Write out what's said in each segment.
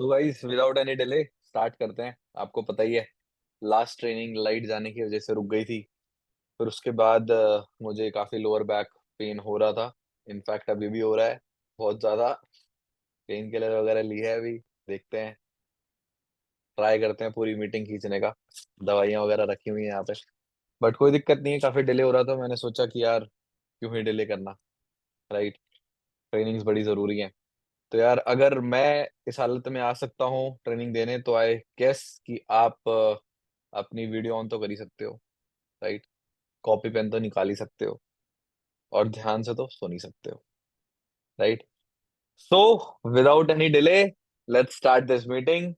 तो guys without any delay start करते हैं। आपको पता ही है, लास्ट ट्रेनिंग लाइट जाने की वजह से रुक गई थी। फिर उसके बाद मुझे काफी लोअर बैक पेन हो रहा था। इनफैक्ट अभी भी हो रहा है बहुत ज्यादा। पेन किलर वगैरह ली है अभी। देखते हैं, ट्राई करते हैं पूरी मीटिंग खींचने का। दवाइयां वगैरह रखी हुई हैं यहाँ पे। बट कोई दिक्कत नहीं है, काफी डिले हो रहा था। मैंने सोचा कि यार क्यों ही डिले करना, राइट। ट्रेनिंग्स बड़ी जरूरी है। तो यार अगर मैं इस हालत में आ सकता हूँ ट्रेनिंग देने, तो आई गेस कि आप अपनी वीडियो ऑन तो कर ही सकते हो, राइट। कॉपी पेन तो निकाल ही सकते हो, और ध्यान से तो सुन ही सकते हो, right. So without any delay, let's start this meeting.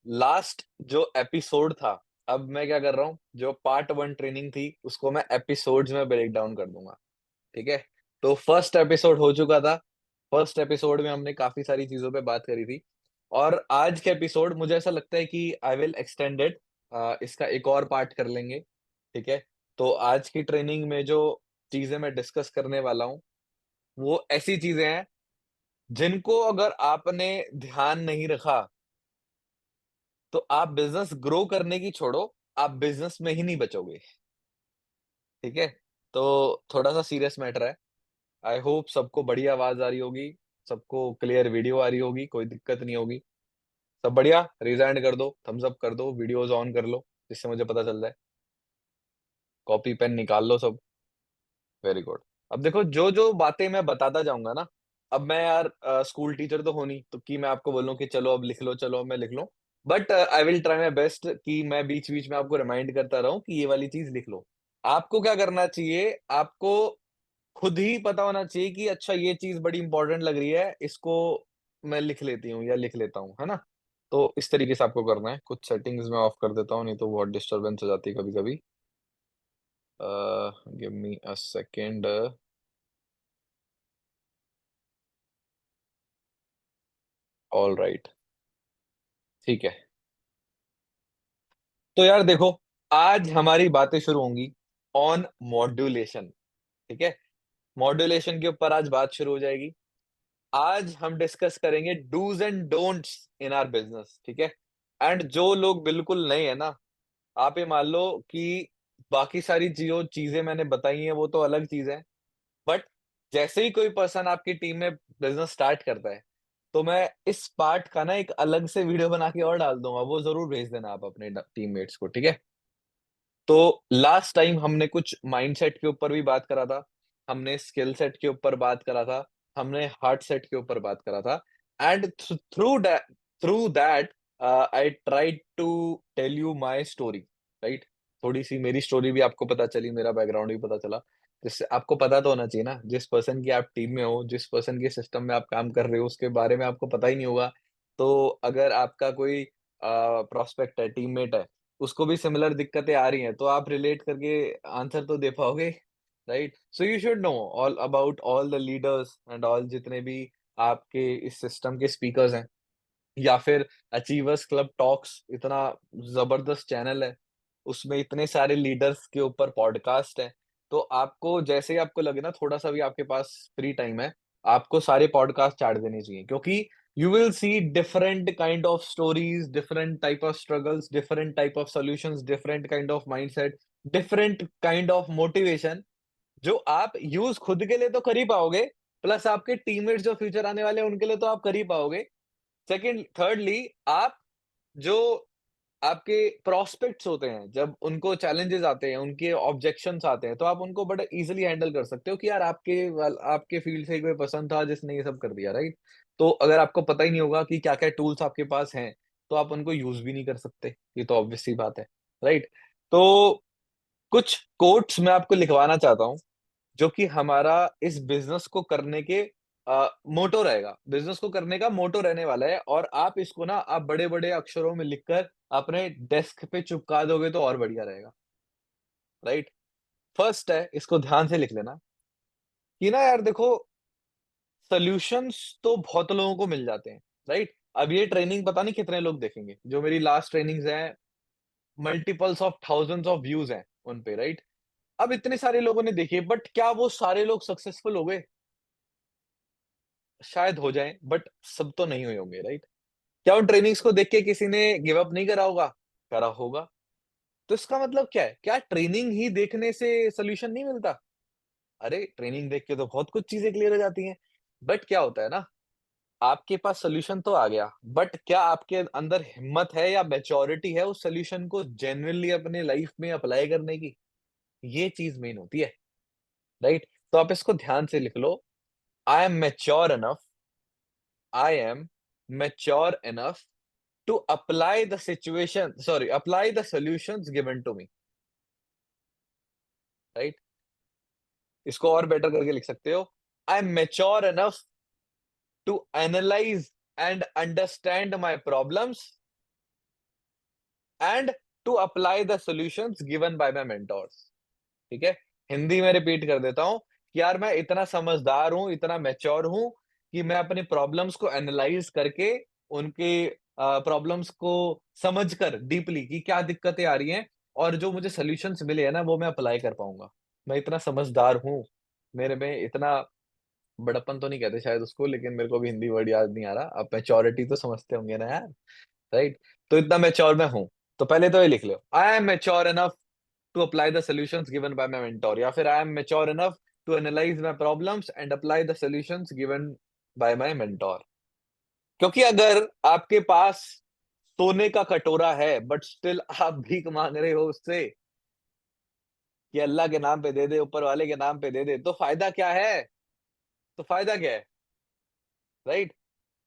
Last जो एपिसोड था, अब मैं क्या कर रहा हूँ, जो पार्ट वन ट्रेनिंग थी उसको मैं एपिसोड्स में ब्रेक डाउन कर दूंगा। ठीक है। तो फर्स्ट एपिसोड हो चुका था। फर्स्ट एपिसोड में हमने काफी सारी चीजों पे बात करी थी। और आज के एपिसोड मुझे ऐसा लगता है कि आई विल एक्सटेंड इट। इसका एक और पार्ट कर लेंगे। ठीक है। तो आज की ट्रेनिंग में जो चीजें मैं डिस्कस करने वाला हूँ, वो ऐसी चीजें हैं जिनको अगर आपने ध्यान नहीं रखा, तो आप बिजनेस ग्रो करने की छोड़ो, आप बिजनेस में ही नहीं बचोगे। ठीक है। तो थोड़ा सा सीरियस मैटर है। आई होप सबको बढ़िया आवाज आ रही होगी, सबको क्लियर वीडियो आ रही होगी, कोई दिक्कत नहीं होगी। सब बढ़िया। रिजाइंड कर दो, थम्स अप कर दो, वीडियोस ऑन कर लो, जिससे मुझे पता चल जाए। कॉपी पेन निकाल लो सब। Very good. अब देखो, जो जो बातें मैं बताता जाऊंगा ना, अब मैं यार स्कूल टीचर तो हो नहीं तो कि मैं आपको बोलूं कि चलो अब लिख लो, चलो अब मैं लिख लूं। But I will try my best कि मैं बीच बीच में आपको रिमाइंड करता रहूं कि ये वाली चीज लिख लो। आपको क्या करना चाहिए, आपको खुद ही पता होना चाहिए कि अच्छा ये चीज बड़ी इंपॉर्टेंट लग रही है, इसको मैं लिख लेती हूँ या लिख लेता हूँ, है ना। तो इस तरीके से आपको करना है। कुछ सेटिंग्स में ऑफ कर देता हूँ, नहीं तो बहुत डिस्टरबेंस हो जाती है कभी कभी। Give me a second. All right. ठीक है। तो यार देखो, आज हमारी बातें शुरू होंगी ऑन मॉड्यूलेशन। ठीक है। मॉड्यूलेशन के ऊपर आज बात शुरू हो जाएगी। आज हम डिस्कस करेंगे dos and don'ts in our business. ठीक है। एंड जो लोग बिल्कुल नए हैं ना, आप ये मान लो कि बाकी सारी जो चीजें मैंने बताई हैं वो तो अलग चीज है। बट जैसे ही कोई पर्सन आपकी टीम में बिजनेस स्टार्ट करता है, तो मैं इस पार्ट का ना एक अलग से वीडियो बना के और डाल दूंगा, वो जरूर भेज देना आप अपने टीममेट्स को। ठीक है। तो लास्ट टाइम हमने कुछ माइंडसेट के ऊपर भी बात करा था, हमने स्किल सेट के ऊपर बात करा था, हमने हार्ट सेट के ऊपर बात करा था। And through that I tried to tell you my story, right. थोड़ी सी मेरी स्टोरी भी आपको पता चली, मेरा बैकग्राउंड भी पता चला। जिससे आपको पता तो होना चाहिए ना, जिस पर्सन की आप टीम में हो, जिस पर्सन के सिस्टम में आप काम कर रहे हो, उसके बारे में आपको पता ही नहीं होगा। तो अगर आपका कोई प्रोस्पेक्ट है, टीममेट है, उसको भी सिमिलर दिक्कतें आ रही हैं, तो आप रिलेट करके आंसर तो दे पाओगे, right. So you should know all about all the leaders and all, जितने भी आपके इस सिस्टम के स्पीकर्स हैं, या फिर अचीवर्स क्लब टॉक्स, इतना जबरदस्त चैनल है, उसमें इतने सारे लीडर्स के ऊपर पॉडकास्ट है। तो आपको जैसे ही आपको लगे ना, थोड़ा सा भी आपके पास फ्री टाइम है, आपको सारे पॉडकास्ट चाट देने चाहिए, क्योंकि you will see different kind of stories, different type of struggles, different type of solutions, different kind of mindset, different kind of motivation, जो आप यूज खुद के लिए तो कर ही पाओगे, प्लस आपके टीममेट्स जो फ्यूचर आने वाले हैं उनके लिए तो आप कर ही पाओगे। सेकंड थर्डली, आप जो आपके प्रोस्पेक्ट्स होते हैं, जब उनको चैलेंजेस आते हैं, उनके ऑब्जेक्शंस आते हैं, तो आप उनको बड़ा इजीली हैंडल कर सकते हो कि यार आपके फील्ड से कोई पर्सन था जिसने ये सब कर दिया, राइट। तो अगर आपको पता ही नहीं होगा कि क्या क्या टूल्स आपके पास हैं, तो आप उनको यूज भी नहीं कर सकते, ये तो ऑब्वियस सी बात है, राइट। तो कुछ कोट्स मैं आपको लिखवाना चाहता हूँ, जो कि हमारा इस बिजनेस को करने के मोटो रहेगा, बिजनेस को करने का मोटो रहने वाला है। और आप इसको ना, आप बड़े बड़े अक्षरों में लिखकर अपने डेस्क पे चिपका दोगे तो और बढ़िया रहेगा, राइट। फर्स्ट है, इसको ध्यान से लिख लेना कि ना यार देखो, सॉल्यूशंस तो बहुत लोगों को मिल जाते हैं, राइट। अब ये ट्रेनिंग पता नहीं कितने लोग देखेंगे, जो मेरी लास्ट ट्रेनिंग्स हैं, multiples of thousands of views हैं उन पे, राइट। अब इतने सारे लोगों ने देखी, बट क्या वो सारे लोग सक्सेसफुल हो गए? शायद हो जाएं, बट सब तो नहीं हुए होंगे, राइट। क्या उन ट्रेनिंग्स को देख के किसी ने गिव अप नहीं करा होगा? करा होगा। तो इसका मतलब क्या है? क्या ट्रेनिंग ही देखने से सॉल्यूशन नहीं मिलता? अरे! ट्रेनिंग देख के तो बहुत कुछ चीज़ें क्लियर हो जाती हैं। बट क्या होता है ना, आपके पास सॉल्यूशन तो आ गया, बट क्या आपके अंदर हिम्मत है या मैच्योरिटी है उस सॉल्यूशन को जेन्युइनली अपने लाइफ में अप्लाई करने की? ये चीज़ मेन होती है, राइट? तो आप इसको ध्यान से लिख लो, I am mature enough I am mature enough to apply the solutions given to me, right? इसको और बेटर करके लिख सकते हो, I am mature enough to analyse and understand my problems and to apply the solutions given by my mentors. ठीक है? हिंदी में repeat कर देता हूँ कि यार मैं इतना समझदार हूँ, इतना मैच्योर हूँ कि मैं अपनी प्रॉब्लम्स को एनालाइज़ करके उनके प्रॉब्लम्स को समझकर डीपली कि क्या दिक्कतें आ रही हैं और जो मुझे सॉल्यूशंस मिले हैं ना, वो मैं अप्लाई कर पाऊँगा। मैं इतना समझदार हूँ, मेरे में इतना बड़प्पन तो नहीं कहते शायद उसको, लेकिन मेरे को भी हिंदी वर्ड याद नहीं आ रहा। आप मैच्योरिटी तो समझते होंगे ना यार, राइट? तो इतना मैच्योर मैं हूँ। तो पहले तो ये लिख लो, I am mature enough to apply the solutions given by my mentor, या फिर I am mature enough to analyze my problems and apply the solutions given by my mentor। क्योंकि अगर आपके पास सोने का कटोरा है बट स्टिल आप भीख मांग रहे हो उससे कि अल्लाह के नाम पे दे दे, ऊपर वाले के नाम पे दे दे, तो फायदा क्या है? तो फायदा क्या है, राइट?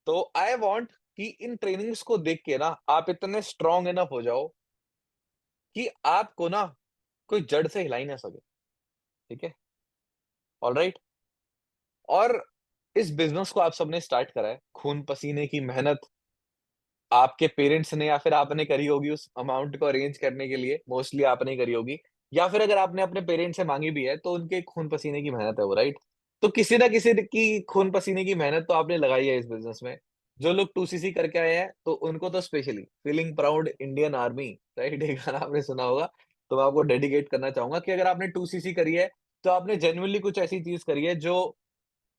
तो आई वांट कि इन ट्रेनिंग्स को देख के ना आप इतने स्ट्रांग इनफ हो जाओ कि आपको ना कोई जड़ से हिला ही ना सके। ठीक है? ऑलराइट? और इस बिज़नेस को आप सबने स्टार्ट करा है, खून पसीने की मेहनत आपके पेरेंट्स ने या फिर आपने करी होगी उस अमाउंट को अरेंज करने के लिए, मोस्टली आपने ही करी होगी, या फिर अगर आपने अपने पेरेंट्स से माँगी भी है, तो उनके खून पसीने की मेहनत है वो, राइट? तो किसी ना किसी की खून पसीने की मेहनत तो आपने लगाई है इस बिज़नेस में। जो लोग 2सीसी करके आए हैं, तो उनको तो specially feeling proud Indian army, right? एक गाना आपने सुना होगा, तो मैं आपको डेडिकेट करना चाहूँगा कि अगर आपने 2सीसी करी है, तो आपने जेन्युइनली कुछ ऐसी चीज़ करी है जो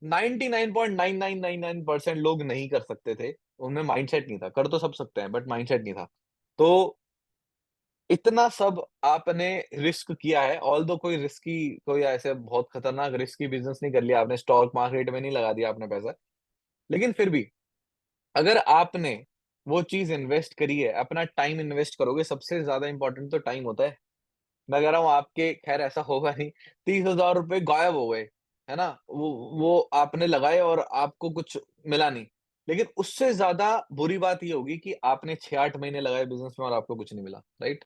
99.9999% लोग नहीं कर सकते थे। उनमें माइंडसेट नहीं था। कर तो सब सकते हैं बट माइंडसेट नहीं था। तो इतना सब आपने रिस्क किया है, ऑल्दो कोई ऐसे बहुत खतरनाक रिस्की बिज़नेस नहीं कर लिया आपने, स्टॉक मार्केट में नहीं लगा दिया आपने पैसा। लेकिन फिर भी अगर आपने वो चीज़ इन्वेस्ट करी है, अपना टाइम इन्वेस्ट करोगे, सबसे ज़्यादा इम्पोर्टेंट तो टाइम होता है। मैं कह रहा हूँ आपके खैर ऐसा होगा नहीं, ₹30,000 गायब हो गए, है ना? वो आपने लगाए और आपको कुछ मिला नहीं। लेकिन उससे ज़्यादा बुरी बात ये होगी कि आपने 6-8 महीने लगाए बिज़नेस में और आपको कुछ नहीं मिला, राइट?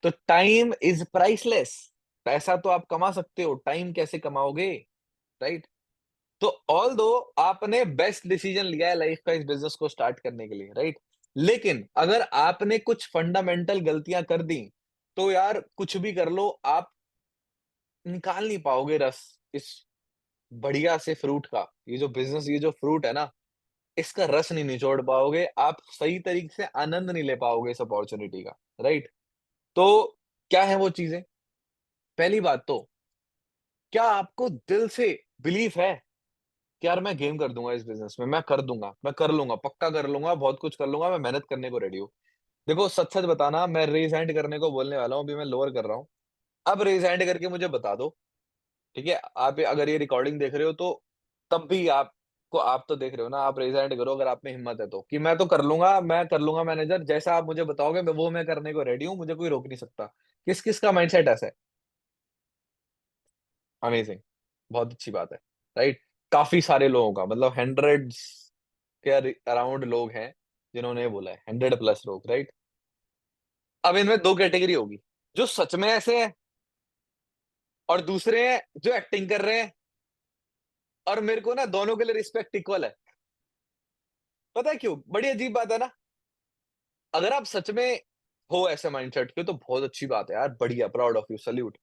तो टाइम इज़ प्राइसलेस। पैसा तो आप कमा सकते हो, टाइम कैसे कमाओगे, राइट? तो ऑल्दो आपने बेस्ट डिसीजन लिया है लाइफ का इस बिज़नेस को स्टार्ट करने के लिए, राइट? लेकिन अगर आपने कुछ फंडामेंटल गलतियाँ कर दी, तो यार कुछ भी कर लो, आप निकाल नहीं पाओगे रस इस बढ़िया से फ्रूट का। ये जो बिज़नेस, ये जो फ्रूट है ना, इसका रस नहीं निचोड़ पाओगे, आप सही तरीके से आनंद नहीं ले पाओगे इस अपॉर्च्युनिटी का, राइट? तो क्या है वो चीज़ें? पहली बात तो, क्या आपको दिल से बिलीफ है कि यार मैं गेम कर दूँगा इस बिज़नेस में, मैं कर दूँगा, मैं कर लूँगा, पक्का कर लूँगा, बहुत कुछ कर लूँगा, मैं मेहनत करने को रेडी हूँ। देखो सच-सच बताना, मैं रेज़ हैंड करने को बोलने वाला हूँ, अभी मैं लोअर कर रहा हूँ। अब रेज़ हैंड करके मुझे बता दो, ठीक है? आप अगर ये रिकॉर्डिंग देख रहे हो तो तब भी आप तो देख रहे हो ना, आप रेज़ हैंड करो अगर आप में हिम्मत है तो, कि मैं कर लूँगा मैनेजर, जैसा आप मुझे बताओगे मैं करने को रेडी हूँ, मुझे कोई रोक नहीं सकता। किस-किस का माइंडसेट ऐसा है? अमेज़िंग, बहुत अच्छी बात है, राइट? काफ़ी सारे लोगों का मतलब हंड्रेड्स के अराउंड लोग हैं, जिन्होंने ये बोला है, 100 प्लस लोग, राइट? अब इनमें 2 कैटेगरी होगी, जो सच में ऐसे हैं और दूसरे हैं जो एक्टिंग कर रहे हैं, और मेरे को ना दोनों के लिए रिस्पेक्ट इक्वल है। पता है क्यों? बड़ी अजीब बात है ना? अगर आप सच में हो ऐसे माइंडसेट के तो बहुत अच्छी बात है यार, बढ़िया, प्राउड ऑफ यू, सैल्यूट।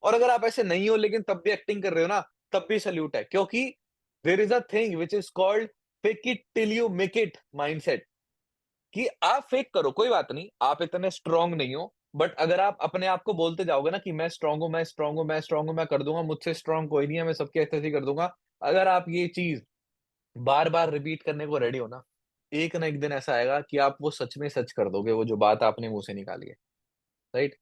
और अगर आप ऐसे नहीं हो लेकिन तब भी एक्टिंग कर रहे हो ना, तब भी सैल्यूट है, क्योंकि there is a thing which is called fake it till you make it mindset, कि आप फेक करो, कोई बात नहीं, आप इतने स्ट्रॉन्ग नहीं हो, बट अगर आप अपने आप को बोलते जाओगे ना कि मैं स्ट्रॉन्ग हूँ, मैं स्ट्रॉन्ग हूँ, मैं स्ट्रॉन्ग हूँ, मैं कर दूँगा, मुझसे स्ट्रॉन्ग कोई नहीं है, मैं सबकी ऐसे-ऐसे कर दूँगा। अगर आप ये चीज़ बार-बार रिपीट करने को रेडी हो ना, एक ना एक दिन ऐसा आएगा कि आप वो सच में सच कर दोगे, वो जो बात आपने मुँह से निकाली है, राइट?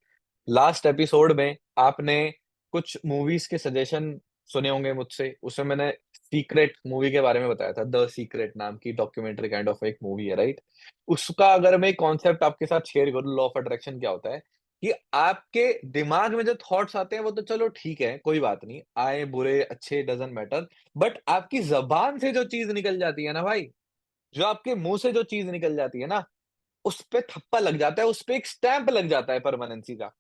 लास्ट एपिसोड में आपने कुछ मूवीज़ के सजेशन सुने होंगे मुझसे, उसमें मैंने सीक्रेट मूवी के बारे में बताया था, द सीक्रेट नाम की डॉक्यूमेंट्री काइंड ऑफ एक मूवी है, राइट? उसका अगर मैं कॉन्सेप्ट आपके साथ शेयर करूँ, लॉ ऑफ अट्रैक्शन क्या होता है कि आपके दिमाग में जो थॉट्स आते हैं, वो तो चलो ठीक है, कोई बात नहीं, आए, बुरे, अच्छे डज़न्ट मैटर, बट आपकी ज़बान से जो चीज़ निकल जाती है ना भाई, जो आपके मुँह से जो चीज़ निकल जाती है ना, उसपे थप्पा लग जाता है, उसपे एक स्टैम्प लग जाता है परमानेंसी का।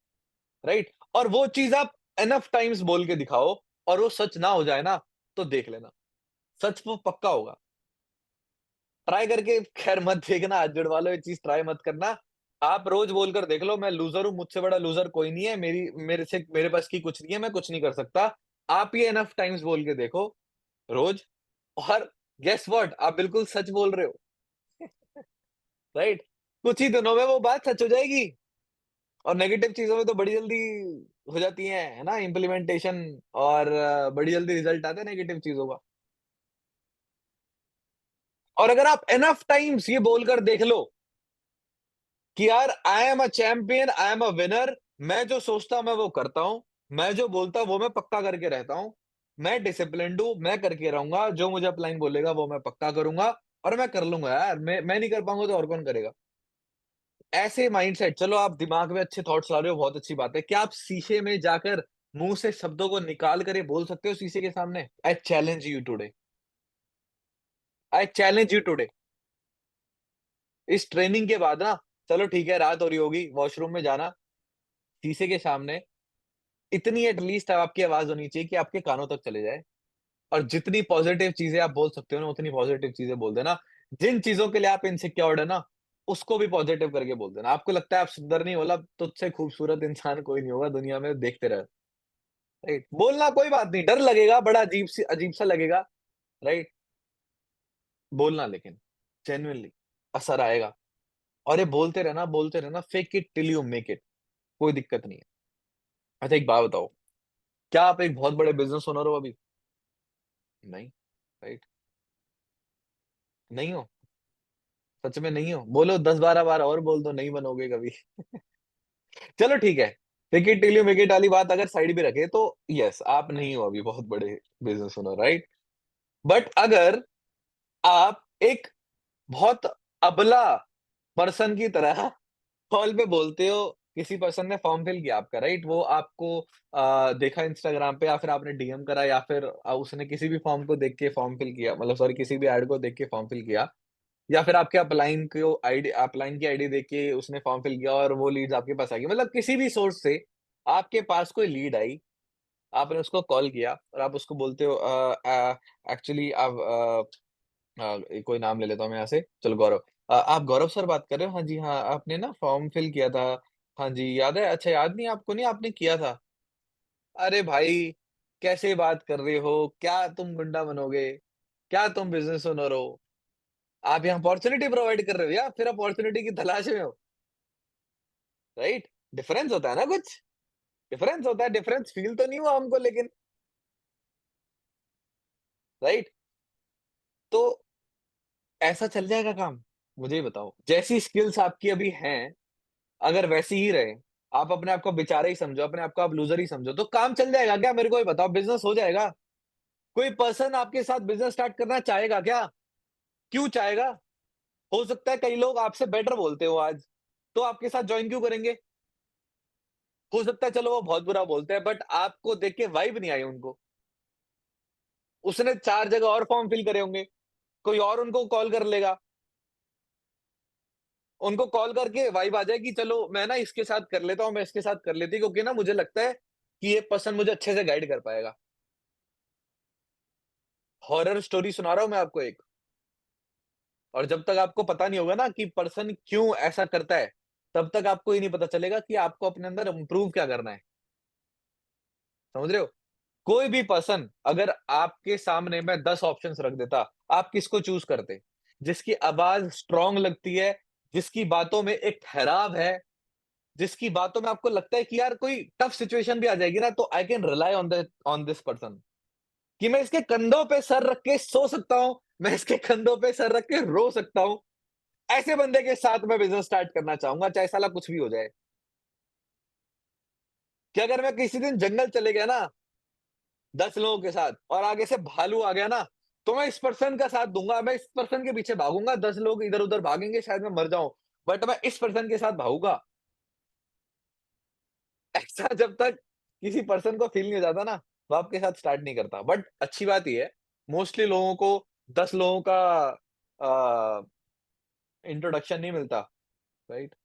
राइट? और वो चीज़ आप इनफ टाइम्स बोल के दिखाओ और वो सच ना हो जाए ना, तो देख लेना, सच वो पक्का होगा। ट्राई करके खैर मत देखना, हाथ जुड़वा लो, ये चीज़ ट्राई मत करना। आप रोज़ बोलकर देख लो, मैं लूज़र हूँ, मुझसे बड़ा लूज़र कोई नहीं है, मेरे बस की कुछ नहीं है, मैं कुछ नहीं कर सकता। आप ये इनफ टाइम्स बोल के देखो, रोज़, और गेस व्हाट? आप बिल्कुल सच बोल रहे हो, राइट? कुछ ही दिनों में वो बात सच हो जाएगी। और नेगेटिव चीज़ों में तो बड़ी जल्दी हो जाती है ना इम्प्लीमेंटेशन, और बड़ी जल्दी रिज़ल्ट आता है नेगेटिव चीज़ों का। और अगर आप इनफ टाइम्स ये बोलकर देख लो कि यार I am a champion, I am a winner, मैं जो सोचता हूँ मैं वो करता हूँ, मैं जो बोलता हूँ वो मैं पक्का करके रहता हूँ, मैं डिसिप्लिन्ड हूँ, मैं करके रहूँगा, जो मुझे अपलाइन बोलेगा वो मैं पक्का करूँगा और मैं कर लूँगा यार, मैं नहीं कर पाऊँगा तो और कौन करेगा? ऐसे माइंडसेट, चलो आप दिमाग में अच्छे थॉट्स ला रहे हो, बहुत अच्छी बात है। क्या आप शीशे में जाकर मुँह से शब्दों को निकाल कर ये बोल सकते हो शीशे के सामने? I challenge you today, I challenge you today. इस ट्रेनिंग के बाद ना, चलो ठीक है रात हो रही होगी, वॉशरूम में जाना, शीशे के सामने इतनी एट लीस्ट आपकी आवाज़ होनी चाहिए कि आपके कानों तक चले जाए, और जितनी पॉज़िटिव चीज़ें आप बोल सकते हो ना, उतनी पॉज़िटिव चीज़ें बोल देना। जिन चीज़ों के लिए आप इनसिक्योर्ड है ना, उसको भी पॉज़िटिव करके बोल देना। आपको लगता है आप सुंदर नहीं, बोला तुझसे खूबसूरत इंसान कोई नहीं होगा दुनिया में, देखते रह। राइट? बोलना कोई बात नहीं, डर लगेगा, बड़ा अजीब-सा लगेगा, राइट? बोलना लेकिन, जेन्युइनली असर आएगा। और ये बोलते रहना, fake it till you make it, कोई दिक्कत नहीं है। अच्छा एक बात बताओ, क्या आप एक बहुत बड़े बिज़नेस ओनर हो अभी? नहीं, राइट? नहीं हो? सच में नहीं हो? बोलो 10-12 बार और बोल दो, नहीं बनोगे कभी। चलो ठीक है, fake it till you make it वाली बात अगर साइड भी रखें तो येस, आप नहीं हो अभी बहुत बड़े बिज़नेस ओनर, राइट? बट अगर आप एक बहुत अबला पर्सन की तरह कॉल पे बोलते हो, किसी पर्सन ने फॉर्म फिल किया आपका, राइट? वो आपको देखा इंस्टाग्राम पे, या फिर आपने डीएम करा, या फिर उसने किसी भी फॉर्म को देख के फॉर्म फिल किया, मतलब सॉरी किसी भी ऐड को देख के फॉर्म फिल किया, या फिर आपके अपलाइन की आईडी देख के उसने फॉर्म फिल किया और वो लीड्स आपके पास आ गई। मतलब किसी भी सोर्स से आपके पास कोई लीड आई, आपने उसको कॉल किया और आप उसको बोलते हो एक्चुअली आप कोई नाम ले लेता हूँ मैं यहाँ से, चलो गौरव। आप गौरव सर बात कर रहे हो? हाँ जी, हाँ, आपने ना फॉर्म फिल किया था। हाँ जी, याद है? अच्छा याद नहीं आपको, नहीं आपने किया था। अरे भाई, कैसे बात कर रहे हो? क्या तुम गुंडा बनोगे? क्या तुम बिज़नेस ओनर हो? आप यहाँ अपॉर्च्युनिटी प्रोवाइड कर रहे हो या फिर अपॉर्च्युनिटी की तलाश में हो, राइट? डिफरेंस होता है ना कुछ? डिफरेंस होता है, डिफरेंस फ़ील तो नहीं हुआ हमको लेकिन, राइट? तो ऐसा चल जाएगा काम? मुझे ये बताओ। जैसी स्किल्स आपकी अभी हैं, अगर वैसी ही रहे, आप अपने आप को बेचारा ही समझो, अपने आप को आप लूज़र ही समझो, तो काम चल जाएगा क्या? मेरे को ये बताओ, बिज़नेस हो जाएगा? कोई पर्सन आपके साथ बिज़नेस स्टार्ट करना चाहेगा क्या? क्यों चाहेगा? हो सकता है कई लोग आपसे बेटर बोलते हो आज, तो आपके साथ जॉइन क्यों करेंगे? हो सकता है चलो वो बहुत बुरा बोलते हैं, बट आपको देख के वाइब नहीं आई उनको। उसने 4 जगह और फॉर्म फिल करे होंगे, कोई और उनको कॉल कर लेगा। उनको कॉल करके वाइब आ जाए कि चलो मैं ना इसके साथ कर लेता हूँ, मैं इसके साथ कर लेती हूँ, क्योंकि ना मुझे लगता है कि ये पर्सन मुझे अच्छे से गाइड कर पाएगा। हॉरर स्टोरी सुना रहा हूँ मैं आपको एक, और जब तक आपको पता नहीं होगा ना कि पर्सन क्यों ऐसा करता है, तब तक आपको ये नहीं पता चलेगा कि आपको अपने अंदर इम्प्रूव क्या करना है। समझ रहे हो? कोई भी पर्सन अगर आपके सामने मैं 10 ऑप्शंस रख देता, आप किसको चूज़ करते? जिसकी आवाज़ स्ट्रॉन्ग लगती है, जिसकी बातों में एक ठहराव है, जिसकी बातों में आपको लगता है कि यार कोई टफ सिचुएशन भी आ जाएगी ना, तो I can rely on this person, कि मैं इसके कंधों पे सर रख के सो सकता हूँ, मैं इसके कंधों पे सर रख के रो सकता हूँ, ऐसे बंदे के साथ मैं बिजनेस स्टार्ट करना चाहूंगा, चाहे साला कुछ भी हो जाए। कि अगर मैं किसी दिन जंगल चले गया ना 10 लोगों के साथ, और आगे से भालू आ गया ना, तो मैं इस पर्सन का साथ दूंगा, मैं इस पर्सन के पीछे भागूंगा। 10 लोग इधर उधर भागेंगे, शायद मैं मर जाऊं, बट मैं इस पर्सन के साथ भागूंगा। ऐसा जब तक किसी पर्सन को फील नहीं हो जाता ना, वो आपके साथ स्टार्ट नहीं करता। बट अच्छी बात ये है, मोस्टली लोगों को 10 लोगों का इंट्रोडक्शन नहीं मिलता, राइट।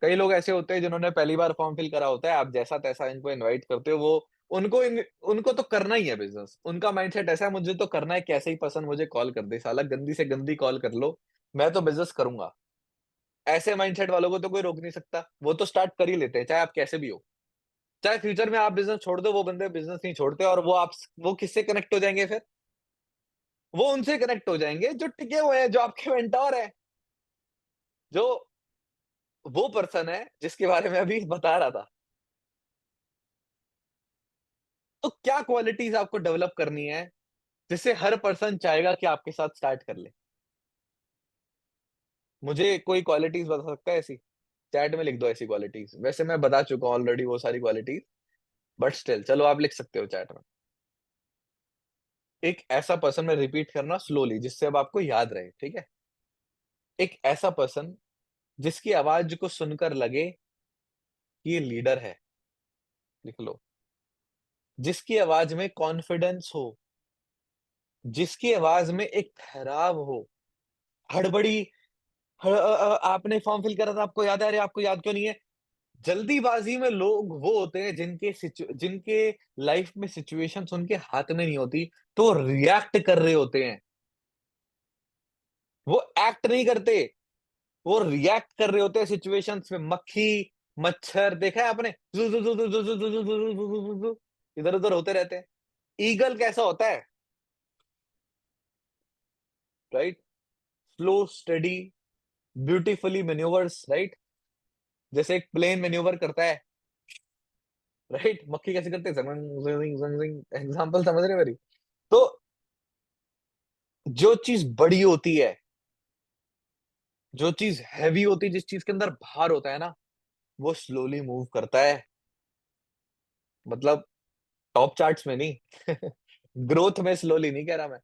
कई लोग ऐसे होते हैं जिन्होंने पहली बार फॉर्म फिल करा होता है, आप जैसा तैसा इनको इनवाइट करते हो, वो उनको तो करना ही है बिजनेस। उनका माइंडसेट ऐसा है, मुझे तो करना है, कैसे ही पर्सन मुझे कॉल कर दे, साला गंदी से गंदी कॉल कर लो, मैं तो बिजनेस करूंगा। ऐसे माइंडसेट वालों को तो कोई रोक नहीं सकता, वो तो स्टार्ट कर ही लेते हैं, चाहे आप कैसे भी हो। चाहे फ्यूचर में आप बिजनेस छोड़ दो, वो बंदे बिजनेस नहीं छोड़ते, और वो किससे कनेक्ट हो जाएंगे फिर? वो उनसे कनेक्ट हो जाएंगे जो टिके हुए हैं, जो आपके मेंटोर है, जो वो पर्सन है जिसके बारे में अभी बता रहा था। तो क्या क्वालिटीज आपको डेवलप करनी है जिससे हर पर्सन चाहेगा कि आपके साथ स्टार्ट कर ले? मुझे कोई क्वालिटीज बता सकता है ऐसी? चैट में लिख दो ऐसी क्वालिटीज। वैसे मैं बता चुका हूँ ऑलरेडी वो सारी क्वालिटीज, बट स्टिल चलो आप लिख सकते हो चैट में। एक ऐसा पर्सन, मैं रिपीट करना स्लोली जिससे अब आपको याद रहे, ठीक है? एक ऐसा पर्सन जिसकी आवाज को सुनकर लगे कि ये लीडर है, लिख लो। जिसकी आवाज में कॉन्फिडेंस हो, जिसकी आवाज में एक ठहराव हो, हड़बड़ी। आपने फॉर्म फिल करा था, आपको याद है? अरे आपको याद क्यों नहीं है? जल्दीबाजी में लोग वो होते हैं जिनके लाइफ में सिचुएशंस उनके हाथ में नहीं होती, तो रिएक्ट कर रहे होते हैं। वो एक्ट नहीं करते, वो रिएक्ट कर रहे होते हैं सिचुएशंस में। मक्खी, मच्छर देखा है आपने? इधर उधर होते रहते हैं। ईगल कैसा होता है, right? Slow, study, beautifully manoeuvres, right? जैसे एक प्लेन मैन्यूवर करता है, राइट? मक्खी कैसे करते हैं? एग्जाम्पल समझ रहे हो मेरी? तो जो चीज बड़ी होती है, जो चीज हैवी होती है, जिस चीज के अंदर भार होता है ना, वो स्लोली मूव करता है। मतलब टॉप चार्ट्स में नहीं, ग्रोथ में स्लोली नहीं कह रहा मैं।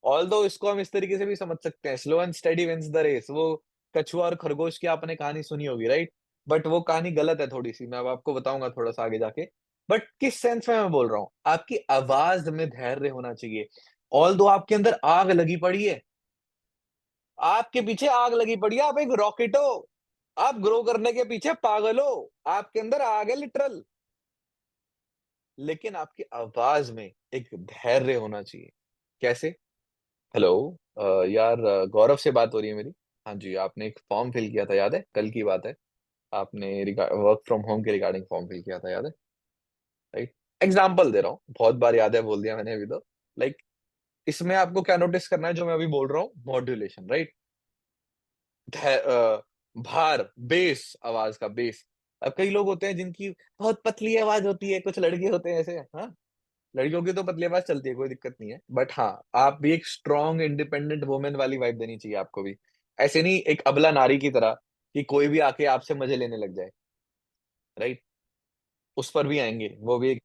ऑल्दो इसको हम इस तरीके से भी समझ सकते हैं, slow and steady wins the race. वो कछुआ और खरगोश की आपने कहानी सुनी होगी, राइट? बट वो कहानी गलत है थोड़ी सी, मैं अब आपको बताऊंगा थोड़ा सा आगे जाके। बट किस सेंस में मैं बोल रहा हूँ, आपकी आवाज में धैर्य होना चाहिए। ऑल्दो आपके अंदर आग लगी पड़ी है, आपके पीछे आग लगी पड़ी है, आप एक रॉकेट हो, आप ग्रो करने के पीछे पागल हो, आपके अंदर आग है लिटरल। लेकिन आपकी आवाज में एक धैर्य होना चाहिए। कैसे? हेलो, यार, गौरव से बात हो रही है मेरी? हाँ जी, आपने एक फॉर्म फिल किया था, याद है? कल की बात है। आपने वर्क फ्रॉम होम के रिगार्डिंग फॉर्म फिल किया था, याद है? राइट। एग्जाम्पल दे रहा हूँ, बहुत बार याद है, बोल दिया मैंने अभी तो। लाइक, इसमें आपको क्या नोटिस करना है जो मैं अभी बोल रहा हूँ? Modulation, right? भार, बेस, आवाज का बेस। अब कई लोग होते हैं जिनकी बहुत पतली आवाज होती है, कुछ लड़के होते हैं ऐसे, हाँ। लड़कियों की तो पतली आवाज चलती है, कोई दिक्कत नहीं है, बट हाँ, आप भी एक स्ट्रॉन्ग इंडिपेंडेंट वुमेन वाली वाइब देनी चाहिए आपको भी। ऐसे नहीं एक अबला नारी की तरह कि कोई भी आके आपसे मजे लेने लग जाए, राइट? उस पर भी आएंगे, वो भी एक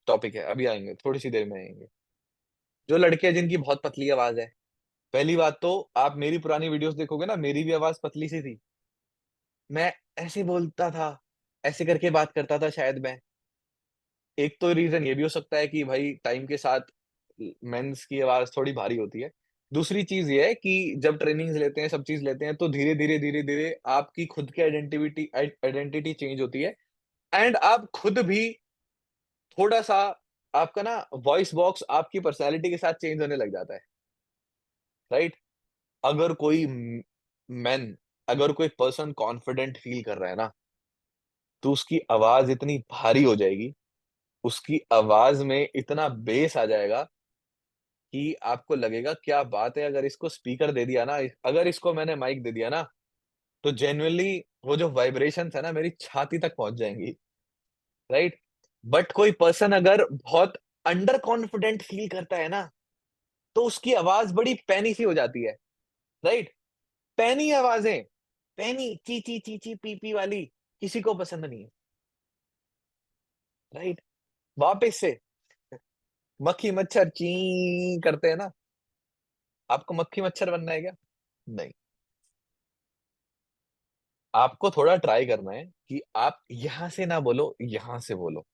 टॉपिक है, अभी आएंगे, थोड़ी सी देर में आएंगे। जो लड़के हैं जिनकी बहुत पतली आवाज है, पहली बात तो आप मेरी पुरानी वीडियोस देखोगे ना, मेरी भी आवाज पतली सी थी। मैं ऐसे बोलता था, ऐसे करके बात करता था शायद मैं। एक तो रीजन ये भी हो सकता है कि भाई टाइम के साथ मेंस की आवाज थोड़ी भारी होती है। दूसरी चीज ये है कि जब ट्रेनिंग्स लेते हैं, सब चीज लेते हैं, तो धीरे धीरे धीरे धीरे आपकी खुद की आइडेंटिटी आइडेंटिटी चेंज होती है। एंड आप खुद भी थोड़ा सा, आपका ना वॉइस बॉक्स आपकी पर्सनैलिटी के साथ चेंज होने लग जाता है, राइट? अगर कोई मैन, अगर कोई पर्सन कॉन्फिडेंट फील कर रहा है ना, तो उसकी आवाज इतनी भारी हो जाएगी, उसकी आवाज में इतना बेस आ जाएगा कि आपको लगेगा क्या बात है, अगर इसको स्पीकर दे दिया ना, अगर इसको मैंने माइक दे दिया ना, तो जेन्युइनली वो जो वाइब्रेशंस है ना, मेरी छाती तक पहुंच जाएंगी, राइट? बट कोई पर्सन अगर बहुत अंडर कॉन्फिडेंट फील करता है ना, तो उसकी आवाज बड़ी पैनी सी हो जाती है, राइट? पैनी आवाजें, पैनी ची ची ची ची पी पी वाली किसी को पसंद नहीं है, राइट? वापस से मक्खी मच्छर ची करते हैं ना, आपको मक्खी मच्छर बनना है क्या? नहीं। आपको थोड़ा ट्राई करना है कि आप यहां से ना बोलो, यहां से बोलो।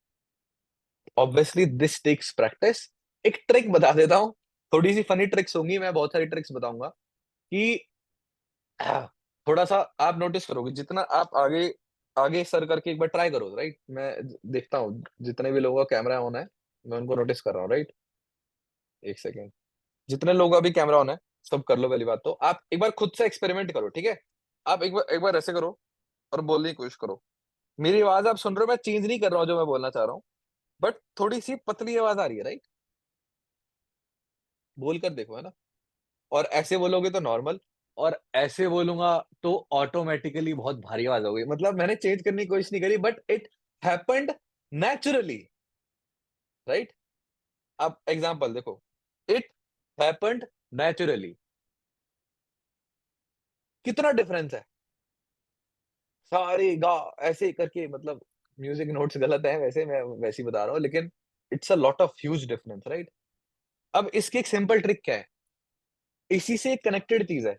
Obviously this takes practice. एक ट्रिक बता देता हूँ, थोड़ी सी फनी ट्रिक्स होंगी, मैं बहुत सारी ट्रिक्स बताऊंगा कि थोड़ा सा आप नोटिस करोगे, जितना आप आगे आगे सर करके एक बार ट्राई करो, राइट? मैं देखता हूँ जितने भी लोगों का कैमरा ऑन है, मैं उनको नोटिस कर रहा हूँ, राइट? एक सेकेंड। जितने लोगों का भी कैमरा ऑन है, सब कर लो। पहली बात तो आप एक बार खुद से एक्सपेरिमेंट करो, ठीक है? आप एक बार ऐसे करो और बोलने की कोशिश करो। मेरी आवाज आप सुन रहे हो, मैं चेंज नहीं कर रहा हूँ जो मैं बोलना चाह रहा हूँ, बट थोड़ी सी पतली आवाज आ रही है, राइट? बोल कर देखो, है ना? और ऐसे बोलोगे तो नॉर्मल, और ऐसे बोलूंगा तो ऑटोमेटिकली बहुत भारी आवाज हो गई। मतलब मैंने चेंज करने की कोशिश नहीं करी, but it happened naturally, right? अब एग्जांपल देखो, इट हैपेंड नेचुरली, कितना डिफरेंस है। सारे गा ऐसे करके, मतलब म्यूजिक नोट्स गलत है वैसे, मैं वैसे ही बता रहा हूँ, लेकिन it's a lot of huge difference, right? अब इसकी एक सिंपल ट्रिक क्या है, इसी से कनेक्टेड चीज है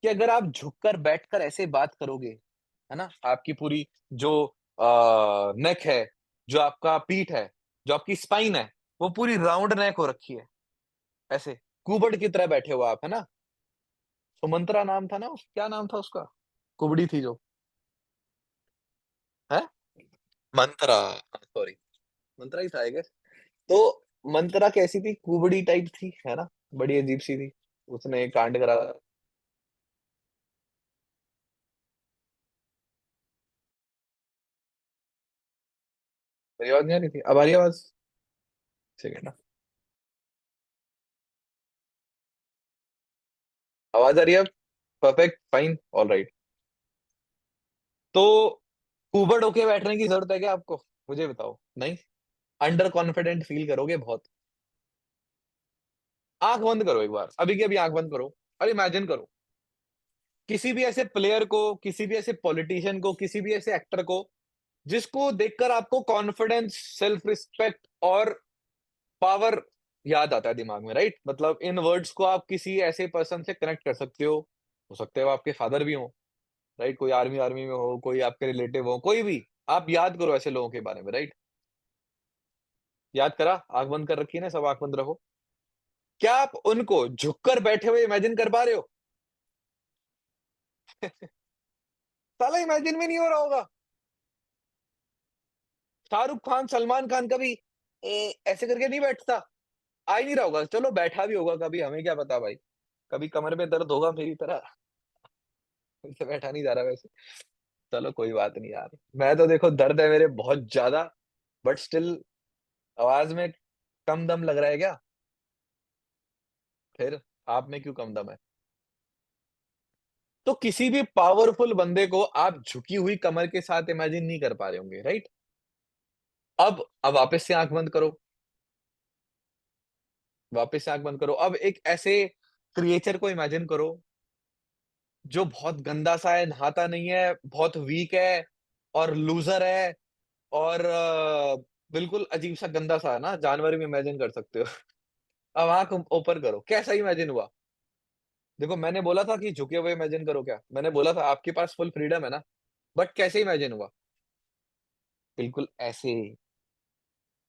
कि अगर आप झुककर बैठकर ऐसे बात करोगे, है ना, आपकी पूरी जो नेक है, जो आपका पीठ है, जो आपकी स्पाइन है, वो पूरी राउंड नेक हो रखी है, ऐसे कुबड़ की तरह बैठे हो आप, है ना? सुमंत्रा नाम था ना क्या नाम था उसका? कुबड़ी थी जो, है मंत्रा, सॉरी, मंत्रा ही था आई गेस। तो मंत्रा कैसी थी, कुबड़ी टाइप थी, है ना? बड़ी अजीब सी थी, उसने एक कांड करा। मेरी आवाज नहीं आ रही थी, अब आ रही है आवाज? सेकंड ना, आवाज आ रही है अब? Perfect, fine, all right. तो कुबड़ होके बैठने की जरूरत है क्या आपको? मुझे बताओ, नहीं। अंडर कॉन्फिडेंट फील करोगे बहुत। आंख बंद करो एक बार, अभी की अभी आंख बंद करो, और इमेजिन करो किसी भी ऐसे प्लेयर को, किसी भी ऐसे पॉलिटिशियन को, किसी भी ऐसे एक्टर को, जिसको देखकर आपको कॉन्फिडेंस, सेल्फ रिस्पेक्ट और पावर याद आता है दिमाग में, राइट? मतलब इन वर्ड्स को आप किसी ऐसे पर्सन से कनेक्ट कर सकते हो सकते हो आपके फादर भी हो, राइट? कोई आर्मी आर्मी में हो, कोई आपके रिलेटिव हो, कोई भी। आप याद करो ऐसे लोगों के बारे में, राइट? याद करा, आंख बंद कर रखी है ना, सब आंख बंद रखो। क्या आप उनको झुककर बैठे हुए इमेजिन कर पा रहे हो? साला इमेजिन भी नहीं हो रहा होगा। शाहरुख खान, सलमान खान कभी ऐसे करके नहीं बैठता, आ ही नहीं रहा होगा। चलो बैठा भी होगा कभी, हमें क्या पता भाई, कभी कमर में दर्द होगा मेरी तरह। से बैठा नहीं जा रहा वैसे। चलो कोई बात नहीं यार, मैं तो देखो दर्द है मेरे बहुत ज्यादा, बट स्टिल आवाज में कम दम लग रहा है क्या? फिर आप में क्यों कम दम है? तो किसी भी पावरफुल बंदे को आप झुकी हुई कमर के साथ इमेजिन नहीं कर पा रहे होंगे, राइट? अब वापस से आंख बंद करो, वापस से आंख बंद करो। अब एक ऐसे क्रिएचर को इमेजिन करो जो बहुत गंदा सा है, नहाता नहीं है, बहुत वीक है और लूजर है, और बिल्कुल अजीब सा गंदा सा है ना, जानवर भी इमेजिन कर सकते हो। अब आंख ओपन करो, कैसा इमेजिन हुआ? देखो मैंने बोला था कि झुके हुए इमेजिन करो, क्या मैंने बोला था? आपके पास फुल फ्रीडम है ना, बट कैसे इमेजिन हुआ? बिल्कुल ऐसे,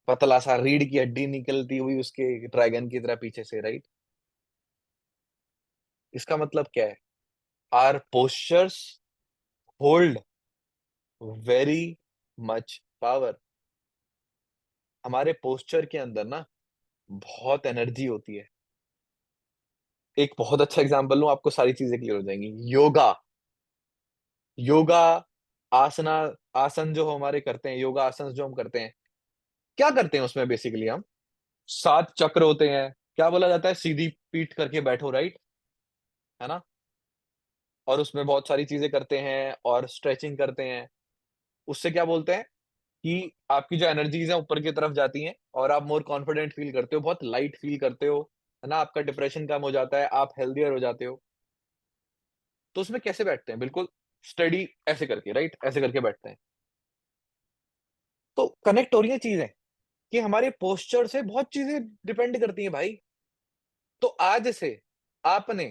पतला सा रीढ़ की हड्डी निकलती हुई उसके ड्रैगन की तरह पीछे से, राइट? इसका मतलब क्या है? Our postures hold very much power. हमारे पोस्चर के अंदर ना बहुत एनर्जी होती है। एक बहुत अच्छा एग्जांपल लूं, आपको सारी चीजें क्लियर हो जाएंगी। योगा, योगा आसना, आसन जो हमारे करते हैं, योगा आसन जो हम करते हैं, क्या करते हैं उसमें? बेसिकली हम 7 चक्र होते हैं। क्या बोला जाता है? सीधी पीठ करके बैठो, राइट? है ना? और उसमें बहुत सारी चीजें करते हैं और स्ट्रेचिंग करते हैं। उससे क्या बोलते हैं कि आपकी जो एनर्जीज है ऊपर की तरफ जाती हैं, और आप मोर कॉन्फिडेंट फील करते हो, बहुत लाइट फील करते हो, है ना? आपका डिप्रेशन कम हो जाता है, आप हेल्दियर हो जाते हो। तो उसमें कैसे बैठते हैं? बिल्कुल स्टडी ऐसे करके, राइट? ऐसे करके बैठते हैं। तो कनेक्ट हो रही है चीज़ें कि हमारे पोस्चर से बहुत चीज़ें डिपेंड करती हैं भाई। तो आज से आपने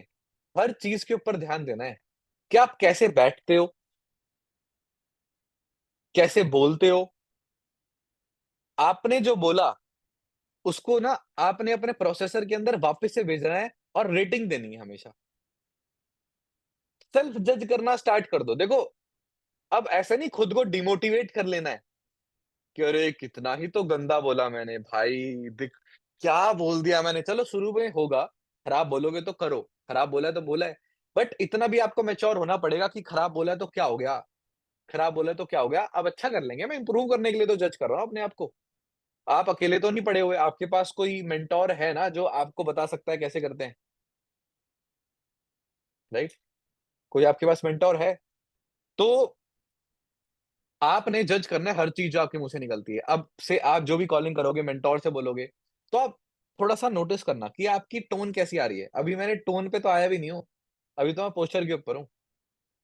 हर चीज़ के ऊपर ध्यान देना है कि आप कैसे बैठते हो, कैसे बोलते हो। आपने जो बोला, उसको ना आपने अपने प्रोसेसर के अंदर वापस से भेजना है और रेटिंग देनी है हमेशा। सेल्फ जज करना स्टार्ट कर दो। देखो, अब ऐसा नहीं खुद को डिमोटिवेट कर लेना है कि अरे! कितना ही तो गंदा बोला मैंने भाई, दिख क्या बोल दिया मैंने। चलो शुरू में होगा, खराब बोलोगे तो करो, खराब बोला है तो बोला है। बट इतना भी आपको मैच्योर होना पड़ेगा कि खराब बोला है तो क्या हो गया? खराब बोला है तो क्या हो गया? अब अच्छा कर लेंगे, मैं इम्प्रूव करने के लिए तो जज कर रहा हूँ अपने आप को। आप अकेले तो नहीं पड़े हुए, आपके पास कोई मेंटर है ना जो आपको बता सकता है कैसे करते हैं, राइट? कोई आपके पास मेंटर है। तो आपने जज करना है हर चीज़ जो आपके मुँह से निकलती है। अब से आप जो भी कॉलिंग करोगे, मेंटर से बोलोगे, तो आप थोड़ा-सा नोटिस करना कि आपकी टोन कैसी आ रही है। अभी मैंने टोन पे तो आया भी नहीं हूँ, अभी तो मैं पोस्चर के ऊपर हूँ।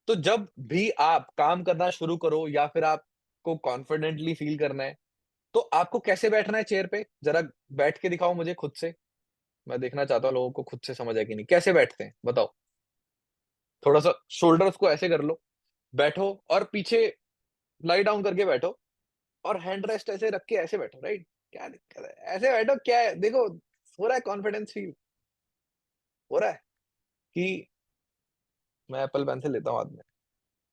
तो जब भी आप काम करना शुरू करो या फिर आपको कॉन्फिडेंटली फ़ील करना है, तो आपको कैसे बैठना है चेयर पे? ज़रा बैठ के दिखाओ मुझे खुद से। मैं देखना चाहता हूँ लोगों को खुद से समझ है कि नहीं। कैसे बैठते हैं? बताओ। थोड़ा-सा शोल्डर्स को ऐसे कर लो, बैठो और पीछे लाई डाउन करके बैठो और हैंड रेस्ट ऐसे रख के ऐसे बैठो, राइट? क्या दिक्कत है? ऐसे बैठो, क्या है? देखो, हो रहा है कॉन्फिडेंस फील, हो रहा है कि मैं एप्पल पेंसिल लेता हूँ हाथ में।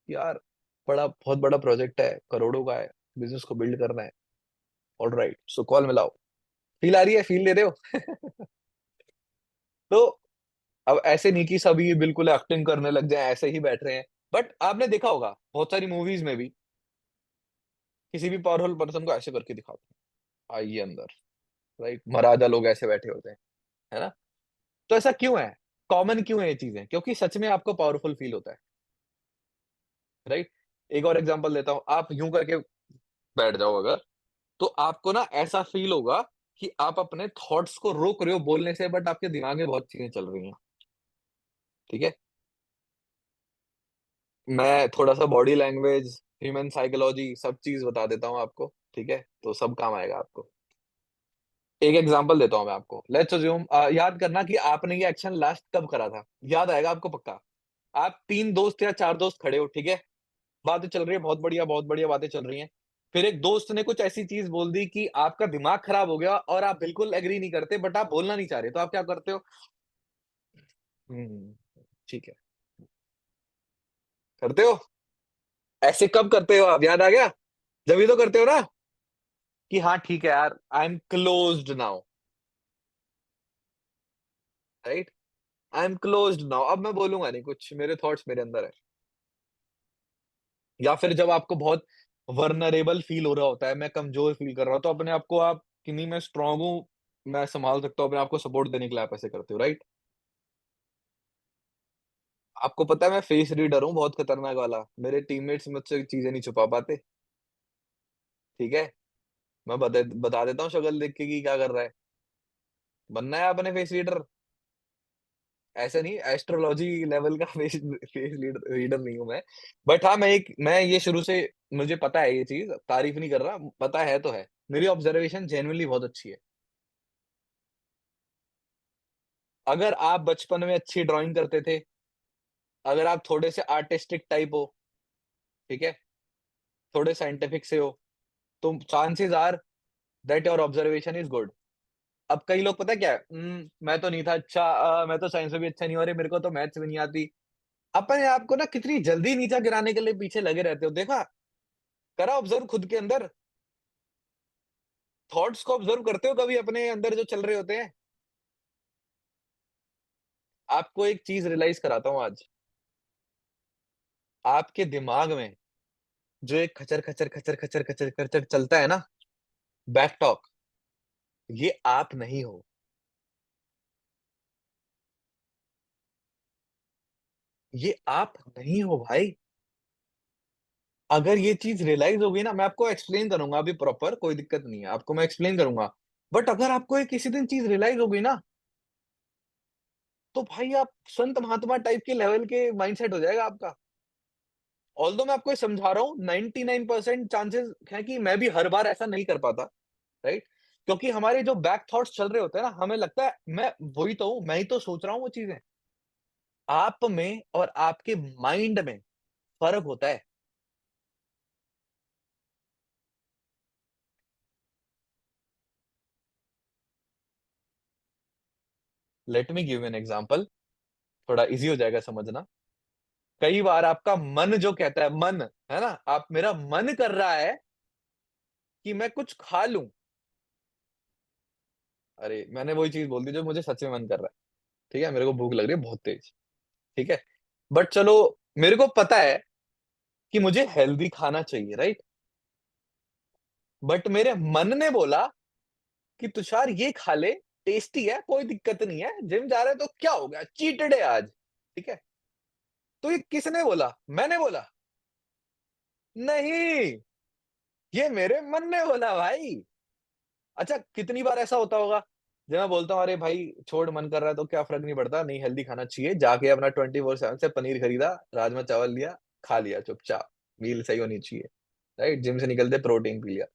यार, बहुत बड़ा प्रोजेक्ट है, करोड़ों का है, बिज़नेस को बिल्ड करना है। ऑलराइट, सो कॉल मिलाओ। फील आ रही है? फील ले रहे हो? तो अब ऐसे नहीं कि सभी बिल्कुल एक्टिंग करने लग जाएँ, ऐसे ही बैठ रहे हैं। बट आपने देखा होगा, बहुत सारी मूवीज़ में भी किसी भी पावरफुल पर्सन को ऐसे करके दिखाते हैं, आइए अंदर, राइट? महाराजा लोग ऐसे बैठे होते हैं, है ना? तो ऐसा क्यों है? कॉमन क्यों है ये चीज़ें? क्योंकि सच में आपको पावरफुल फ़ील होता है, राइट? एक और एग्ज़ाम्पल देता हूँ, आप यूँ करके बैठ जाओ अगर, तो आपको ना ऐसा फ़ील होगा कि आप अपने थॉट्स को रोक रहे हो बोलने से, बट आपके दिमाग में बहुत चीज़ें चल रही हैं, ठीक है? मैं थोड़ा-सा बॉडी लैंग्वेज, ह्यूमन साइकोलॉजी सब चीज़ बता देता हूँ आपको, ठीक है? तो सब काम आएगा आपको। एक एग्ज़ाम्पल देता हूँ मैं आपको। लेट्स अज़्यूम याद करना कि आपने ये एक्शन लास्ट कब करा था? याद आएगा आपको पक्का। आप 3 दोस्त या 4 दोस्त खड़े हो, ठीक है? बातें चल रही है, बहुत बढ़िया बातें चल रही हैं। फिर एक दोस्त ने कुछ ऐसी चीज़ बोल दी कि आपका दिमाग खराब हो गया और आप बिल्कुल एग्री नहीं करते, बट आप बोलना नहीं चाह रहे, तो आप क्या करते हो? हुँ, ठीक है। करते हो? ऐसे कब करते हो आप? याद आ गया? जभी तो करते हो ना कि हाँ, ठीक है यार, I am closed now, right? I am closed now, अब मैं बोलूँगा नहीं कुछ, मेरे थॉट्स मेरे अंदर है। या फिर जब आपको बहुत वल्नरेबल फ़ील हो रहा होता है, मैं कमज़ोर फ़ील कर रहा हूँ, तो अपने आप को आप कि नहीं मैं स्ट्रॉन्ग हूँ, मैं सँभाल सकता हूँ अपने आप को, सपोर्ट देने के लिए आप ऐसे करते हो, राइट? आपको पता है मैं फेस रीडर हूँ बहुत खतरनाक वाला, मेरे टीममेट्स मुझसे चीज़ें नहीं छुपा पाते, ठीक है? मैं बता देता हूँ शक्ल देख के कि क्या कर रहा है। बनना है आपने फेस रीडर, ऐसा नहीं एस्ट्रोलॉजी लेवल का फेस फेस रीडर नहीं हूँ मैं। बट हाँ, मैं ये शुरू से मुझे पता है ये चीज़, तारीफ़ नहीं कर रहा, पता है तो है। मेरी ऑब्ज़र्वेशन जेनुइनली बहुत अच्छी है। अगर आप बचपन में अच्छी ड्राइंग करते थे, अगर आप थोड़े से आर्टिस्टिक टाइप हो, ठीक है? थोड़े साइंटिफिक से हो, तो chances are that your observation is good. अब कई लोग पता है क्या है? मैं तो नहीं था अच्छा, मैं तो साइंस में भी अच्छा नहीं हूँ, अरे मेरे को तो मैथ्स भी नहीं आती। अपने आप को ना कितनी जल्दी नीचा गिराने के लिए पीछे लगे रहते हो, देखा? करा ऑब्जर्व खुद के अंदर? थॉट्स को ऑब्जर्व करते हो कभी अपने अंदर जो चल रहे होते हैं? आपको एक चीज़ रियलाइज़ कराता हूँ आज, आपके दिमाग में जो एक खचर, खचर, खचर, खचर, खचर, खचर चलता है ना, बैक टॉक, ये आप नहीं हो। ये आप नहीं हो भाई। अगर ये चीज़ रियलाइज़ हो गई ना, मैं आपको एक्सप्लेन करूँगा अभी प्रॉपर, कोई दिक्कत नहीं है, आपको मैं एक्सप्लेन करूँगा। बट अगर आपको ये किसी दिन चीज़ रियलाइज़ हो गई ना, तो भाई आप संत महात्मा टाइप के लेवल के माइंडसेट हो जाएगा आपका। ऑल्दो मैं आपको ये समझा रहा हूँ 99% चांसेस है कि मैं भी हर बार ऐसा नहीं कर पाता, राइट? क्योंकि हमारे जो बैक थॉट्स चल रहे होते हैं ना, हमें लगता है मैं वही तो हूँ, मैं ही तो सोच रहा हूँ वो चीजें। आप में और आपके माइंड में फर्क होता है। Let me give an example, थोड़ा इजी हो जाएगा समझना। कई बार आपका मन जो कहता है, मन, है ना, आप, मेरा मन कर रहा है कि मैं कुछ खा लूं। अरे मैंने वही चीज बोल दी जो मुझे सच में मन कर रहा है। ठीक है, मेरे को भूख लग रही है बहुत तेज। ठीक है, बट चलो, मेरे को पता है कि मुझे हेल्दी खाना चाहिए, राइट? बट मेरे मन ने बोला कि तुषार ये खा ले, टेस्टी है, कोई दिक्कत नहीं है, जिम जा रहे हैं तो क्या हो गया, चीट डे आज। ठीक है, तो ये किसने बोला? मैंने बोला? नहीं, ये मेरे मन ने बोला भाई। अच्छा, कितनी बार ऐसा होता होगा जब मैं बोलता हूँ अरे भाई छोड़, मन कर रहा है तो क्या फर्क नहीं पड़ता, नहीं हेल्दी खाना चाहिए, जाके अपना 24/7 से पनीर खरीदा, राजमा चावल लिया, खा लिया चुपचाप, मील सही होनी चाहिए, राइट? जिम से निकलते प्रोटीन पी लिया।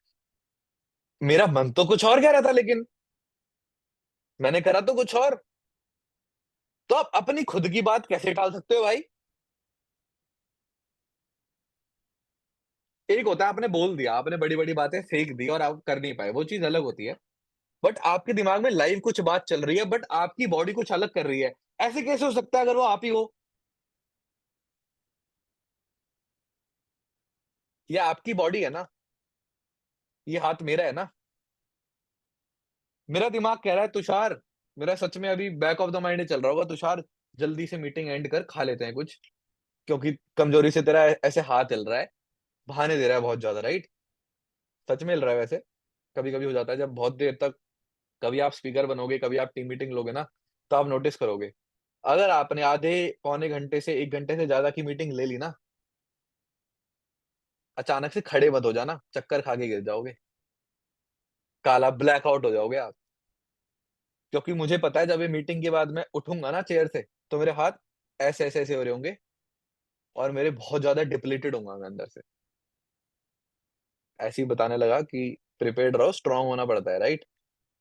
मेरा मन तो कुछ और कह रहा था, लेकिन मैंने करा तो कुछ और। तो आप अपनी खुद की बात कैसे टाल सकते हो भाई? एक होता है आपने बोल दिया, आपने बड़ी बड़ी बातें फेंक दी और आप कर नहीं पाए, वो चीज अलग होती है। बट आपके दिमाग में लाइव कुछ बात चल रही है, बट आपकी बॉडी कुछ अलग कर रही है। ऐसे कैसे हो सकता है अगर वो आप ही हो? ये आपकी बॉडी है ना, ये हाथ मेरा है ना। मेरा दिमाग कह रहा है तुषार, मेरा सच में अभी बैक ऑफ द माइंड चल रहा होगा, तुषार जल्दी से मीटिंग एंड कर, खा लेते हैं कुछ, क्योंकि कमजोरी से तेरा ऐसे हाथ चल रहा है, बहाने दे रहा है बहुत ज्यादा, राइट? सच में हिल रहा है वैसे। कभी कभी हो जाता है जब बहुत देर तक, कभी आप स्पीकर बनोगे, कभी आप टीम मीटिंग लोगे ना, तो आप नोटिस करोगे, अगर आपने आधे पौने घंटे से 1 घंटे से ज्यादा की मीटिंग ले ली ना, अचानक से खड़े मत हो जाना, चक्कर खा के गिर जाओगे, काला ब्लैकआउट हो जाओगे आप। क्योंकि मुझे पता है जब ये मीटिंग के बाद मैं उठूंगा ना चेयर से, तो मेरे हाथ ऐसे ऐसे ऐसे हो रहे होंगे, और मेरे बहुत ज्यादा डिप्लीटेड होऊंगा मैं अंदर से। ऐसे ही बताने लगा कि प्रिपेयर्ड रहो, स्ट्रांग होना पड़ता है, राइट?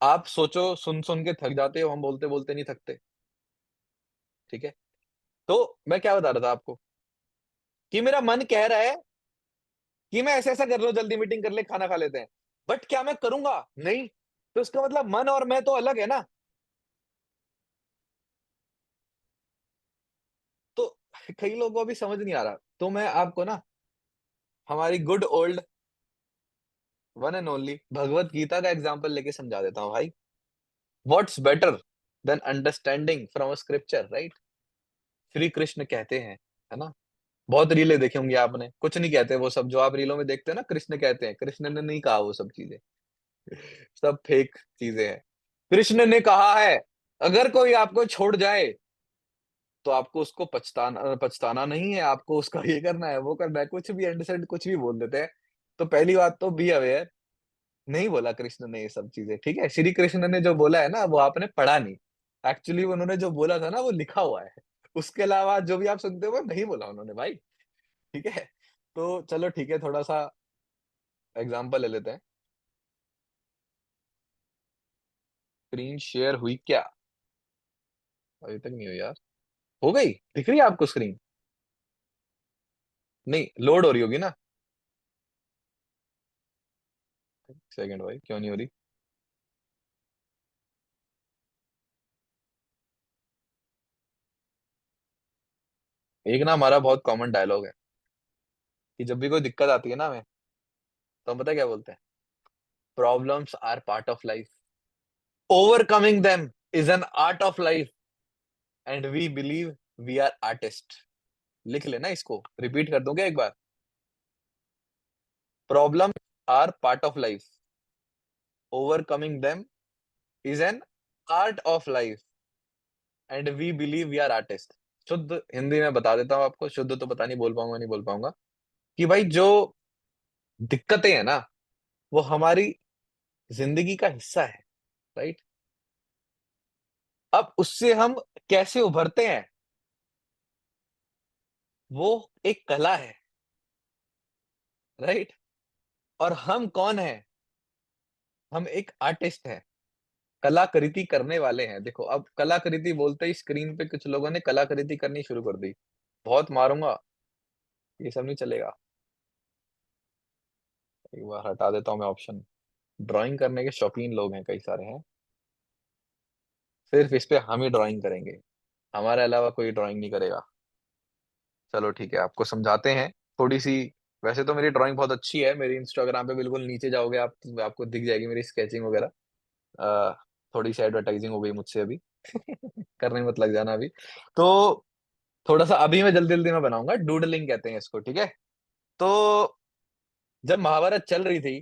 आप सोचो, सुन सुन के थक जाते हो, हम बोलते बोलते नहीं थकते। ठीक है, तो मैं क्या बता रहा था आपको, कि मेरा मन कह रहा है कि मैं ऐसे ऐसा कर लो, जल्दी मीटिंग कर ले, खाना खा लेते हैं। बट क्या मैं करूंगा? नहीं। तो इसका मतलब मन और मैं तो अलग है ना। तो कई लोगों को अभी समझ नहीं आ रहा, तो मैं आपको ना हमारी good old one and only Bhagavad Gita का एग्जाम्पल लेके समझा देता हूँ भाई। What's better than understanding from a scripture, right? Shri Krishna कहते हैं, है ना? बहुत रीलें देखी होंगी आपने, कुछ नहीं कहते वो सब जो आप रीलों में देखते हैं ना, कृष्ण कहते हैं, कृष्ण ने नहीं कहा वो सब चीजें, सब फेक चीजें हैं। कृष्ण ने कहा है, अगर कोई आपको छोड़ जाए तो आपको उसको पछताना पछताना नहीं है, आपको उसका ये करना है, वो करना है, कुछ भी अंडरस्टैंड, कुछ भी बोल देते हैं। तो पहली बात तो बी अवेयर, नहीं बोला कृष्ण ने ये सब चीजें, ठीक है? श्री कृष्ण ने जो बोला है ना, वो आपने पढ़ा नहीं। एक्चुअली उन्होंने जो बोला था ना, वो लिखा हुआ है। उसके अलावा जो भी आप सुनते हो वो नहीं बोला उन्होंने भाई। ठीक है, तो चलो ठीक है, थोड़ा सा एग्जाम्पल ले लेते हैं। स्क्रीन शेयर हुई क्या? अभी तक नहीं हुई यार। हो गई? दिख रही है आपको स्क्रीन? नहीं, लोड हो रही होगी ना। सेकंड भाई, क्यों नहीं हो रही? एक ना हमारा बहुत कॉमन डायलॉग है कि जब भी कोई दिक्कत आती है ना हमें, तो हम पता है क्या बोलते हैं? Problems are part of life, overcoming them is an art of life, and we believe we are artist. लिख लेना इसको, रिपीट कर दूं क्या एक बार? Problem are part of life, overcoming them is an art of life, and we believe we are artist. शुद्ध हिंदी में बता देता हूँ आपको, शुद्ध तो पता नहीं बोल पाऊंगा नहीं बोल पाऊंगा, कि भाई जो दिक्कतें हैं ना, वो हमारी जिंदगी का हिस्सा है, राइट? अब उससे हम कैसे उभरते हैं, वो एक कला है, राइट। और हम कौन है, हम एक आर्टिस्ट हैं, कलाकृति करने वाले हैं। देखो अब कलाकृति बोलते ही स्क्रीन पे कुछ लोगों ने कलाकृति करनी शुरू कर दी। बहुत मारूंगा, ये सब नहीं चलेगा। एक बार हटा देता हूँ मैं ऑप्शन। ड्राइंग करने के शौकीन लोग हैं, कई सारे हैं। सिर्फ इस पे हम ही ड्राइंग करेंगे, हमारे अलावा कोई ड्राइंग नहीं करेगा। चलो ठीक है, आपको समझाते हैं थोड़ी सी। वैसे तो मेरी ड्राइंग बहुत अच्छी है, मेरी इंस्टाग्राम पे बिल्कुल नीचे जाओगे आप, आपको दिख जाएगी मेरी स्केचिंग वगैरह। अ, थोड़ी सी एडवर्टाइजिंग हो गई मुझसे अभी। करने मत लग जाना अभी। तो थोड़ा सा अभी मैं जल्दी जल्दी में बनाऊंगा, डूडलिंग कहते हैं इसको, ठीक है। तो जब महाभारत चल रही थी,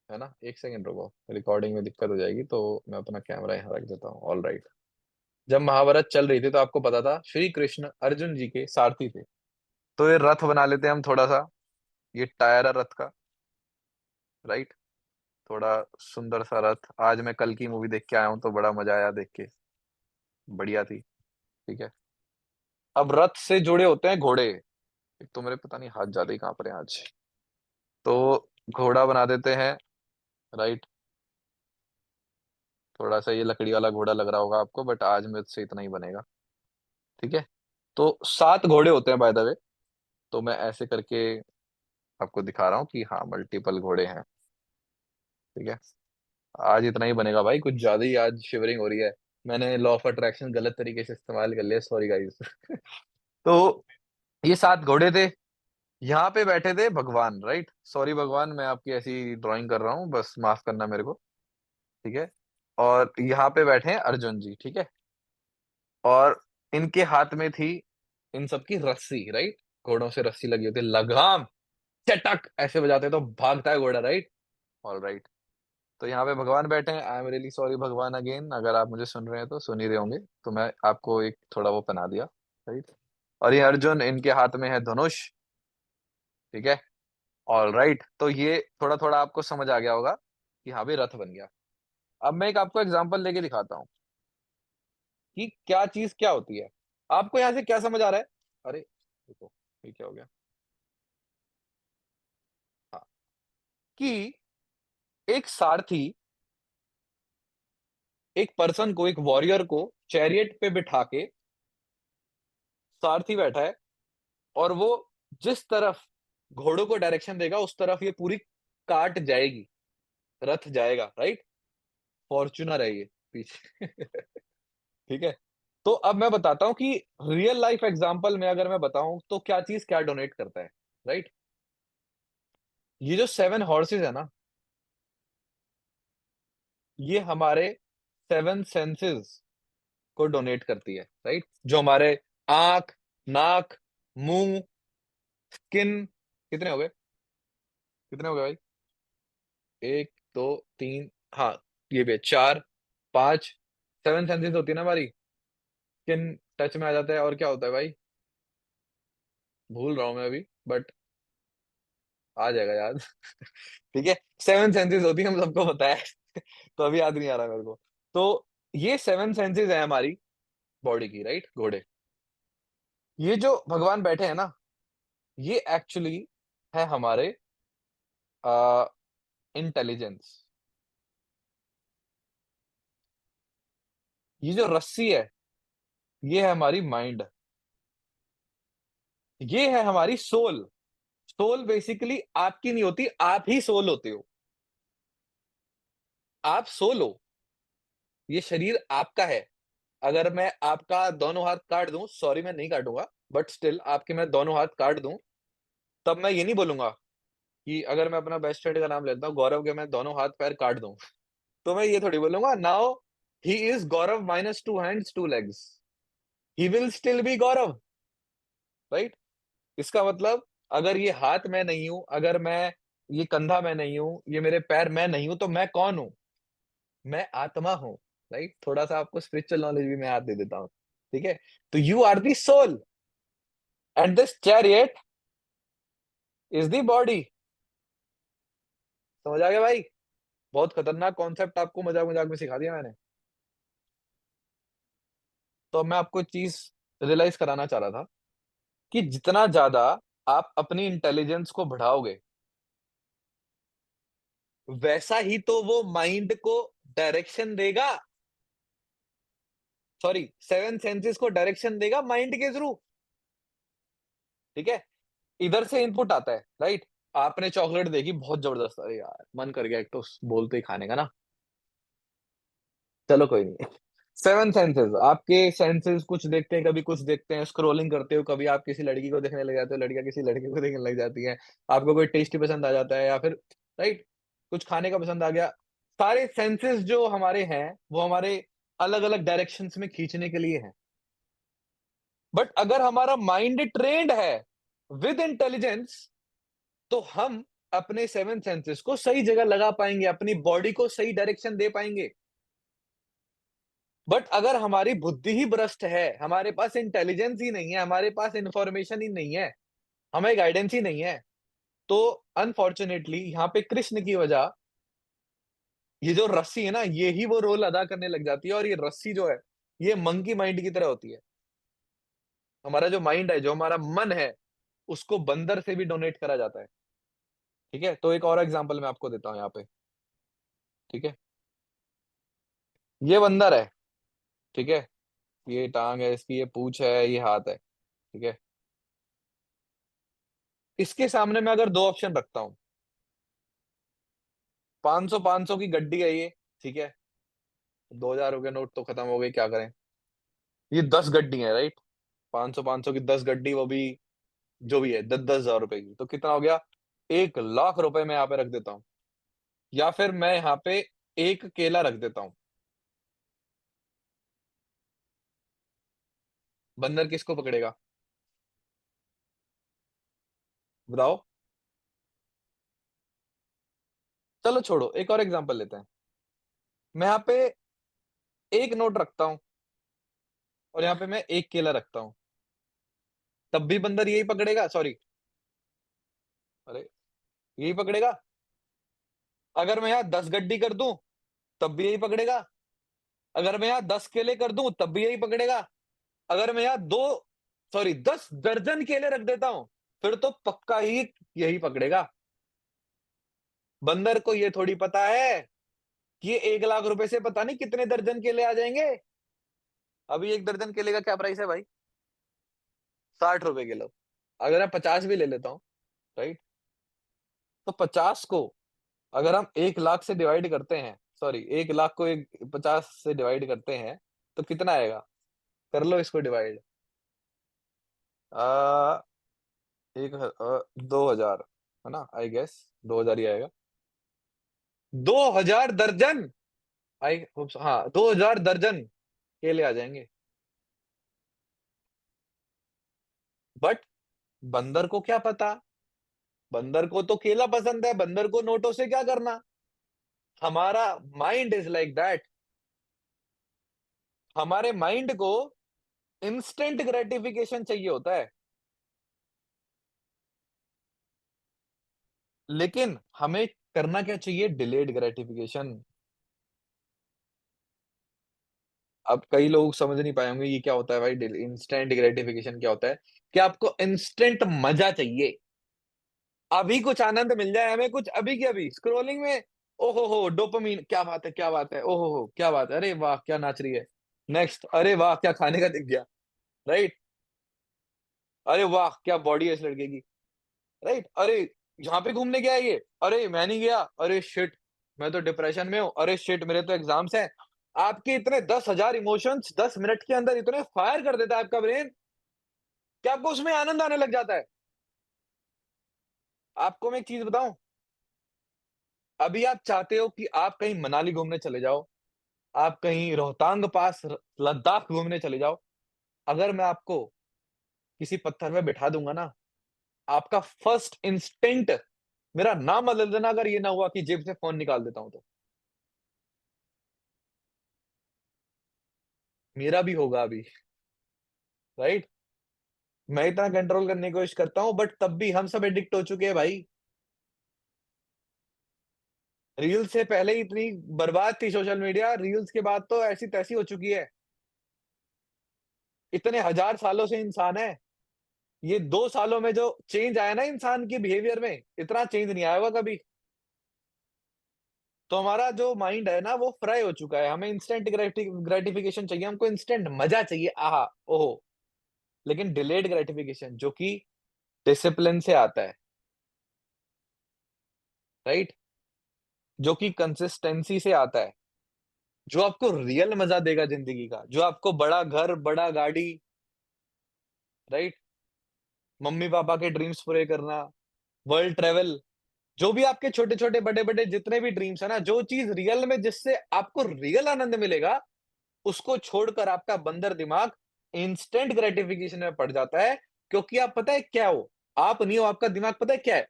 है ना, एक सेकंड रुको, रिकॉर्डिंग में दिक्कत हो जाएगी, तो मैं अपना कैमरा यहाँ रख देता हूँ। All right. जब महाभारत चल रही थी तो आपको पता था श्री कृष्ण अर्जुन जी के सारथी थे। तो ये रथ बना लेते हैं हम थोड़ा सा, ये टायर है रथ का, राइट। थोड़ा सुंदर सा रथ। आज मैं कल की मूवी देख के आया हूँ तो बड़ा मजा आया देख के, बढ़िया थी, ठीक है। अब रथ से जुड़े होते हैं घोड़े। एक तो मेरे पता नहीं हाथ ज्यादा ही कांप रहे हैं आज। तो घोड़ा बना देते हैं, राइट। थोड़ा सा ये लकड़ी वाला घोड़ा लग रहा होगा आपको, बट आज मेरे से इतना ही बनेगा, ठीक है। तो 7 घोड़े होते हैं बाय द वे। तो मैं ऐसे करके आपको दिखा रहा हूँ कि हाँ मल्टीपल घोड़े हैं, ठीक है। आज इतना ही बनेगा भाई, कुछ ज्यादा ही आज शिवरिंग हो रही है। मैंने लॉ ऑफ अट्रैक्शन गलत तरीके से इस्तेमाल कर लिया, सॉरी गाइस। तो ये 7 घोड़े थे, यहाँ पे बैठे थे भगवान, राइट। सॉरी भगवान, मैं आपकी ऐसी ड्राइंग कर रहा हूँ, बस माफ करना मेरे को, ठीक है। और यहाँ पे बैठे हैं अर्जुन जी, ठीक है। और इनके हाथ में थी इन सबकी रस्सी, राइट। घोड़ों से रस्सी लगी होती है, लगाम, चटक ऐसे बजाते हैं तो भागता है घोड़ा, राइट। All right. तो यहाँ पे भगवान बैठे हैं। आई एम रियली सॉरी भगवान अगेन, अगर आप मुझे सुन रहे हैं तो सुन ही रहे होंगे, तो मैं आपको एक थोड़ा वो बना दिया, राइट। और ये अर्जुन, इनके हाथ में है धनुष, ठीक है। All right. तो ये थोड़ा थोड़ा आपको समझ आ गया होगा कि हाँ भाई रथ बन गया। अब मैं एक आपको एग्जांपल लेके दिखाता हूँ कि क्या चीज क्या होती है। आपको यहाँ से क्या समझ आ रहा है? अरे देखो, ये क्या हो गया। हाँ, कि एक सारथी, एक पर्सन को, एक वॉरियर को चैरियट पे बिठा के सारथी बैठा है, और वो जिस तरफ घोड़ों को डायरेक्शन देगा उस तरफ ये पूरी काट जाएगी, रथ जाएगा, राइट। फॉर्च्यूनर है ये पीछे। ठीक है। तो अब मैं बताता हूं कि रियल लाइफ एग्जांपल में अगर मैं बताऊं तो क्या चीज क्या डोनेट करता है, राइट। ये जो 7 हॉर्सेस है ना, ये हमारे 7 सेंसेस को डोनेट करती है, राइट। जो हमारे आंख, नाक, मुंह, स्किन, कितने हो गए, कितने हो गए भाई? एक, दो, तीन, हाँ, ये भी है, 4, 5, 7 सेंसेस होती है ना हमारी। स्किन टच में आ जाता है, और क्या होता है भाई, भूल रहा हूं मैं अभी, बट आ जाएगा याद। ठीक है। 7 सेंसेस होती है, हम सबको पता है। तो अभी याद नहीं आ रहा मेरे को। तो ये 7 सेंसेस है हमारी बॉडी की, राइट, घोड़े। ये जो भगवान बैठे हैं ना, ये एक्चुअली है हमारे इंटेलिजेंस। ये जो रस्सी है, ये है हमारी माइंड। ये है हमारी सोल। सोल बेसिकली आपकी नहीं होती, आप ही सोल होते हो। आप सोल हो, ये शरीर आपका है। अगर मैं आपका दोनों हाथ काट दूं, सॉरी मैं नहीं काटूंगा, बट स्टिल आपके मैं दोनों हाथ काट दूं, तब मैं ये नहीं बोलूंगा कि, अगर मैं अपना बेस्ट फ्रेंड का नाम लेता हूँ गौरव के, मैं दोनों हाथ पैर काट दूं, तो मैं ये थोड़ी बोलूंगा now he is Gaurav minus 2 hands 2 legs, he will still be Gaurav, right. इसका मतलब, अगर ये हाथ मैं नहीं हूं, अगर मैं ये कंधा मैं नहीं हूं, ये मेरे पैर मैं नहीं हूं, तो मैं कौन हूं? मैं आत्मा हूं, राइट। थोड़ा सा आपको स्पिरिचुअल नॉलेज भी मैं याद दे देता हूं, ठीक है। तो you are the soul and this chariot is the body. समझ आ गया भाई? बहुत खतरनाक कॉन्सेप्ट आपको मजाक मजाक में सिखा दिया मैंने। तो मैं आपको एक चीज रियलाइज कराना चाह रहा था कि जितना ज्यादा आप अपनी इंटेलिजेंस को बढ़ाओगे, वैसा ही तो वो माइंड को डायरेक्शन देगा। सॉरी, सेवन सेंसेस को डायरेक्शन देगा माइंड के थ्रू। ठीक है, इधर से इनपुट आता है, राइट? आपने चॉकलेट देखी, बहुत जबरदस्त, अरे यार मन कर गया एक तो बोलते ही खाने का ना। चलो कोई नहीं। सेवन सेंसेस, आपके सेंसेस कुछ देखते हैं, कभी कुछ देखते हैं, स्क्रॉलिंग करते हो, कभी आप किसी लड़की को देखने लग जाते हो, लड़कियां किसी लड़के को देखने लग जाती है, आपको कोई टेस्टी पसंद आ जाता है, या फिर राइट कुछ खाने का पसंद आ गया। सारे सेंसेस जो हमारे हैं वो हमारे अलग अलग डायरेक्शंस में खींचने के लिए हैं। बट अगर हमारा माइंड ट्रेंड है विद इंटेलिजेंस, तो हम अपने सेवन सेंसेस को सही जगह लगा पाएंगे, अपनी बॉडी को सही डायरेक्शन दे पाएंगे। बट अगर हमारी बुद्धि ही भ्रष्ट है, हमारे पास इंटेलिजेंस ही नहीं है, हमारे पास इंफॉर्मेशन ही नहीं है, हमें गाइडेंस ही नहीं है, तो अनफॉर्चुनेटली यहाँ पे कृष्ण की वजह, ये जो रस्सी है ना, ये ही वो रोल अदा करने लग जाती है। और ये रस्सी जो है, ये मंकी माइंड की तरह होती है। हमारा जो माइंड है, जो हमारा मन है, उसको बंदर से भी डोनेट करा जाता है। ठीक है, तो एक और एग्जांपल मैं आपको देता हूँ यहाँ पे। ठीक है, ये बंदर है। ठीक है, ये टांग है इसकी, ये पूंछ है, ये हाथ है। ठीक है, इसके सामने मैं अगर दो ऑप्शन रखता हूँ, 500 की गड्डी है ये। ठीक है, 2000 के नोट तो खत्म हो गए, क्या करें। ये 10 गड्डी है, राइट? 500 की 10 गड्डी, वो भी जो भी है 10-10 हजार रुपए की, तो कितना हो गया? 1 लाख रुपए मैं यहाँ पे रख देता हूँ। या फिर मैं यहाँ पे एक केला रख देता हूँ। बंदर किसको पकड़ेगा, बताओ? चलो छोड़ो, एक और एग्जांपल लेते हैं। मैं यहाँ पे एक नोट रखता हूँ और यहाँ पे मैं एक केला रखता हूँ, तब भी बंदर यही पकड़ेगा। सॉरी, अरे, यही पकड़ेगा। अगर मैं यहाँ 10 गड्डी कर दूं, तब भी यही पकड़ेगा। अगर मैं यहाँ 10 केले कर दूं, तब भी यही पकड़ेगा। अगर मैं यहाँ दो, सॉरी, 10 दर्जन केले रख देता हूं, फिर तो पक्का ही यही पकड़ेगा। बंदर को ये थोड़ी पता है कि ये 1 लाख रुपए से पता नहीं कितने दर्जन केले आ जाएंगे। अभी एक दर्जन केले का क्या प्राइस है भाई? 60 रुपए किलो। अगर मैं 50 भी ले लेता हूँ, राइट, तो 50 को अगर हम 1 लाख से डिवाइड करते हैं, सॉरी, 1 लाख को एक 50 से डिवाइड करते हैं, तो कितना आएगा? कर लो इसको डिवाइड। आ, 2000, है ना? आई गेस 2000 ही आएगा। 2000 दर्जन, आई होप, हाँ, 2000 दर्जन केले आ जाएंगे। बट बंदर को क्या पता? बंदर को तो केला पसंद है, बंदर को नोटों से क्या करना। हमारा माइंड इज लाइक दैट। हमारे माइंड को इंस्टेंट ग्रेटिफिकेशन चाहिए होता है। लेकिन हमें करना क्या चाहिए? Delayed gratification. अब कई लोग समझ नहीं पाए होंगे ये क्या होता है भाई, इंस्टेंट ग्रेटिफिकेशन क्या होता है। कि आपको इंस्टेंट मजा चाहिए, अभी कुछ आनंद मिल जाए हमें, कुछ अभी की अभी स्क्रॉलिंग में। ओहो हो, डोपामीन, क्या बात है, क्या बात है, ओहो हो, क्या बात है, अरे वाह क्या नाच रही है। नेक्स्ट, अरे वाह क्या खाने का दिख गया, राइट? अरे वाह क्या बॉडी है इस लड़के की, राइट? अरे, यहाँ पे घूमने गया है ये, अरे मैं नहीं गया, अरे शिट, मैं तो डिप्रेशन में हूँ, अरे शिट मेरे तो एग्जाम्स हैं। आपके इतने 10,000 इमोशंस 10 मिनट के अंदर इतने फायर कर देता है आपका ब्रेन, कि आपको उसमें आनंद आने लग जाता है। आपको मैं एक चीज बताऊं, अभी आप चाहते हो कि आप कहीं मनाली घूमने चले जाओ, आप कहीं रोहतांग पास लद्दाख घूमने चले जाओ। अगर मैं आपको किसी पत्थर में बिठा दूंगा ना, आपका फर्स्ट इंस्टिंक्ट मेरा नाम बदल देना, अगर ये ना हुआ कि जेब से फोन निकाल देता हूं तो। मेरा भी होगा अभी, राइट? मैं इतना कंट्रोल करने की कोशिश करता हूँ, बट तब भी हम सब एडिक्ट हो चुके हैं भाई। रील्स से पहले ही इतनी बर्बाद थी सोशल मीडिया, रील्स के बाद तो ऐसी तैसी हो चुकी है। इतने हजार सालों से इंसान है। ये 2 सालों में जो चेंज आया ना इंसान की बिहेवियर में, इतना चेंज नहीं आया होगा कभी। तो हमारा जो माइंड है ना वो फ्राई हो चुका है, हमें इंस्टेंट ग्रेटिफिकेशन चाहिए, हमको इंस्टेंट मजा चाहिए, आहा ओहो। लेकिन डिलेड ग्रेटिफिकेशन जो कि डिसिप्लिन से आता है, राइट, जो कि कंसिस्टेंसी से आता है, जो आपको रियल मजा देगा जिंदगी का, जो आपको बड़ा घर, बड़ा गाड़ी, राइट, मम्मी पापा के ड्रीम्स पूरे करना, वर्ल्ड ट्रेवल, जो भी आपके छोटे-छोटे, बड़े-बड़े जितने भी ड्रीम्स है ना, जो चीज़ रियल में जिससे आपको रियल आनंद मिलेगा, उसको छोड़कर आपका बंदर दिमाग इंस्टेंट ग्रेटिफिकेशन में पड़ जाता है, क्योंकि आप पता है क्या हो? आप नहीं हो, आपका दिमाग पता है क्या है?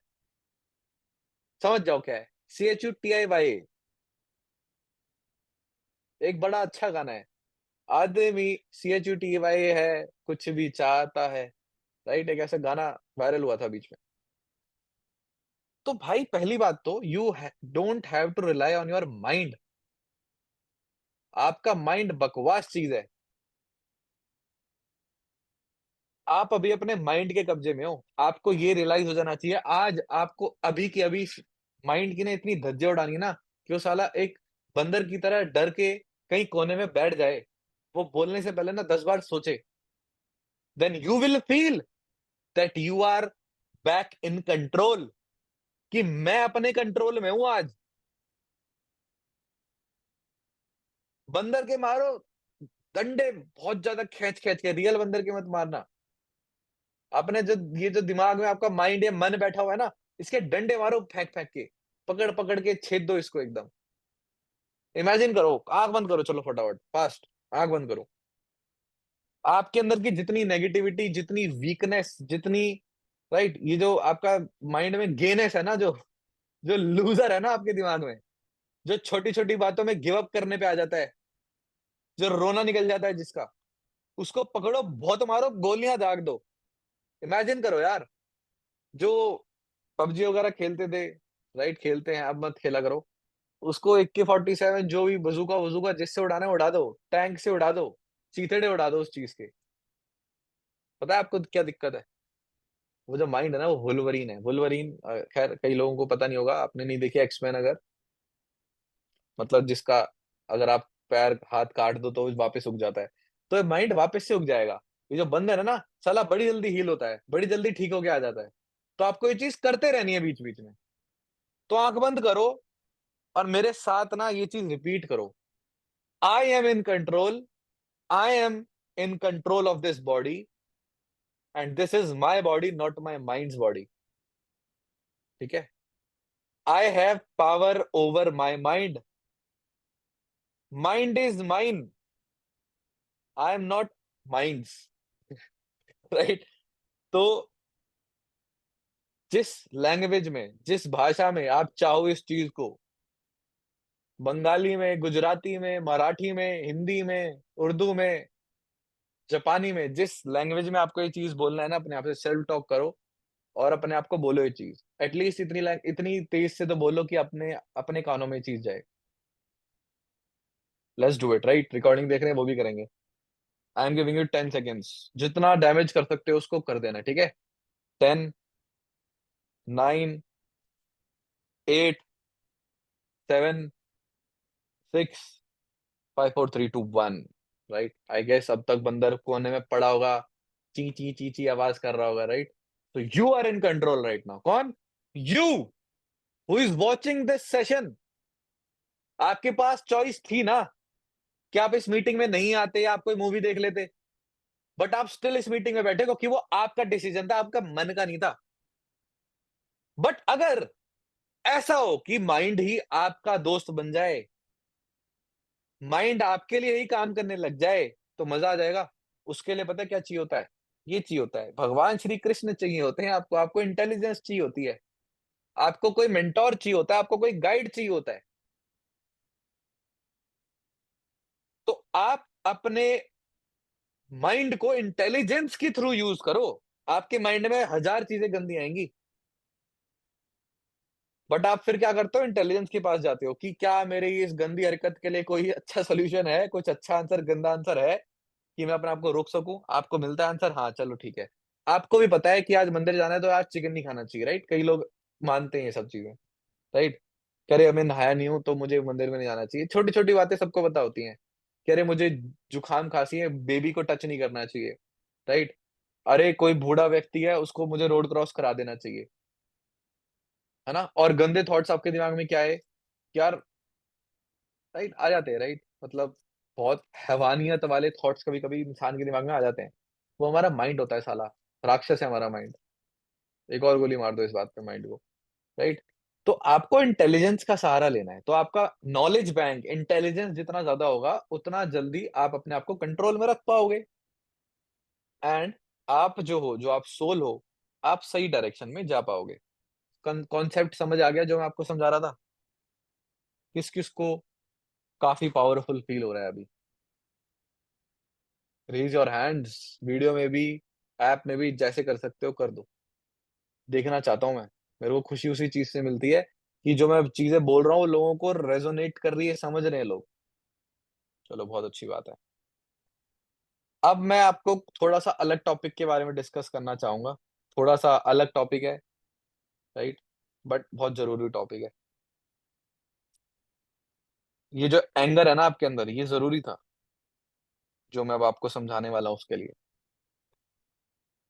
समझ जाओ क्या है? CHUTIYA, एक बड़ा अच्छा गाना है। आदमी CHUTYA है, कुछ भी चाहता है, राइट? एक ऐसा गाना वायरल हुआ था बीच में। तो भाई पहली बात तो you don't have to rely on your mind. आपका माइंड बकवास चीज है। आप अभी अपने माइंड के कब्जे में हो। आपको ये रियलाइज हो जाना चाहिए, आज आपको अभी की अभी माइंड की ना इतनी धज्जियां उड़ानी है ना, कि वो साला एक बंदर की तरह डर के कहीं कोने में बैठ जाए। वो बोलने से पहले ना 10 बार सोचे। Then you will feel that you are back in control, कि मैं अपने कंट्रोल में हूं आज। बंदर के मारो डंडे बहुत ज्यादा खींच खींच के, रियल बंदर के मत मारना। अपने जो ये जो दिमाग में आपका माइंड या मन बैठा हुआ है ना, इसके डंडे मारो फेंक फेंक के, पकड़ पकड़ के छेद दो इसको एकदम। इमेजिन करो, आंख बंद करो, चलो फटाफट फास्ट, आंख बंद करो। आपके अंदर की जितनी नेगेटिविटी, जितनी वीकनेस, जितनी, राइट, ये जो आपका माइंड में गेनेस है ना, जो जो लूजर है ना आपके दिमाग में, जो छोटी छोटी बातों में गिव अप करने पे आ जाता है, जो रोना निकल जाता है जिसका, उसको पकड़ो, बहुत मारो, गोलियां दाग दो। इमेजिन करो यार, जो पबजी वगैरह खेलते थे, राइट, खेलते हैं, अब मत खेला करो। उसको AK-47 जो भी बजूका वजूका जिससे उड़ाना है उड़ा दो, टैंक से उड़ा दो, चीथड़े उड़ा दो उस चीज के। पता है आपको क्या दिक्कत है? वो जो माइंड है ना वो वुल्वरीन है, वुल्वरीन। खैर कई लोगों को पता नहीं होगा, आपने नहीं देखी एक्समैन अगर, मतलब जिसका अगर आप पैर हाथ काट दो तो वापस उग जाता है, तो ये माइंड वापस से उग जाएगा। ये जो बंदर है ना साला बड़ी जल्दी हील होता है, बड़ी जल्दी ठीक होके आ जाता है। तो आपको ये चीज करते रहनी है बीच बीच में। तो आंख बंद करो और मेरे साथ ना ये चीज रिपीट करो। I am in control, I am in control of this body, and this is my body not my minds body. ठीक है? I have power over my mind, mind is mine, I am not minds. Right? तो जिस language में, जिस भाषा में आप चाहो इस चीज को, बंगाली में, गुजराती में, मराठी में, हिंदी में, उर्दू में, जापानी में, जिस लैंग्वेज में आपको ये चीज बोलना है ना, अपने आप से सेल्फ टॉक करो और अपने आप को बोलो ये चीज। एटलीस्ट इतनी तेज से तो बोलो कि अपने अपने कानों में ये चीज जाए। Let's do it, right? Recording देख रहे हैं वो भी करेंगे। I am giving you 10 seconds, जितना डैमेज कर सकते हो उसको कर देना, ठीक है? 10, 9, 8, 7, 6, 5, 4, 3, 2, 1। राइट, आई गेस अब तक बंदर कोने में पड़ा होगा, ची ची ची ची आवाज कर रहा होगा, राइट? तो you are in control right now. कौन? You who is watching this session. आपके पास चॉइस थी ना कि आप इस मीटिंग में नहीं आते या आप कोई मूवी देख लेते, बट आप स्टिल इस मीटिंग में बैठे क्योंकि वो आपका डिसीजन था, आपका मन का नहीं था। बट अगर ऐसा हो कि माइंड ही आपका दोस्त बन जाए, माइंड आपके लिए ही काम करने लग जाए, तो मजा आ जाएगा। उसके लिए पता है क्या चाहिए होता है? ये चाहिए होता है, भगवान श्री कृष्ण चाहिए होते हैं आपको, आपको इंटेलिजेंस चाहिए होती है, आपको कोई मेंटोर चाहिए होता है, आपको कोई गाइड चाहिए होता है। तो आप अपने माइंड को इंटेलिजेंस के थ्रू यूज करो। आपके माइंड में हजार चीजें गंदी आएंगी, बट आप फिर क्या करते हो? इंटेलिजेंस के पास जाते हो कि क्या मेरे इस गंदी हरकत के लिए कोई अच्छा सोल्यूशन है, कुछ अच्छा आंसर, गंदा आंसर है? कि मैं अपने आप को रोक सकूँ? आपको मिलता है आंसर, हाँ, चलो ठीक है। आपको भी पता है कि आज मंदिर जाना है तो आज चिकन नहीं खाना चाहिए, राइट? कई लोग मानते हैं ये सब चीज़ें, राइट? कि अरे मैं नहाया नहीं हूँ तो मुझे मंदिर में नहीं जाना चाहिए। छोटी-छोटी बातें सबको पता होती हैं, कि अरे मुझे जुकाम-खाँसी है, बेबी को टच नहीं करना चाहिए, राइट? अरे कोई बूढ़ा व्यक्ति है उसको मुझे रोड क्रॉस करा देना चाहिए, है ना? और गंदे थॉट्स आपके दिमाग में क्या है? कि यार, राइट, आ जाते हैं, राइट? मतलब बहुत हैवानियत वाले थॉट्स कभी-कभी इंसान के दिमाग में आ जाते हैं। वो हमारा माइंड होता है साला, राक्षस है हमारा माइंड। एक और गोली मार दो इस बात पे माइंड को, राइट? तो आपको इंटेलिजेंस का सहारा लेना है। तो आपका नॉलेज बैंक, इंटेलिजेंस जितना ज़्यादा होगा, उतना जल्दी आप अपने आप को कंट्रोल में रख पाओगे एंड आप जो हो, जो आप सोल हो, आप सही डायरेक्शन में जा पाओगे। कॉन्सेप्ट समझ आ गया जो मैं आपको समझा रहा था? किस-किस को काफ़ी पावरफुल फील हो रहा है अभी? रेज़ योर हैंड्स, वीडियो में भी, ऐप में भी जैसे कर सकते हो कर दो। देखना चाहता हूँ मैं। मेरे को खुशी उसी चीज़ से मिलती है कि जो मैं चीज़ें बोल रहा हूँ लोगों को रेज़ोनेट कर रही है, समझ रहे हैं लोग। चलो बहुत अच्छी बात है। अब मैं आपको थोड़ा-सा अलग टॉपिक के बारे में डिस्कस करना चाहूँगा। थोड़ा-सा अलग टॉपिक है, राइट? बट बहुत ज़रूरी टॉपिक है। ये जो एंगर है ना आपके अंदर, ये ज़रूरी था, जो मैं अब आपको समझाने वाला हूँ उसके लिए,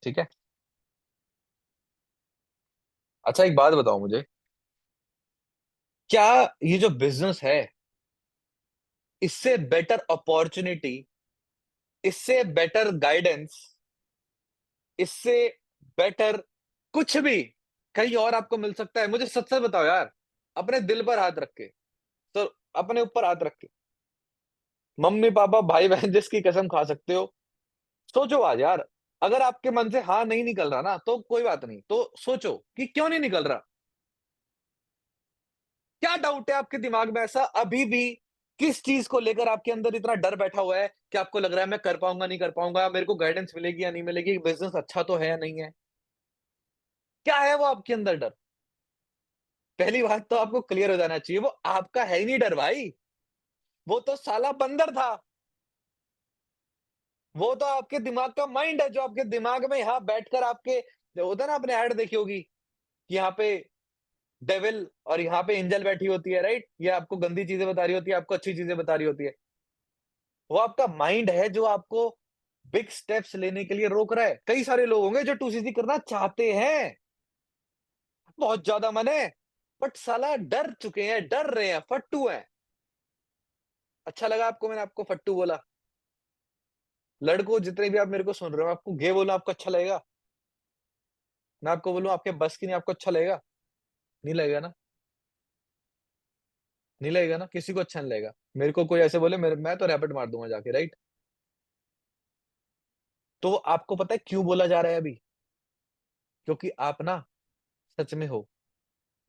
ठीक है? अच्छा एक बात बताओ मुझे, क्या ये जो बिज़नेस है, इससे बेटर अपॉर्च्युनिटी, इससे बेटर गाइडेंस, इससे बेटर कुछ भी कहीं और आपको मिल सकता है? मुझे सच-सच बताओ यार, अपने दिल पर हाथ रख के, तो अपने ऊपर हाथ रख के। मम्मी-पापा, भाई-बहन जिसकी कसम खा सकते हो, सोचो आज यार, अगर आपके मन से हाँ नहीं निकल रहा ना, तो कोई बात नहीं, तो सोचो कि क्यों नहीं निकल रहा? क्या डाउट है आपके दिमाग में ऐसा अभी भी? किस चीज़ को लेकर आपके अंदर इतना डर बैठा हुआ है कि आपको लग रहा है मैं कर पाऊँगा, नहीं कर पाऊँगा, मेरे को गाइडेंस मिलेगी या नहीं मिलेगी, बिज़नेस अच्छा तो है या नहीं है? क्या है वो आपके अंदर डर? पहली बात तो आपको क्लियर हो जाना चाहिए, वो आपका है ही नहीं डर भाई, वो तो साला बंदर था। वो तो आपके दिमाग का माइंड है, जो आपके दिमाग में यहाँ बैठकर आपके जो होता है ना, आपने ऐड देखी होगी कि यहाँ पे डेविल और यहाँ पे एंजल बैठी होती है, राइट? ये आपको गंदी चीज़ें बता रही होती है, आपको अच्छी चीज़ें बता रही होती है। वो आपका माइंड है जो आपको बिग स्टेप्स लेने के लिए रोक रहा है। कई सारे लोग होंगे जो 2सीसी करना चाहते हैं, बहुत ज़्यादा मन है, बट साला डर चुके हैं, डर रहे हैं, फट्टू हैं। अच्छा लगा आपको मैंने आपको फट्टू बोला? लड़कों जितने भी आप मेरे को सुन रहे हो, आपको गे बोलूँ आपको अच्छा लगेगा? मैं आपको बोलूँ आपके बस की नहीं, आपको अच्छा लगेगा? नहीं लगेगा ना? नहीं लगेगा ना? किसी को अच्छा नहीं लगेगा। मेरे को कोई ऐसे बोले मेरे मैं तो रैपिड मार दूँगा जाके, राइट? तो आपको पता है क्यों बोला जा रहा है अभी? क्योंकि आप ना सच में हो,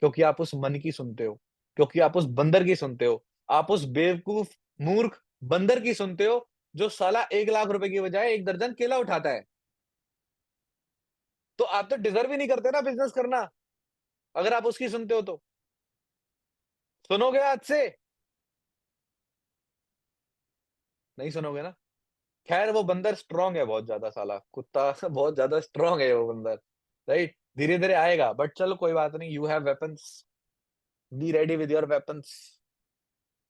क्योंकि आप उस मन की सुनते हो, क्योंकि आप उस बंदर की सुनते हो, आप उस बेवकूफ, मूर्ख बंदर की सुनते हो, जो साला 1 लाख रुपए की बजाय 1 दर्जन केला उठाता है। तो आप तो डिज़र्व ही नहीं करते ना बिज़नेस करना, अगर आप उसकी सुनते हो तो। सुनोगे आज से? नहीं सुनोगे ना? खैर वो बंदर स्ट्रॉन्ग है बहुत ज़्यादा साला, कुत्ता बहुत ज़्यादा स्ट्रॉन्ग है वो बंदर, राइट? धीरे-धीरे आएगा बट चलो कोई बात नहीं, you have weapons, be ready with your weapons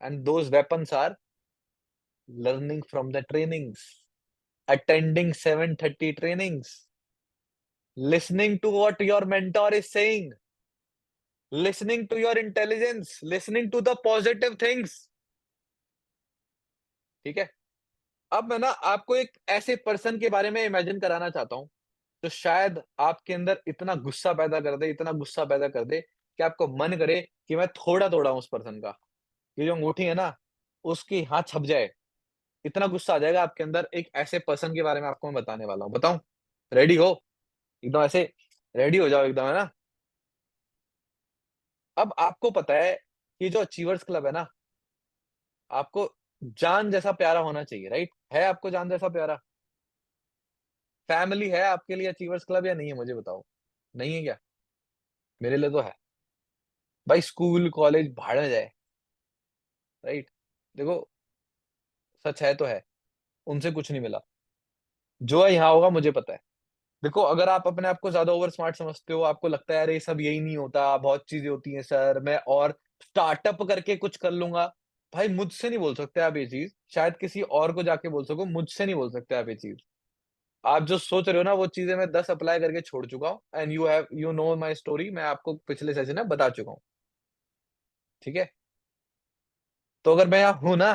and those weapons are learning from the trainings, attending 7:30 trainings, listening to what your mentor is saying, listening to your intelligence, listening to the positive things, ठीक है? अब मैं ना आपको एक ऐसे person के बारे में इमेजिन कराना चाहता हूँ, तो शायद आपके अंदर इतना गुस्सा पैदा कर दे, इतना गुस्सा पैदा कर दे कि आपको मन करे कि मैं थोड़ा तोड़ाऊँ उस पर्सन का। ये जो अंगूठी है ना, उसकी हाथ छप जाए, इतना गुस्सा आ जाएगा आपके अंदर। एक ऐसे पर्सन के बारे में आपको मैं बताने वाला हूँ, बताऊँ? रेडी हो? एकदम ऐसे रेडी हो जाओ एकदम, है ना? अब आपको पता है, ये जो अचीवर्स क्लब है ना, आपको जान जैसा प्यारा होना चाहिए, राइट? है आपको जान जैसा प्यारा? फैमिली है आपके लिए अचीवर्स क्लब या नहीं है मुझे बताओ? नहीं है क्या? मेरे लिए तो है। भाई स्कूल, कॉलेज भाड़ में जाए, राइट? देखो, सच है तो है, उनसे कुछ नहीं मिला। जो यहाँ होगा मुझे पता है। देखो, अगर आप अपने आप को ज़्यादा ओवर स्मार्ट समझते हो, आपको लगता है अरे सब यही नहीं होता, बहुत चीज़ें होती हैं सर, मैं और स्टार्टअप करके कुछ कर लूँगा। भाई मुझसे नहीं बोल सकते आप ये चीज़, शायद किसी और को जाके बोल सको, मुझसे नहीं बोल सकते आप ये चीज़। आप जो सोच रहे हो ना वो चीज़ें मैं 10 अप्लाई करके छोड़ चुका हूँ and you know my story, मैं आपको पिछले सेशन में बता चुका हूँ, ठीक है? तो अगर मैं यहाँ हूँ ना,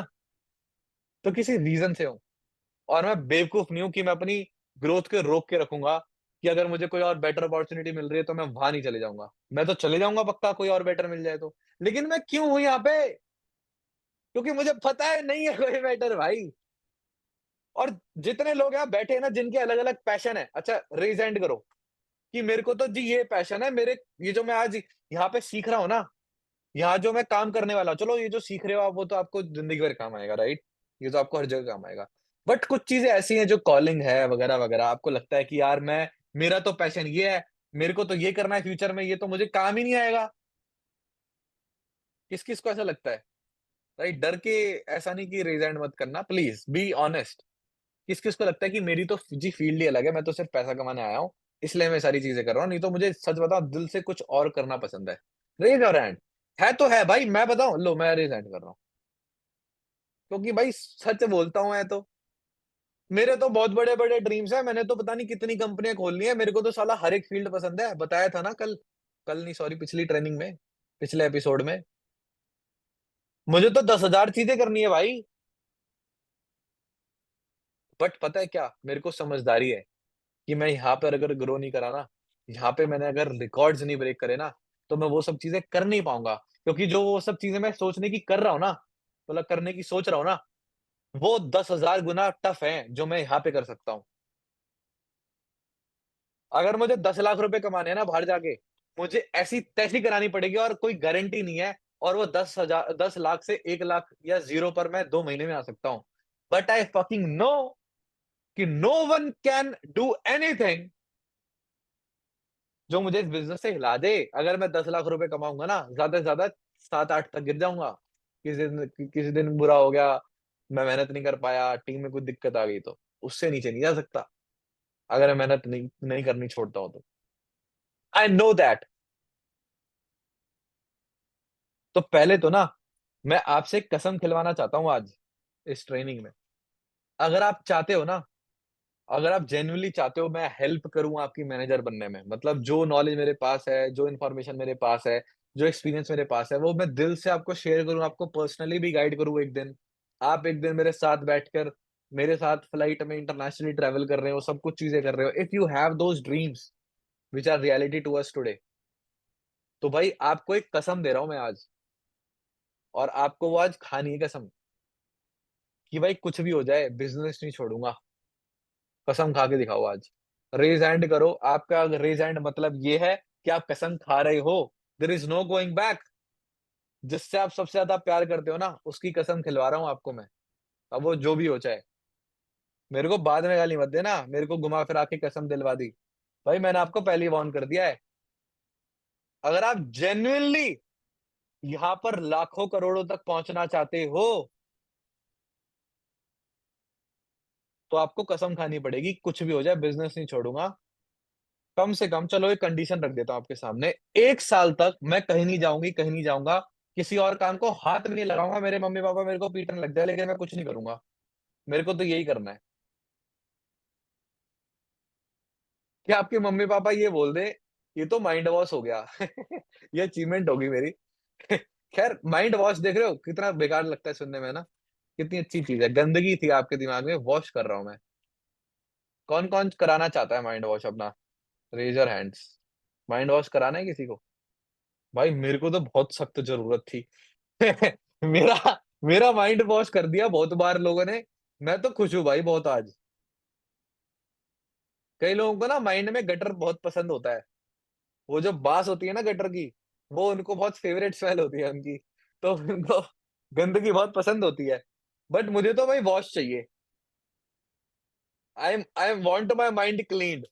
तो किसी रीज़न से हूँ और मैं बेवकूफ़ नहीं हूँ कि मैं अपनी ग्रोथ को रोक के रखूँगा कि अगर मुझे कोई और बेटर अपॉर्च्युनिटी मिल रही है तो मैं वहाँ नहीं चले जाऊँगा। मैं तो चले जाऊँगा पक्का, कोई और बेटर मिल जाए तो। लेकिन मैं क्यों हूँ यहाँ पे? क्योंकि मुझे पता है नहीं है कोई बेटर भाई। और जितने लोग यहाँ बैठे हैं ना जिनके अलग-अलग पैशन है, अच्छा रेज़ हैंड करो कि मेरे को तो जी ये पैशन है, मेरे ये जो मैं आज यहाँ पे सीख रहा हूँ ना, यहाँ जो मैं काम करने वाला हूँ, चलो ये जो सीख रहे हो आप वो तो आपको ज़िंदगी भर काम आएगा, राइट? ये तो आपको हर जगह काम आएगा। बट कुछ चीज़ें ऐसी हैं जो कॉलिंग है वगैरह-वगैरह, आपको लगता है कि यार मैं मेरा तो पैशन ये है, मेरे को तो ये करना है फ्यूचर में, ये तो मुझे काम ही नहीं आएगा। किस-किस को ऐसा लगता है? राइट? डर के ऐसा नहीं कि रेज़ हैंड मत करना, प्लीज़ बी ऑनेस्ट। किस-किस को लगता है कि मेरी तो जी फील्ड ही अलग है, मैं तो सिर्फ़ पैसा कमाने आया हूँ, इसलिए मैं सारी चीज़ें कर रहा हूँ, नहीं तो मुझे सच बताऊँ दिल से कुछ और करना पसंद है। Raise your hand. है तो है भाई, मैं बताऊँ? लो मैं रेज़ हैंड कर रहा हूँ। क्योंकि भाई सच बोलता हूँ मैं तो। मेरे तो बहुत बड़े-बड़े ड्रीम्स हैं, मैंने तो पता नहीं कितनी कंपनियाँ खोल ली हैं, मेरे को तो साला हर एक फील्ड पसंद है, बताया था ना कल। कल नहीं सॉरी पिछली ट्रेनिंग में, पिछले एपिसोड में। मुझे तो 10,000 चीज़ें करनी है भाई, बट पता है क्या? मेरे को समझदारी है कि मैं यहाँ पर अगर ग्रो नहीं करा ना, यहाँ पे मैंने अगर रिकॉर्ड्स नहीं ब्रेक करे ना, तो मैं वो सब चीज़ें कर नहीं पाऊँगा। क्योंकि जो वो सब चीज़ें मैं सोचने की कर रहा हूँ ना, मतलब करने की सोच रहा हूँ ना, वो 10,000 गुना टफ हैं, जो मैं यहाँ पे कर सकता हूँ। अगर मुझे 10 लाख रुपए कमाने हैं ना बाहर जाके, मुझे ऐसी-तैसी करानी पड़ेगी और कोई गारंटी नहीं है और वो 10 लाख से 1 लाख या ज़ीरो पर मैं 2 महीने में आ सकता हूँ। बट आई फकिंग नो कि no one can do anything जो मुझे इस बिज़नेस से हिला दे। अगर मैं 10 लाख रुपए कमाऊँगा ना, ज़्यादा से ज़्यादा 7-8 तक गिर जाऊँगा। किसी दिन बुरा हो गया, मैं मेहनत नहीं कर पाया, टीम में कुछ दिक्कत आ गई तो, उससे नीचे नहीं जा सकता, अगर मैं मेहनत नहीं नहीं करनी छोड़ता हूँ तो। I know that. तो पहले तो ना, मैं आपसे एक कसम खिलवाना चाहता हूँ आज, इस ट्रेनिंग में। अगर आप चाहते हो ना, अगर आप जेन्युइनली चाहते हो मैं हेल्प करूँ आपकी मैनेजर बनने में, मतलब जो नॉलेज मेरे पास है, जो इन्फॉर्मेशन मेरे पास है, जो एक्सपीरियंस मेरे पास है, वो मैं दिल से आपको शेयर करूँ, आपको पर्सनली भी गाइड करूँ एक दिन। आप एक दिन मेरे साथ बैठकर, मेरे साथ फ्लाइट में इंटरनेशनली ट्रैवल कर रहे हो, सब कुछ चीज़ें कर रहे हो। If you have those dreams which are reality to us today, तो भाई आपको एक कसम दे रहा हूँ मैं आज और आपको वो आज खानी है कसम कि भाई कुछ भी हो जाए, बिज़नेस नहीं छोड़ूँगा। कसम खा के दिखाओ आज। रेज़ हैंड करो, आपका रेज़ हैंड मतलब ये है कि आप कसम खा रहे हो, there is no going back. जिससे आप सबसे ज़्यादा प्यार करते हो ना, उसकी कसम खिलवा रहा हूँ आपको मैं। अब वो जो भी हो चाहे। मेरे को बाद में गाली मत देना, मेरे को घुमा-फिरा के कसम दिलवा दी। भाई मैंने आपको पहले ही वार्न कर दिया है, अगर आप जेन्युइनली यहाँ पर लाखों करोड़ों तक पहुँचना चाहते हो, तो आपको कसम खानी पड़ेगी, कुछ भी हो जाए बिज़नेस नहीं छोड़ूँगा। कम से कम चलो एक कंडीशन रख देता हूँ आपके सामने, 1 साल तक मैं कहीं नहीं जाऊँगी, कहीं नहीं जाऊँगा, किसी और काम को हाथ भी नहीं लगाऊँगा, मेरे मम्मी-पापा मेरे को पीटने लग जाए लेकिन मैं कुछ नहीं करूँगा। मेरे को तो यही करना है। कि आपके मम्मी-पापा ये बोल दें, ये तो माइंड वॉश हो गया। ये अचीवमेंट होगी मेरी। खैर माइंड वॉश देख रहे हो कितना बेकार लगता है सुनने में ना? कितनी अच्छी चीज़ है, गंदगी थी आपके दिमाग में, वॉश कर रहा हूँ मैं। कौन-कौन कराना चाहता है माइंड वॉश अपना? Raise your hands. Mind wash कराना है किसी को? भाई मेरे को तो बहुत सख्त ज़रूरत थी। मेरा मेरा माइंड वॉश कर दिया बहुत बार लोगों ने। मैं तो खुश हूँ भाई बहुत आज। कई लोगों को ना माइंड में गटर बहुत पसंद होता है। वो जो बास होती है ना गटर की, वो उनको बहुत फ़ेवरेट स्मेल होती है उनकी। तो उनको गंदगी बहुत पसंद होती है। बट मुझे तो भाई वॉश चाहिए। I want my mind cleaned,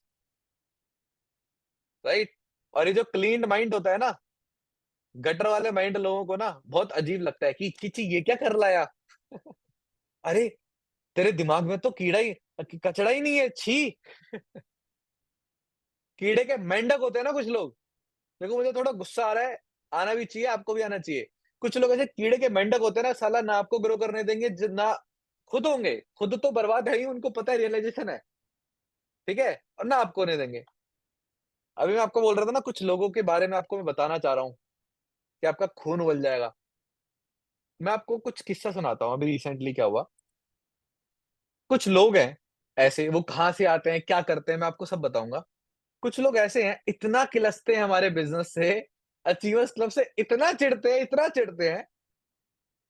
right? और ये जो क्लीन्ड माइंड होता है ना, गटर वाले माइंड लोगों को ना बहुत अजीब लगता है कि छी छी ये क्या कर लाया? अरे! तेरे दिमाग में तो कीड़ा ही कि कचड़ा ही नहीं है, छी! कीड़े के मेंढक होते हैं ना कुछ लोग। देखो मुझे थोड़ा गुस्सा आ रहा है, आना भी चाहिए, आपको भी आना चाहिए। कुछ लोग ऐसे कीड़े के मेंढक होते हैं ना, साला ना आपको ग्रो करने देंगे ना खुद होंगे, खुद तो बर्बाद है ही, उनको पता है रियलाइजेशन है, ठीक है? और ना आपको होने देंगे। अभी मैं आपको बोल रहा था ना कुछ लोगों के बारे में आपको मैं बताना चाह रहा हूँ, कि आपका खून उबल जाएगा। मैं आपको कुछ किस्सा सुनाता हूँ, अभी रिसेंटली क्या हुआ। कुछ लोग हैं ऐसे, वो कहाँ से आते हैं, क्या करते हैं, मैं आपको सब बताऊँगा। कुछ लोग ऐसे हैं, इतना किलसते हैं हमारे बिज़नेस से, अचीवर्स क्लब से इतना चिढ़ते हैं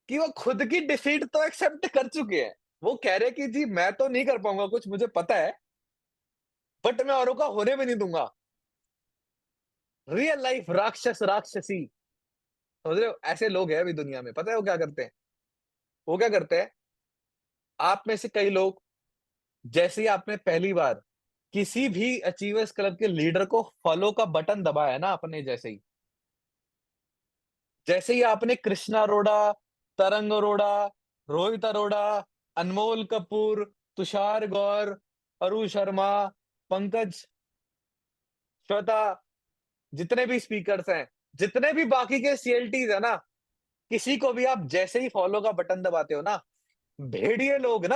कि वो खुद की डिफीट तो एक्सेप्ट कर चुके हैं। वो कह रहे हैं कि जी मैं तो नहीं कर पाऊँगा कुछ, मुझे पता है, बट मैं औरों का होने भी नहीं दूँगा। रियल लाइफ राक्षस, राक्षसी, समझ रहे हो? ऐसे लोग हैं अभी दुनिया में। पता है वो क्या करते हैं? वो क्या करते हैं, आप में से कई लोग, जैसे ही आपने पहली बार किसी भी अचीवर्स क्लब के लीडर को फॉलो का बटन दबाया ना आपने जैसे ही आपने कृष्णा अरोड़ा, तरंग अरोड़ा, रोहित अरोड़ा, अनमोल कपूर, तुषार गौर, अरू शर्मा, पंकज, श्वेता, जितने भी स्पीकर्स हैं, जितने भी बाकी के सीएलटीज़ है ना, किसी को भी आप जैसे ही फॉलो का बटन दबाते हो ना, भेड़िए लोग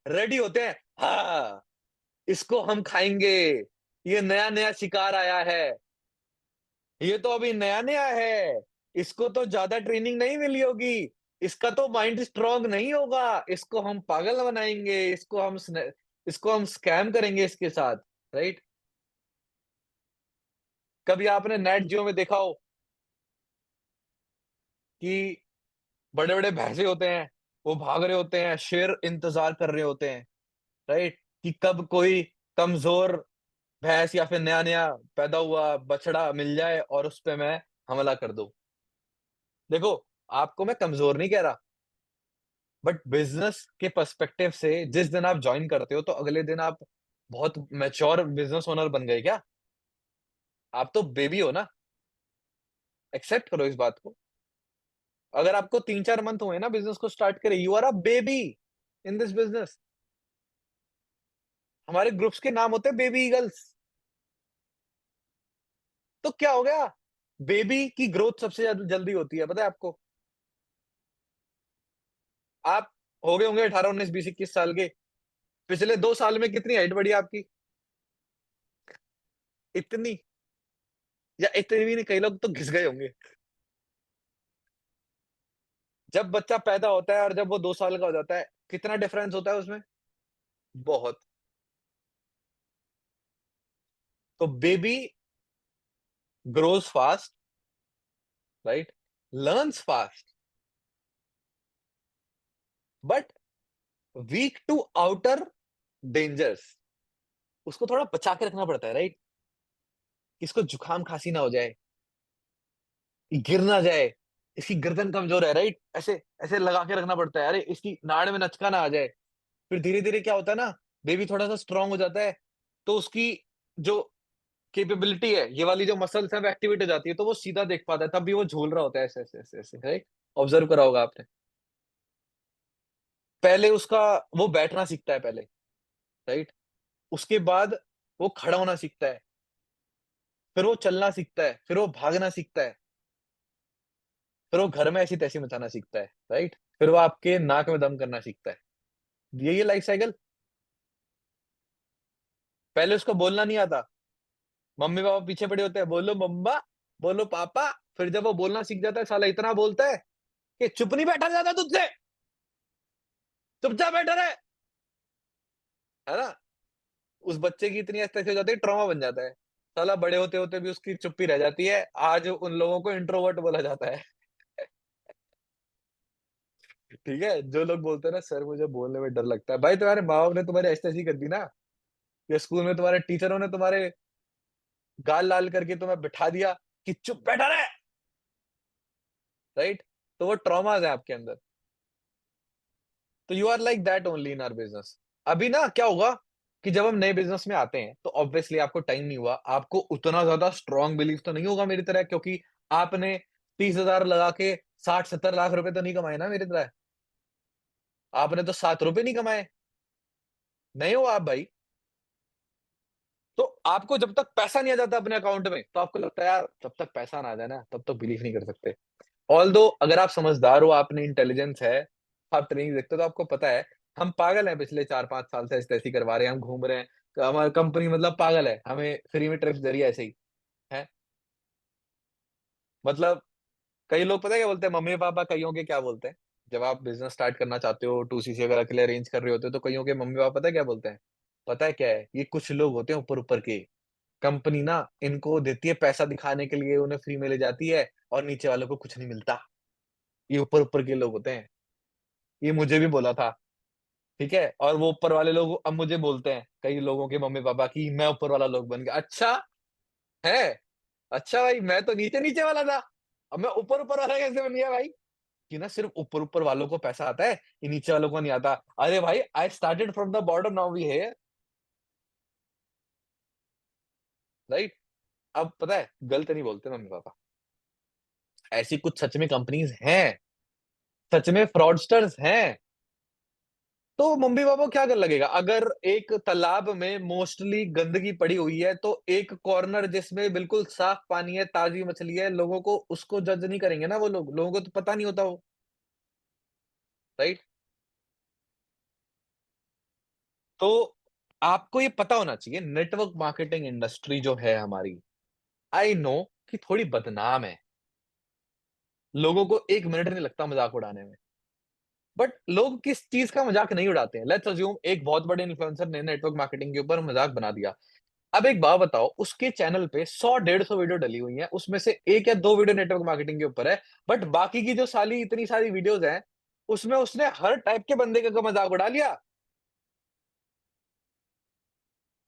रेडी होते हैं, हाँ, इसको हम खाएँगे, ये नया-नया शिकार आया है, ये तो अभी नया-नया है, इसको तो ज़्यादा ट्रेनिंग नहीं मिली होगी, इसका तो माइंड स्ट्रॉन्ग नहीं होगा, इसको हम पागल बनाएँगे, इसको हम स्कैम करेंगे इसके साथ, राइट? कभी आपने नेट जियो में देखा हो कि बड़े-बड़े भैंसे होते हैं, वो भाग रहे होते हैं, शेर इंतज़ार कर रहे होते हैं, राइट? कि कब कोई कमज़ोर भैंस या फिर नया-नया पैदा हुआ बछड़ा मिल जाए और उस पे मैं हमला कर दूँ। देखो, आपको मैं कमज़ोर नहीं कह रहा, बट बिज़नेस के पर्सपेक्टिव से जिस दिन आप जॉइन करते हो, तो अगले दिन आप बहुत मैच्योर बिज़नेस ओनर बन गए क्या? आप तो बेबी हो ना, एक्सेप्ट करो इस बात को। अगर आपको 3-4 मंथ हुए ना बिज़नेस को स्टार्ट करे, you are a baby in this business. हमारे ग्रुप्स के नाम होते हैं बेबी ईगल्स। तो क्या हो गया? बेबी की ग्रोथ सबसे ज़्यादा जल्दी होती है, पता है आपको? आप हो गए होंगे 18, 19, 20, 21 साल के। पिछले 2 साल में कितनी हाइट बढ़ी आपकी? इतनी या इतनी भी नहीं, कई लोग तो घिस गए होंगे। जब बच्चा पैदा होता है और जब वो 2 साल का हो जाता है, कितना डिफरेंस होता है उसमें? बहुत। तो baby grows fast, right? Learns fast, but weak to outer dangers. उसको थोड़ा बचा के रखना पड़ता है, राइट? इसको जुकाम खांसी ना हो जाए, गिर ना जाए, इसकी गर्दन कमजोर है, राइट? ऐसे ऐसे लगा के रखना पड़ता है, अरे इसकी नाड़ में नचका ना आ जाए। फिर धीरे धीरे क्या होता है ना, बेबी थोड़ा सा स्ट्रांग हो जाता है, तो उसकी जो कैपेबिलिटी है, ये वाली जो मसल्स है वो एक्टिवेट हो जाती है, तो वो सीधा देख पाता है, तब भी वो झूल रहा होता है ऐसे ऐसे ऐसे ऐसे, राइट? ऑब्जर्व करा होगा आपने। पहले उसका वो बैठना सीखता है पहले, राइट? उसके बाद वो खड़ा होना सीखता है, फिर वो चलना सीखता है, फिर वो भागना सीखता है, फिर वो घर में ऐसी-तैसी मचाना सीखता है, राइट? फिर वो आपके नाक में दम करना सीखता है। यही है लाइफ साइकिल। पहले उसको बोलना नहीं आता, मम्मी-पापा पीछे पड़े होते हैं, "बोलो मम्मा, बोलो पापा।" फिर जब वो बोलना सीख जाता है, साला इतना बोलता है कि चुप नहीं बैठा जाता तुझसे, चुपचाप बैठा रहे, है ना? उस बच्चे की इतनी ऐसी-तैसी हो जाती है, ट्रॉमा बन जाता है। साला बड़े होते-होते भी उसकी चुप्पी रह जाती है। आज उन लोगों को इंट्रोवर्ट बोला जाता है। ठीक है? जो लोग बोलते हैं ना, "सर मुझे बोलने में डर लगता है।" भाई तुम्हारे माँ-बाप ने तुम्हारी ऐसी-तैसी कर दी ना, या स्कूल में तुम्हारे टीचरों ने तुम्हारे गाल लाल करके तुम्हें बिठा दिया कि चुप बैठा रहे, राइट? तो वो ट्रॉमाज़ है आपके अंदर। तो you are like that only in our business. अभी ना क्या होगा कि जब हम नए बिज़नेस में आते हैं, तो ऑब्वियसली आपको टाइम नहीं हुआ, आपको उतना ज़्यादा स्ट्रॉन्ग बिलीफ तो नहीं होगा मेरी तरह, क्योंकि आपने 30,000 लगा के 60-70 लाख रुपए तो नहीं कमाए ना मेरी तरह। आपने तो ₹7 नहीं कमाए, नहीं हो आप भाई। तो आपको जब तक पैसा नहीं आ जाता अपने अकाउंट में, तो आपको लगता है यार जब तक पैसा ना आ जाए ना, तब तक बिलीव नहीं कर सकते। ऑल्दो अगर आप समझदार हो, आप में इंटेलिजेंस है, आप ट्रेनिंग देखते हो तो आपको पता है, हम पागल हैं पिछले 4-5 साल से ऐसे-तैसे ही करवा रहे हैं, हम घूम रहे हैं। हमारी कंपनी मतलब पागल है, हमें फ्री में ट्रिप्स दे रही है ऐसे ही, हैं? मतलब कई लोग पता है क्या बोलते हैं, मम्मी-पापा कइयों के क्या बोलते हैं? जब आप बिज़नेस स्टार्ट करना चाहते हो, 2सीसी वगैरह के लिए अरेंज कर रहे होते हो, तो कइयों के मम्मी-पापा पता है क्या बोलते हैं? पता है क्या है? ये कुछ लोग होते हैं ऊपर-ऊपर के, कंपनी ना इनको देती है पैसा दिखाने के लिए, उन्हें फ्री में ले जाती है और नीचे वालों को कुछ नहीं मिलता। ये ऊपर-ऊपर के लोग होते हैं। ये मुझे भी बोला था, ठीक है? और वो ऊपर वाले लोग अब मुझे बोलते हैं, कई लोगों के मम्मी-पापा कि मैं ऊपर वाला लोग बन गया। अच्छा, है? अच्छा भाई, मैं तो नीचे-नीचे वाला था। अब मैं ऊपर-ऊपर वाला कैसे बन गया भाई? कि ना सिर्फ़ ऊपर-ऊपर वालों को पैसा आता है, ये नीचे वालों को नहीं आता। अरे भाई, I started from the bottom, now we here, right? अब पता है, गलत नहीं बोलते मम्मी-पापा। ऐसी कुछ सच में कंपनीज़ हैं, सच में फ्रॉडस्टर्स हैं। तो मम्मी-पापा को क्या कर लगेगा? अगर एक तालाब में मोस्टली गंदगी पड़ी हुई है, तो एक कॉर्नर जिसमें बिल्कुल साफ पानी है, ताज़ी मछली है, लोगों को उसको जज नहीं करेंगे ना वो लोग, लोगों को तो पता नहीं होता वो, राइट? तो आपको ये पता होना चाहिए, नेटवर्क मार्केटिंग इंडस्ट्री जो है हमारी, आई नो कि थोड़ी बदनाम है। लोगों को 1 मिनट नहीं लगता मज़ाक उड़ाने में। बट लोग किस चीज़ का मज़ाक नहीं उड़ाते हैं? लेट्स अज़्यूम एक बहुत बड़े इन्फ्लुएंसर ने नेटवर्क मार्केटिंग के ऊपर मज़ाक बना दिया। अब एक बात बताओ, उसके चैनल पे 100 डेढ़ 100 वीडियो डली हुई हैं, उसमें से 1 या 2 वीडियो नेटवर्क मार्केटिंग के ऊपर है, बट बाकी की जो साली इतनी सारी वीडियोज़ हैं, उसमें उसने हर टाइप के बंदे का मज़ाक उड़ा लिया।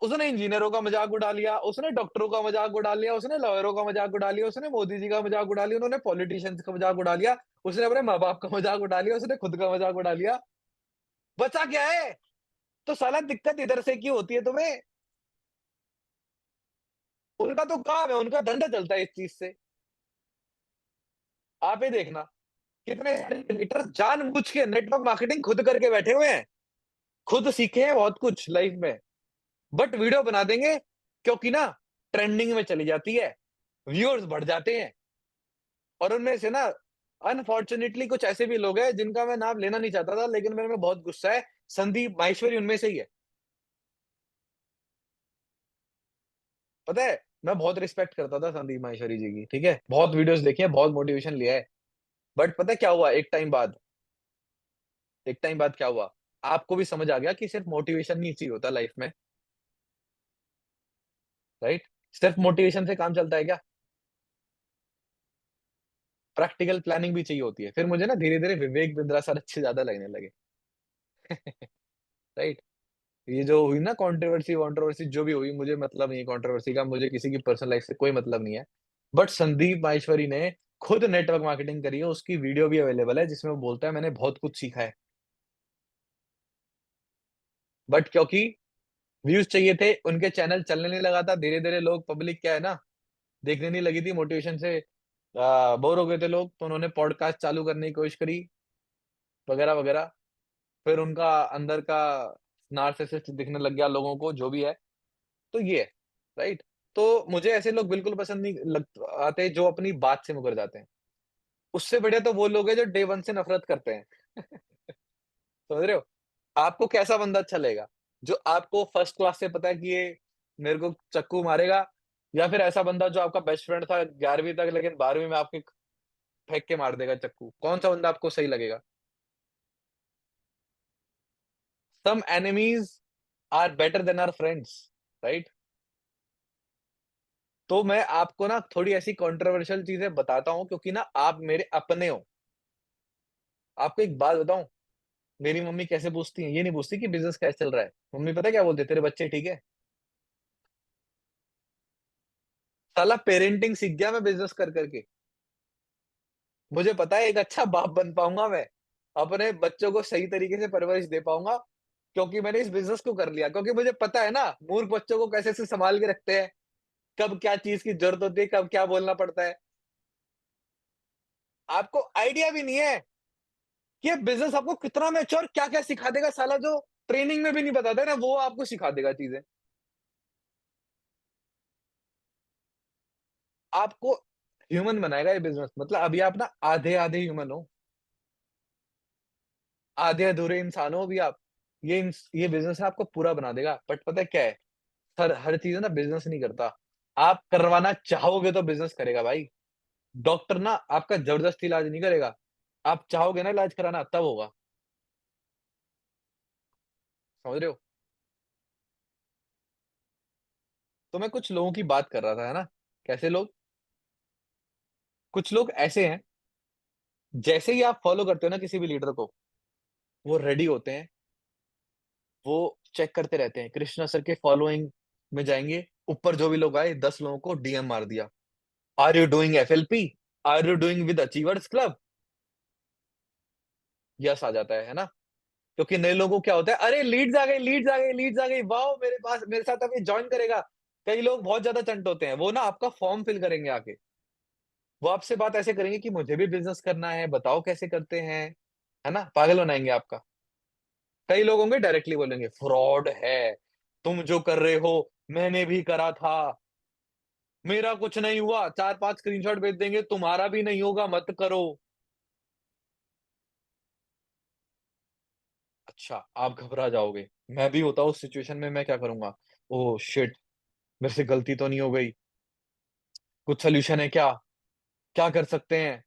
उसने इंजीनियरों का मज़ाक उड़ा लिया, उसने डॉक्टरों का मज़ाक उड़ा लिया, उसने लॉयरों का मज़ाक उड़ा लिया, उसने मोदी जी का मज़ाक उड़ा लिया, उन्होंने पॉलिटिशियंस का मज़ाक उड़ा लिया, उसने अपने माँ-बाप का मज़ाक उड़ा लिया, उसने खुद का मज़ाक उड़ा लिया। बचा क्या है? तो साला दिक्कत इधर से क्यों होती है तुम्हें? उनका तो काम है, उनका धंधा चलता है इस चीज़ से। आप ही देखना, कितने सारे क्रिएटर जानबूझ के नेटवर्क मार्केटिंग खुद करके बैठे हुए हैं। खुद सीखे हैं बहुत कुछ लाइफ में, बट वीडियो बना देंगे क्योंकि ना ट्रेंडिंग में चली जाती है, व्यूअर्स बढ़ जाते हैं और उनमें से ना अनफॉर्च्यूनेटली कुछ ऐसे भी लोग हैं जिनका मैं नाम लेना नहीं चाहता था, लेकिन मेरे में बहुत गुस्सा है। संदीप माहेश्वरी उनमें से ही है। पता है, मैं बहुत रिस्पेक्ट करता था संदीप माहेश्वरी जी की, ठीक है? बहुत वीडियोज़ देखी है, बहुत मोटिवेशन लिया है। बट पता है क्या हुआ एक टाइम बाद क्या हुआ? आपको भी समझ आ गया कि सिर्फ मोटिवेशन नहीं चाहिए होता लाइफ में, राइट? सिर्फ मोटिवेशन से काम चलता है क्या? प्रैक्टिकल प्लानिंग भी चाहिए होती है। फिर मुझे ना धीरे-धीरे विवेक बिंद्रा सर अच्छे ज़्यादा लगने लगे, राइट? ये जो हुई ना कंट्रोवर्सी जो भी हुई, मुझे मतलब नहीं है कंट्रोवर्सी का, मुझे किसी की पर्सनल लाइफ से कोई मतलब नहीं है। बट संदीप माहेश्वरी ने खुद नेटवर्क मार्केटिंग करी है, उसकी वीडियो भी अवेलेबल है जिसमें वो बोलता है मैंने बहुत कुछ सीखा है। बट क्योंकि व्यूज़ चाहिए थे, उनके चैनल चलने नहीं लगा था, धीरे-धीरे लोग पब्लिक क्या है ना, देखने नहीं लगी थी मोटिवेशन से बोर हो गए थे लोग, तो उन्होंने पॉडकास्ट चालू करने की कोशिश करी, वगैरह-वगैरह। फिर उनका अंदर का नार्सिसिस्ट दिखने लग गया लोगों को, जो भी है। तो ये है, राइट? तो मुझे ऐसे लोग बिल्कुल पसंद नहीं लग आते जो अपनी बात से मुकर जाते हैं। उससे बढ़िया तो वो लोग हैं जो डे 1 से नफ़रत करते हैं। समझ रहे हो? आपको कैसा बंदा अच्छा लगेगा? जो आपको फर्स्ट क्लास से पता है कि ये मेरे को चाकू मारेगा, या फिर ऐसा बंदा जो आपका बेस्ट फ्रेंड था 11वीं तक, लेकिन 12वीं में आपके फेंक के मार देगा चाकू? कौन-सा बंदा आपको सही लगेगा? Some enemies are better than our friends, right? तो मैं आपको ना थोड़ी ऐसी कंट्रोवर्शियल चीज़ें बताता हूँ क्योंकि ना आप मेरे अपने हो। आपको एक बात बताऊँ, मेरी मम्मी कैसे पूछती हैं? ये नहीं पूछती कि बिज़नेस कैसे चल रहा है? मम्मी पता है क्या बोलती है? तेरे बच्चे ठीक है? साला पेरेंटिंग सीख गया मैं बिज़नेस कर के। मुझे पता है एक अच्छा बाप बन पाऊँगा मैं, अपने बच्चों को सही तरीके से परवरिश दे पाऊँगा, क्योंकि मैंने इस बिज़नेस को कर लिया। क्योंकि मुझे पता है ना, मूर्ख बच्चों को कैसे से सँभाल के रखते हैं, कब क्या चीज़ की ज़रूरत होती है, कब क्या बोलना पड़ता है। आपको आइडिया भी नहीं है कि ये बिज़नेस आपको कितना मैच्योर क्या-क्या सिखा देगा साला जो ट्रेनिंग में भी नहीं बताता है ना, वो आपको सिखा देगा चीज़ें। आपको ह्यूमन बनाएगा ये बिज़नेस, मतलब अभी आप ना आधे-आधे ह्यूमन हो, आधे-अधूरे इंसान हो अभी आप। ये बिज़नेस आपको पूरा बना देगा, बट पता है क्या है? हर हर चीज़ है ना बिज़नेस नहीं करता। आप करवाना चाहोगे तो बिज़नेस करेगा भाई। डॉक्टर ना आपका ज़बरदस्ती इलाज नहीं करेगा। आप चाहोगे ना इलाज कराना तब होगा। समझ रहे हो? तो मैं कुछ लोगों की बात कर रहा था, है ना? कैसे लोग? कुछ लोग ऐसे हैं, जैसे ही आप फ़ॉलो करते हो ना किसी भी लीडर को, वो रेडी होते हैं, वो चेक करते रहते हैं। कृष्णा सर के फ़ॉलोइंग में जाएँगे, ऊपर जो भी लोग आए 10 लोगों को डीएम मार दिया। Are you doing FLP? Are you doing with achievers club? Yes आ जाता है ना? क्योंकि नए लोगों को क्या होता है, अरे लीड्स आ गई, लीड्स आ गई, लीड्स आ गई, वाओ! मेरे पास मेरे साथ अब ये जॉइन करेगा। कई लोग बहुत ज़्यादा चंट होते हैं, वो ना आपका फॉर्म फिल करेंगे आके। वो आपसे बात ऐसे करेंगे कि मुझे भी बिज़नेस करना है, बताओ कैसे करते हैं, है ना? पागल बनाएँगे आपका। कई लोग होंगे डायरेक्टली बोलेंगे, फ्रॉड है, तुम जो कर रहे हो, मैंने भी करा था, मेरा कुछ नहीं हुआ, 4-5 स्क्रीनशॉट भेज देंगे, तुम्हारा भी नहीं होगा, मत करो। अच्छा, आप घबरा जाओगे। मैं भी होता उस सिचुएशन में, मैं क्या करूँगा? Oh shit! मेरे से गलती तो नहीं हो गई? कुछ सॉल्यूशन है क्या? क्या कर सकते हैं?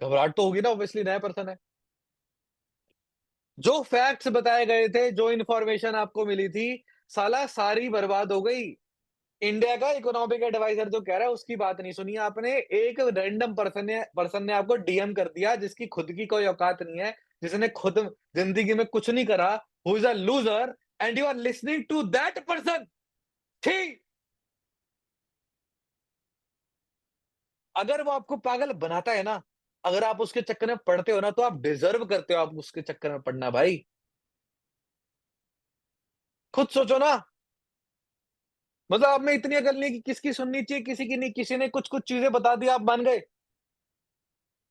घबराहट तो होगी ना, ऑब्वियसली नया पर्सन है। जो फैक्ट्स बताए गए थे, जो इन्फॉर्मेशन आपको मिली थी, साला सारी बर्बाद हो गई। इंडिया का इकोनॉमिक एडवाइजर जो कह रहा है उसकी बात नहीं सुनी आपने। एक रैंडम पर्सन ने आपको डीएम कर दिया, जिसकी खुद की कोई औकात नहीं है, जिसने खुद ज़िंदगी में कुछ नहीं करा, who is a loser and you are listening to that person. छी! अगर वो आपको पागल बनाता है ना, अगर आप उसके चक्कर में पड़ते हो ना, तो आप डिज़र्व करते हो आप उसके चक्कर में पड़ना भाई। खुद सोचो ना, मतलब आप में इतनी अकल नहीं कि किसकी सुननी चाहिए, किसी की नहीं। किसी ने कुछ-कुछ चीज़ें बता दी, आप मान गए।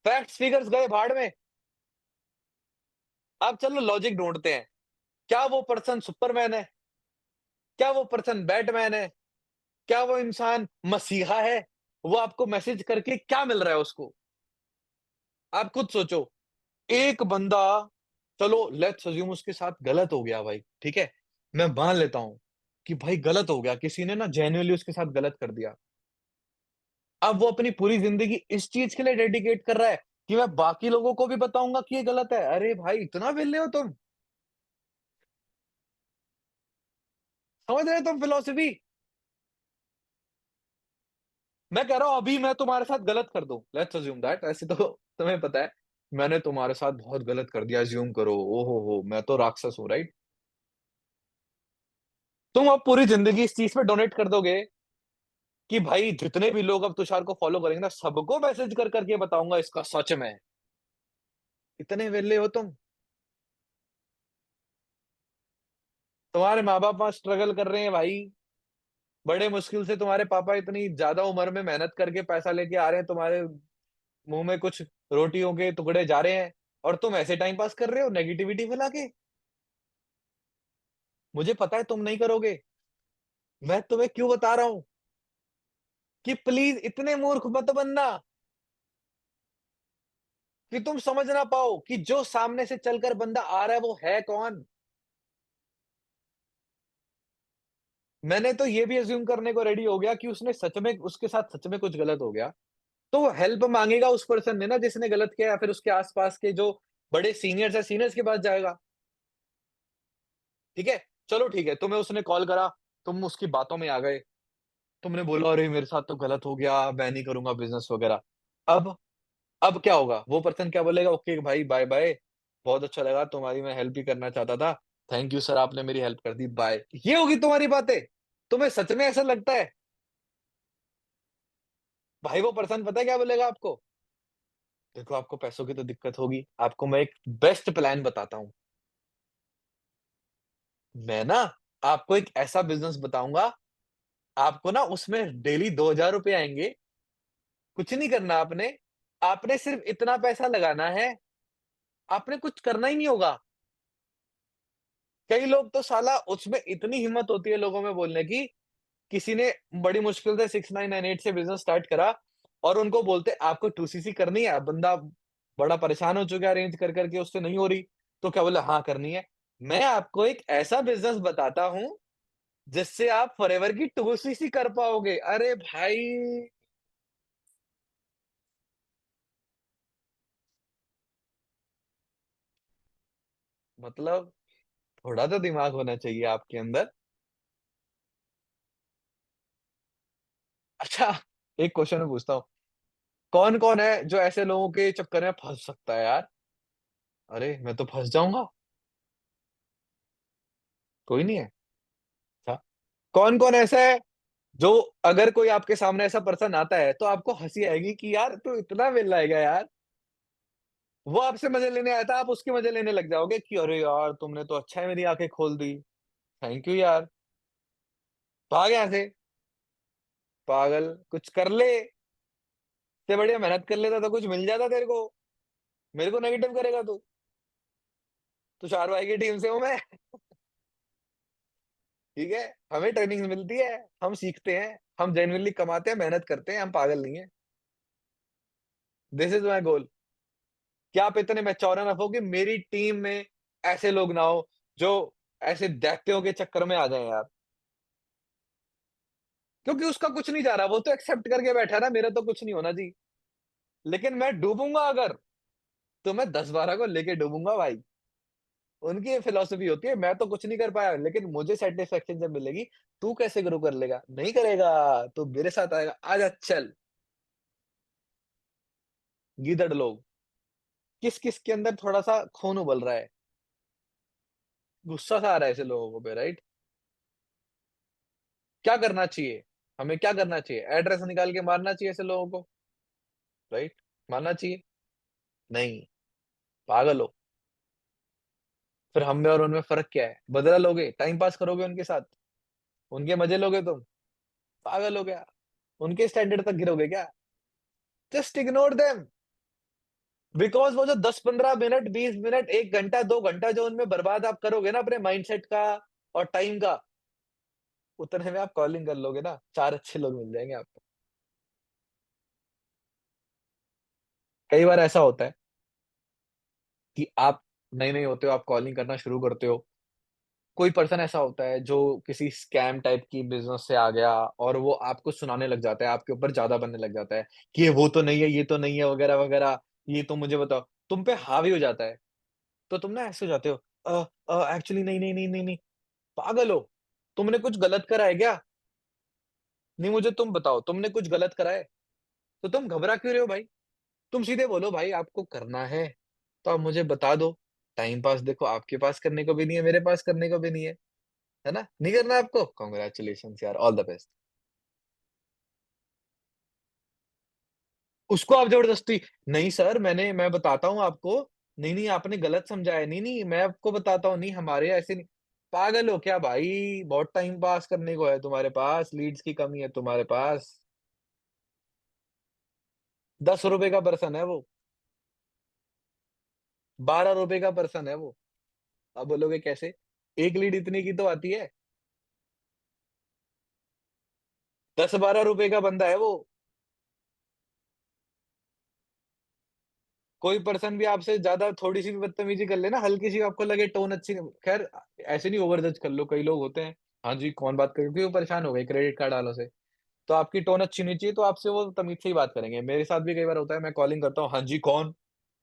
फैक्ट्स, फिगर्स गए भाड़ में। अब चलो लॉजिक ढूँढते हैं। क्या वो पर्सन सुपरमैन है? क्या वो पर्सन बैटमैन है? क्या वो इंसान मसीहा है? वो आपको मैसेज करके क्या मिल रहा है उसको? आप खुद सोचो। एक बंदा, चलो लेट्स अज्यूम उसके साथ गलत हो गया भाई, ठीक है? मैं मान लेता हूँ कि भाई गलत हो गया, किसी ने ना जेन्युइनली उसके साथ गलत कर दिया। अब वो अपनी पूरी ज़िंदगी इस चीज़ के लिए डेडिकेट कर रहा है कि मैं बाकी लोगों को भी बताऊँगा कि ये गलत है। अरे भाई इतना वेले हो तुम? समझ रहे हो तुम फिलॉसफी? मैं कह रहा हूँ अभी मैं तुम्हारे साथ गलत कर दूँ, लेट्स अज्यूम दैट, ऐसे तो तुम्हें पता है, मैंने तुम्हारे साथ बहुत गलत कर दिया, अज़्यूम करो, ओहो हो! मैं तो राक्षस हूँ, राइट? तुम अब पूरी ज़िंदगी इस चीज़ पे डोनेट कर दोगे कि भाई जितने भी लोग अब तुषार को फ़ॉलो करेंगे ना, सबको मैसेज कर के बताऊँगा इसका सच में। इतने वेले हो तुम? तुम्हारे माँ-बाप वहाँ स्ट्रगल कर रहे हैं भाई। बड़े मुश्किल से तुम्हारे पापा इतनी ज़्यादा उम्र में मेहनत करके पैसा लेके आ रहे हैं, तुम्हारे मुँह में कुछ रोटियों के टुकड़े जा रहे हैं और तुम ऐसे टाइम पास कर रहे हो नेगेटिविटी फैला के। मुझे पता है तुम नहीं करोगे। मैं तुम्हें क्यों बता रहा हूँ कि प्लीज़ इतने मूर्ख मत बनना कि तुम समझ ना पाओ कि जो सामने से चलकर बंदा आ रहा है वो है कौन। मैंने तो ये भी अज़्यूम करने को रेडी हो गया कि उसने सच में, उसके साथ सच में कुछ गलत हो गया, तो वो हेल्प माँगेगा उस पर्सन ने ना जिसने गलत किया, या फिर उसके आस-पास के जो बड़े सीनियर्स हैं, सीनियर्स के पास जाएगा। ठीक है? चलो ठीक है, तुम्हें उसने कॉल करा, तुम उसकी बातों में आ गए, तुमने बोला अरे मेरे साथ तो गलत हो गया, मैं नहीं करूँगा बिज़नेस वग़ैरह। अब अब क्या होगा? वो पर्सन क्या बोलेगा, ओके भाई बाय-बाय, बहुत अच्छा लगा, तुम्हारी मैं हेल्प ही करना चाहता था। थैंक यू सर, आपने मेरी हेल्प कर दी, बाय। ये होगी तुम्हारी बातें? तुम्हें सच में ऐसा लगता है? भाई वो पर्सन पता है क्या बोलेगा आपको? देखो आपको पैसों की तो दिक्कत होगी, आपको मैं एक बेस्ट प्लान बताता हूँ। मैं ना आपको एक ऐसा बिज़नेस बताऊँगा, आपको ना उसमें डेली ₹2000 आएँगे, कुछ नहीं करना आपने, आपने सिर्फ़ इतना पैसा लगाना है, आपने कुछ करना ही नहीं होगा। कई लोग तो साला उसमें इतनी हिम्मत होती है लोगों में बोलने की, किसी ने बड़ी मुश्किल से 6998 से बिज़नेस स्टार्ट करा और उनको बोलते आपको 2सीसी करनी है? बंदा बड़ा परेशान हो चुका है अरेंज कर के उससे नहीं हो रही, तो क्या बोला हाँ, करनी है। मैं आपको एक ऐसा बिज़नेस बताता हूँ, जिससे आप फॉरएवर की 2सीसी कर पाओगे। अरे भाई! मतलब थोड़ा तो दिमाग होना चाहिए आपके अंदर। अच्छा, एक क्वेश्चन मैं पूछता हूँ, कौन-कौन है जो ऐसे लोगों के चक्कर में फँस सकता है यार? अरे! मैं तो फँस जाऊँगा। कोई नहीं है? अच्छा, कौन-कौन ऐसा है जो अगर कोई आपके सामने ऐसा पर्सन आता है, तो आपको हँसी आएगी कि यार तू इतना मिल आएगा यार। वो आपसे मज़े लेने आया था, आप उसके मज़े लेने लग जाओगे कि अरे यार! तुमने तो अच्छा है मेरी आँखें खोल दी। थैंक यू यार। भाग यहाँ से, पागल, कुछ कर ले। इससे बढ़िया मेहनत कर लेता तो कुछ मिल जाता तेरे को। मेरे को नेगेटिव करेगा तू। तुषार भाई की टीम से हूँ मैं, ठीक है? हमें ट्रेनिंग्स मिलती है, हम सीखते हैं, हम जेनुइनली कमाते हैं, मेहनत करते हैं, हम पागल नहीं हैं। This is my goal. कि आप इतने मैच्योर एनफ हो कि मेरी टीम में ऐसे लोग ना हो, जो ऐसे दैत्यों के चक्कर में आ जाएँ यार। क्योंकि उसका कुछ नहीं जा रहा, वो तो एक्सेप्ट करके बैठा है ना, मेरा तो कुछ नहीं होना जी। लेकिन मैं डूबूँगा अगर, तो मैं 10-12 को लेके डूबूँगा भाई। उनकी ये फिलॉसफी होती है, मैं तो कुछ नहीं कर पाया, लेकिन मुझे सैटिस्फैक्शन जब मिलेगी, तू कैसे ग्रो कर लेगा? नहीं करेगा, तू मेरे साथ आएगा, आजा चल, गीदड़ लोग। किस-किस के अंदर थोड़ा-सा खून उबल रहा है, गुस्सा सा आ रहा है ऐसे लोगों को पे, राइट? क्या करना चाहिए? हमें क्या करना चाहिए? एड्रेस निकाल के मारना चाहिए ऐसे लोगों को, राइट? मारना चाहिए? नहीं, पागल हो। फिर हम में और उनमें फ़र्क क्या है? बदला लोगे, टाइम पास करोगे उनके साथ, उनके मज़े लोगे तुम, पागल हो क्या? उनके स्टैंडर्ड तक गिरोगे क्या? Just ignore them. बिकॉज़ वो जो 10-15 मिनट, 20 मिनट, 1 घंटा, 2 घंटा जो उनमें बर्बाद आप करोगे ना अपने माइंडसेट का और टाइम का, उतने में आप कॉलिंग कर लोगे ना, 4 अच्छे लोग मिल जाएँगे आपको। कई बार ऐसा होता है कि आप नए-नए होते हो, आप कॉलिंग करना शुरू करते हो। कोई पर्सन ऐसा होता है जो किसी स्कैम टाइप की बिज़नेस से आ गया और वो आपको सुनाने लग जाता है, आपके ऊपर ज़्यादा बनने लग जाता है कि ये वो तो नहीं है, ये तो नहीं है वगैरह-वगैरह, ये तो मुझे बताओ। तुम पे हावी हो जाता है, तो तुम ना ऐसे हो जाते हो एक्चुअली नहीं, नहीं, नहीं, नहीं, नहीं, पागल हो? तुमने कुछ गलत करा है क्या? नहीं मुझे तुम बताओ, तुमने कुछ गलत करा है? तो तुम घबरा क्यों रहे हो भाई? तुम सीधे बोलो भाई आपको करना है, तो आप मुझे बता दो। टाइम पास देखो आपके पास करने को भी नहीं है, मेरे पास करने को भी नहीं है ना? नहीं करना आपको? कांग्रेचुलेशंस यार, ऑल द बेस्ट। उसको आप ज़बरदस्ती नहीं सर मैं बताता हूँ आपको, नहीं, नहीं आपने गलत समझा है, नहीं, नहीं मैं आपको बताता हूँ, नहीं हमारे ऐसे नहीं पागल हो क्या भाई? बहुत टाइम पास करने को है तुम्हारे पास, लीड्स की कमी है तुम्हारे पास। ₹10 का पर्सन है वो, ₹12 का पर्सन है वो। आप बोलोगे कैसे? 1 लीड इतने की तो आती है, ₹10-12 का बंदा है वो। कोई पर्सन भी आपसे ज़्यादा थोड़ी-सी भी बदतमीज़ी कर ले ना, हल्की-सी आपको लगे टोन अच्छी नहीं खैर ऐसे नहीं ओवर जज कर लो, कई लोग होते हैं, हाँ जी, कौन बात करे क्योंकि वो परेशान हो गए क्रेडिट कार्ड वालों से। तो आपकी टोन अच्छी नहीं चाहिए, तो आपसे वो तमीज़ से ही बात करेंगे। मेरे साथ भी कई बार होता है, मैं कॉलिंग करता हूँ, हाँ जी, कौन?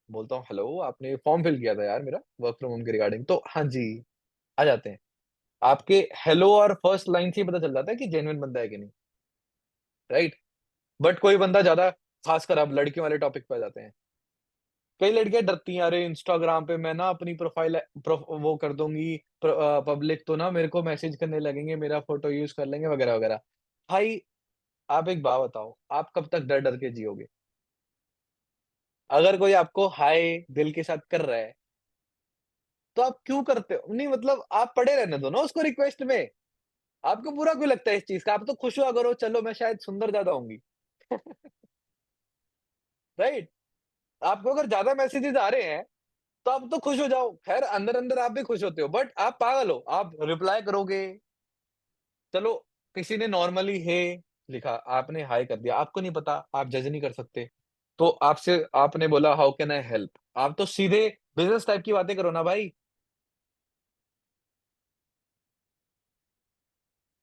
बोलता हूँ, हेलो, आपने फॉर्म फिल किया था यार मेरा, वर्क फ्रॉम होम के रिगार्डिंग, तो हाँ जी, आ जाते हैं। आपके हेलो और फर्स्ट लाइन से ही पता चल जाता है कि जेन्युइन बंदा है कि नहीं, राइट? बट कोई बंदा ज़्यादा खासकर अब लड़कियों वाले टॉपिक पे आ जाते हैं। कई लड़कियाँ डरती हैं, अरे इंस्टाग्राम पे मैं ना अपनी प्रोफ़ाइल वो कर दूँगी पब्लिक तो ना मेरे को मैसेज करने लगेंगे, मेरा फ़ोटो यूज़ कर लेंगे वगैरह-वगैरह। भाई, आप एक बात बताओ, आप कब तक डर-डर के जियोगे? अगर कोई आपको हाय दिल के साथ कर रहा है, तो आप क्यों करते हो? नहीं मतलब आप पड़े रहने दो ना उसको रिक्वेस्ट में। आपको बुरा क्यों लगता है इस चीज़ का? आप तो खुश हुआ करो, चलो मैं शायद सुंदर ज़्यादा होंगी, राइट? आपको अगर ज़्यादा मैसेजेस आ रहे हैं तो आप तो खुश हो जाओ, खैर अंदर अंदर आप भी खुश होते हो, बट आप पागल हो, आप रिप्लाई करोगे। चलो, किसी ने नॉर्मली हे लिखा, आपने हाय कर दिया, आपको नहीं पता, आप जज नहीं कर सकते। तो आपसे आपने बोला हाउ कैन आई हेल्प, आप तो सीधे बिजनेस टाइप की बातें करो ना भाई।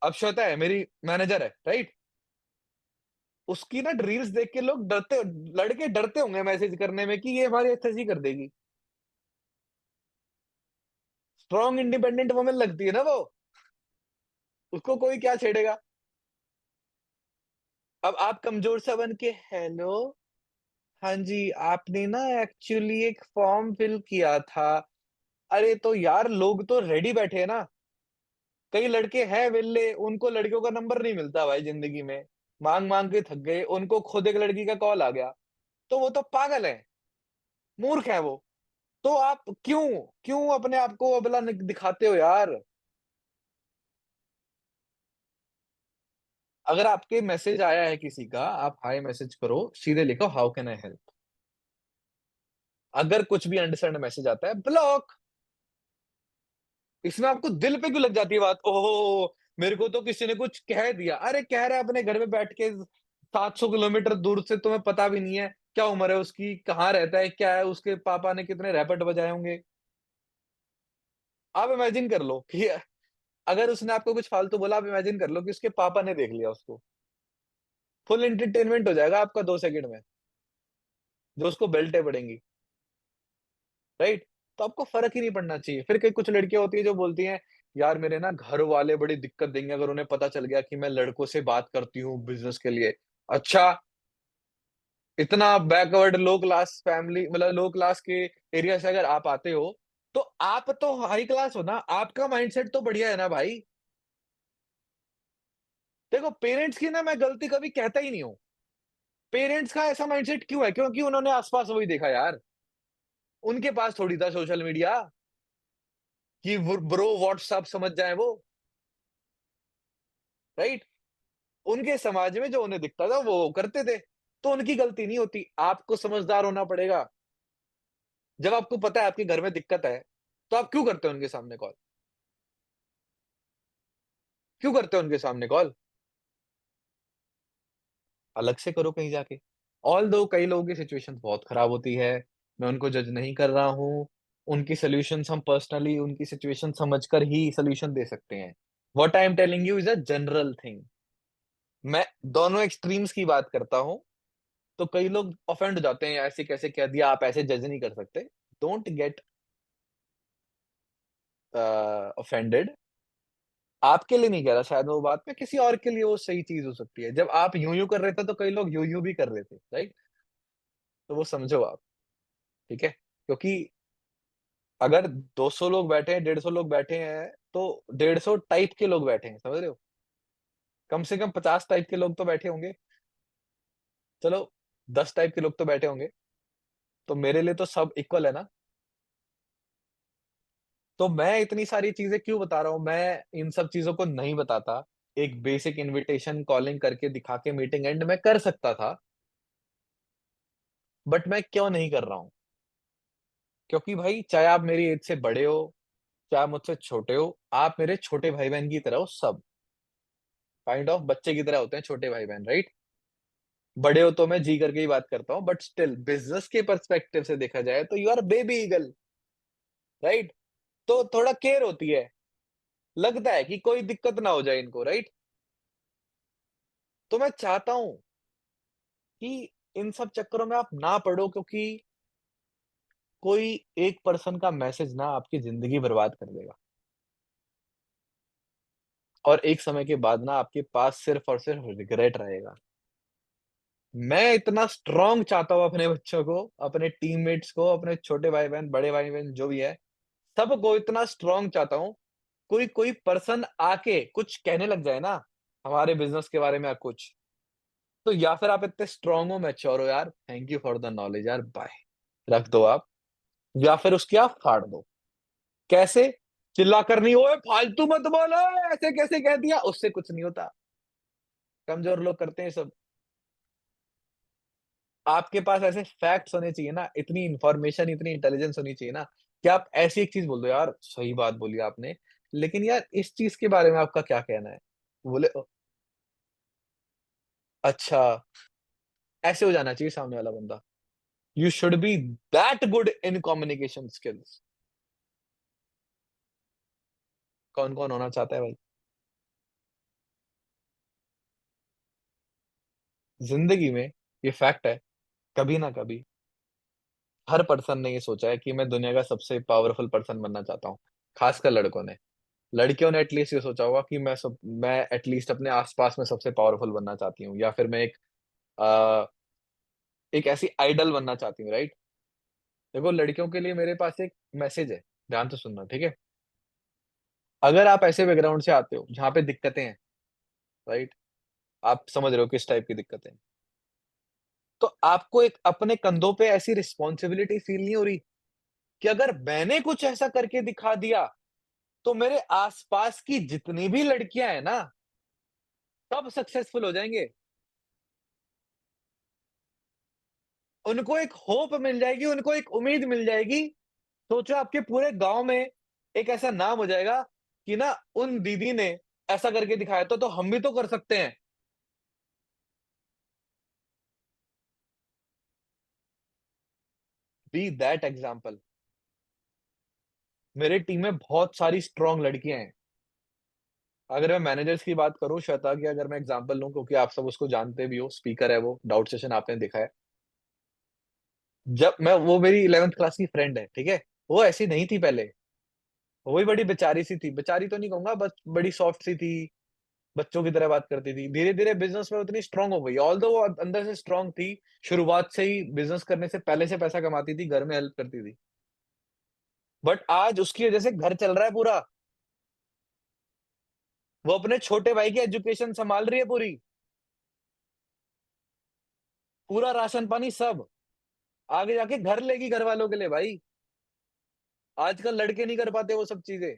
अब श्वेता है मेरी मैनेजर है, राइट? उसकी ना रील्स देख के लोग डरते, लड़के डरते होंगे मैसेज करने में कि ये हमारी एसएसजी कर देगी। स्ट्रॉन्ग इंडिपेंडेंट वुमन लगती है ना वो, उसको कोई क्या छेड़ेगा। अब आप कमजोर सा बन के हेलो, हाँ जी, आपने ना एक्चुअली एक फॉर्म फिल किया था। अरे तो यार लोग तो रेडी बैठे हैं ना। कई लड़के हैं वेल्ले, उनको लड़कियों का नंबर नहीं मिलता भाई जिंदगी में। मांग मांग के थक गए, उनको खुद एक लड़की का कॉल आ गया। तो वो तो पागल है, मूर्ख है वो। तो आप क्यों क्यों अपने आप को अबला दिखाते हो यार। अगर आपके मैसेज आया है किसी का, आप हाय मैसेज करो, सीधे लिखो हाउ कैन आई हेल्प। अगर कुछ भी अंडरस्टैंड मैसेज आता है, ब्लॉक। इसमें आपको दिल पे क्यों लग जाती है बात? ओहो, मेरे को तो किसी ने कुछ कह दिया। अरे कह रहा है अपने घर में बैठ के, 700 किलोमीटर दूर से, तुम्हें पता भी नहीं है क्या उम्र है उसकी, कहाँ रहता है, क्या है, उसके पापा ने कितने रैपेट बजाए होंगे। आप इमेजिन कर लो कि अगर उसने आपको कुछ फालतू बोला, आप इमेजिन कर लो कि उसके पापा ने देख लिया उसको। फुल एंटरटेनमेंट हो जाएगा आपका 2 सेकंड में, जो उसको बेल्टे पड़ेंगी, राइट? तो आपको फर्क ही नहीं पड़ना चाहिए। फिर कई कुछ लड़कियां होती है जो बोलती हैं, यार मेरे ना घर वाले बड़ी दिक्कत देंगे अगर उन्हें पता चल गया कि मैं लड़कों से बात करती हूँ बिजनेस के लिए। अच्छा, इतना बैकवर्ड लो क्लास फैमिली, मतलब लो क्लास के एरिया से अगर आप आते हो, तो आप तो हाई क्लास हो ना, आपका माइंडसेट तो बढ़िया है ना भाई। देखो पेरेंट्स की ना मैं गलती कभी कहता ही नहीं हूँ। पेरेंट्स का ऐसा माइंडसेट क्यों है? क्योंकि उन्होंने आसपास वही देखा यार। उनके पास थोड़ी था सोशल मीडिया कि ब्रो व्हाट्सएप समझ जाए वो, राइट? उनके समाज में जो उन्हें दिखता था वो करते थे। तो उनकी गलती नहीं होती, आपको समझदार होना पड़ेगा। जब आपको पता है आपके घर में दिक्कत है, तो आप क्यों करते हो उनके सामने कॉल? क्यों करते हो उनके सामने कॉल? अलग से करो कहीं जाके। ऑल्दो कई लोगों की सिचुएशन बहुत खराब होती है, मैं उनको जज नहीं कर रहा हूँ। उनकी सॉल्यूशंस हम पर्सनली उनकी सिचुएशन समझकर ही सॉल्यूशन दे सकते हैं। What I am telling you is a general thing. मैं दोनों एक्सट्रीम्स की बात करता हूँ। तो कई लोग ऑफेंड हो जाते हैं, ऐसे कैसे कह दिया, आप ऐसे जज नहीं कर सकते। Don't get offended. आपके लिए नहीं कह रहा शायद वो बात, मैं किसी और के लिए वो सही चीज़ हो सकती है। जब आप यूँ-यूँ कर रहे थे तो कई लोग यूँ-यूँ भी कर रहे थे, राइट? तो वो समझो आप, ठीक है? क्योंकि अगर 200 लोग बैठे हैं, 150 लोग बैठे हैं, तो 150 टाइप के लोग बैठे हैं, समझ रहे हो? कम से कम 50 टाइप के लोग तो बैठे होंगे। चलो 10 टाइप के लोग तो बैठे होंगे, तो मेरे लिए तो सब इक्वल है ना। तो मैं इतनी सारी चीज़ें क्यों बता रहा हूँ, मैं इन सब चीज़ों को नहीं बताता। एक बेसिक इन्विटेशन कॉलिंग करके दिखा के मीटिंग एंड मैं कर सकता था, बट मैं क्यों नहीं कर रहा हूँ? क्योंकि भाई चाहे आप मेरी एज से बड़े हो, चाहे आप मुझसे छोटे हो, आप मेरे छोटे भाई-बहन की तरह हो सब। काइंड ऑफ बच्चे की तरह होते हैं छोटे भाई-बहन, राइट? बड़े हो तो मैं जी करके ही बात करता हूँ, बट स्टिल बिज़नेस के पर्सपेक्टिव से देखा जाए तो you are baby eagle, right? तो थोड़ा केयर होती है, लगता है कि कोई दिक्कत ना हो जाए इनको, राइट? तो मैं चाहता हूँ कि इन सब चक्करों में आप ना पड़ो, क्योंकि कोई एक पर्सन का मैसेज ना आपकी ज़िंदगी बर्बाद कर देगा। और एक समय के बाद ना आपके पास सिर्फ़ और सिर्फ़ रिग्रेट रहेगा। मैं इतना स्ट्रॉन्ग चाहता हूँ अपने बच्चों को, अपने टीममेट्स को, अपने छोटे भाई-बहन, बड़े भाई-बहन जो भी है, सबको इतना स्ट्रॉन्ग चाहता हूँ, कोई कोई पर्सन आके कुछ कहने लग जाए ना, हमारे बिज़नेस के बारे में या कुछ, तो या फिर आप इतने स्ट्रॉन्ग हो, मैच्योर हो यार, thank you for the knowledge यार, बाय। रख दो आप, या फिर उसकी आप फाड़ दो। कैसे? चिल्लाकर नहीं, "ओए फालतू मत बोलो, ऐसे कैसे कह दिया?" उससे कुछ नहीं होता। कमज़ोर लोग करते हैं ये सब। आपके पास ऐसे फैक्ट्स होने चाहिए ना, इतनी इन्फॉर्मेशन, इतनी इंटेलिजेंस होनी चाहिए ना, कि आप ऐसी एक चीज़ बोल दो, यार सही बात बोली आपने, लेकिन यार इस चीज़ के बारे में आपका क्या कहना है? बोले अच्छा, ऐसे हो जाना चाहिए सामने वाला बंदा। You should be that good in communication skills. कौन-कौन होना चाहता है भाई? ज़िंदगी में ये फैक्ट है, कभी ना कभी हर पर्सन ने ये सोचा है कि मैं दुनिया का सबसे पावरफुल पर्सन बनना चाहता हूँ, खासकर लड़कों ने। लड़कियों ने एटलीस्ट ये सोचा होगा कि मैं एटलीस्ट अपने आस-पास में सबसे पावरफुल बनना चाहती हूँ, या फिर मैं अ, एक ऐसी आइडल बनना चाहती हूँ, राइट? देखो, लड़कियों के लिए मेरे पास एक मैसेज है, ध्यान से सुनना, ठीक है? अगर आप ऐसे बैकग्राउंड से आते हो, जहाँ पे दिक्कतें हैं, राइट? आप समझ रहे हो किस टाइप की दिक्कतें हैं। तो आपको एक अपने कंधों पे ऐसी रिस्पॉन्सिबिलिटी फील नहीं हो रही कि अगर मैंने कुछ ऐसा करके दिखा दिया, तो मेरे आस-पास की जितनी भी लड़कियाँ हैं ना, सब सक्सेसफुल हो जाएँगे। उनको एक होप मिल जाएगी, उनको एक उम्मीद मिल जाएगी। सोचो, आपके पूरे गाँव में एक ऐसा नाम हो जाएगा कि ना, उन दीदी ने ऐसा करके दिखाया तो हम भी तो कर सकते हैं। Be that example. मेरे टीम में बहुत सारी स्ट्रॉन्ग लड़कियाँ हैं। अगर मैं मैनेजर्स की बात करूँ, श्वेता की अगर मैं एग्ज़ाम्पल लूँ, क्योंकि आप सब उसको जानते भी हो, स्पीकर है वो, डाउट सेशन आपने देखा है। जब मैं वो मेरी 11th क्लास की फ्रेंड है, ठीक है? वो ऐसी नहीं थी पहले, वो भी बड़ी बेचारी-सी थी, बेचारी तो नहीं कहूँगा, बस बड़ी सॉफ्ट सी थी, बच्चों की तरह बात करती थी। धीरे-धीरे बिज़नेस में उतनी स्ट्रॉन्ग हो गई, ऑल्दो वो अंदर से स्ट्रॉन्ग थी, शुरुआत से ही बिज़नेस करने से पहले से पैसा कमाती थी, घर में हेल्प करती थी। बट आज उसकी वजह से घर चल रहा है पूरा। वो अपने छोटे भाई की एजुकेशन सँभाल रही है पूरी, पूरा राशन-पानी सब। आगे जाके घर लेगी घरवालों के लिए भाई। आजकल लड़के नहीं कर पाते वो सब चीज़ें।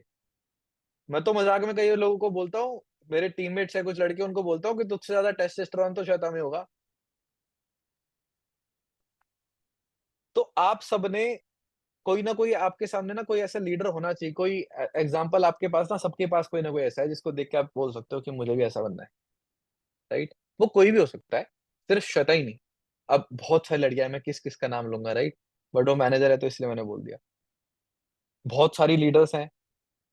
मैं तो मज़ाक में कई लोगों को बोलता हूँ, मेरे टीममेट्स हैं कुछ लड़के, उनको बोलता हूँ कि तुझसे ज़्यादा टेस्टोस्टेरोन तो श्वेता में होगा। तो आप सबने, कोई ना कोई आपके सामने ना कोई ऐसा लीडर होना चाहिए, कोई एग्ज़ाम्पल आपके पास ना, सबके पास कोई ना कोई ऐसा है जिसको देख के आप बोल सकते हो कि मुझे भी ऐसा बनना है, राइट? वो कोई भी हो सकता है, सिर्फ श्वेता ही नहीं। अब बहुत सारी लड़कियाँ हैं, मैं किस-किस का नाम लूँगा, राइट? बट वो मैनेजर है तो इसलिए मैंने बोल दिया। बहुत सारी लीडर्स हैं,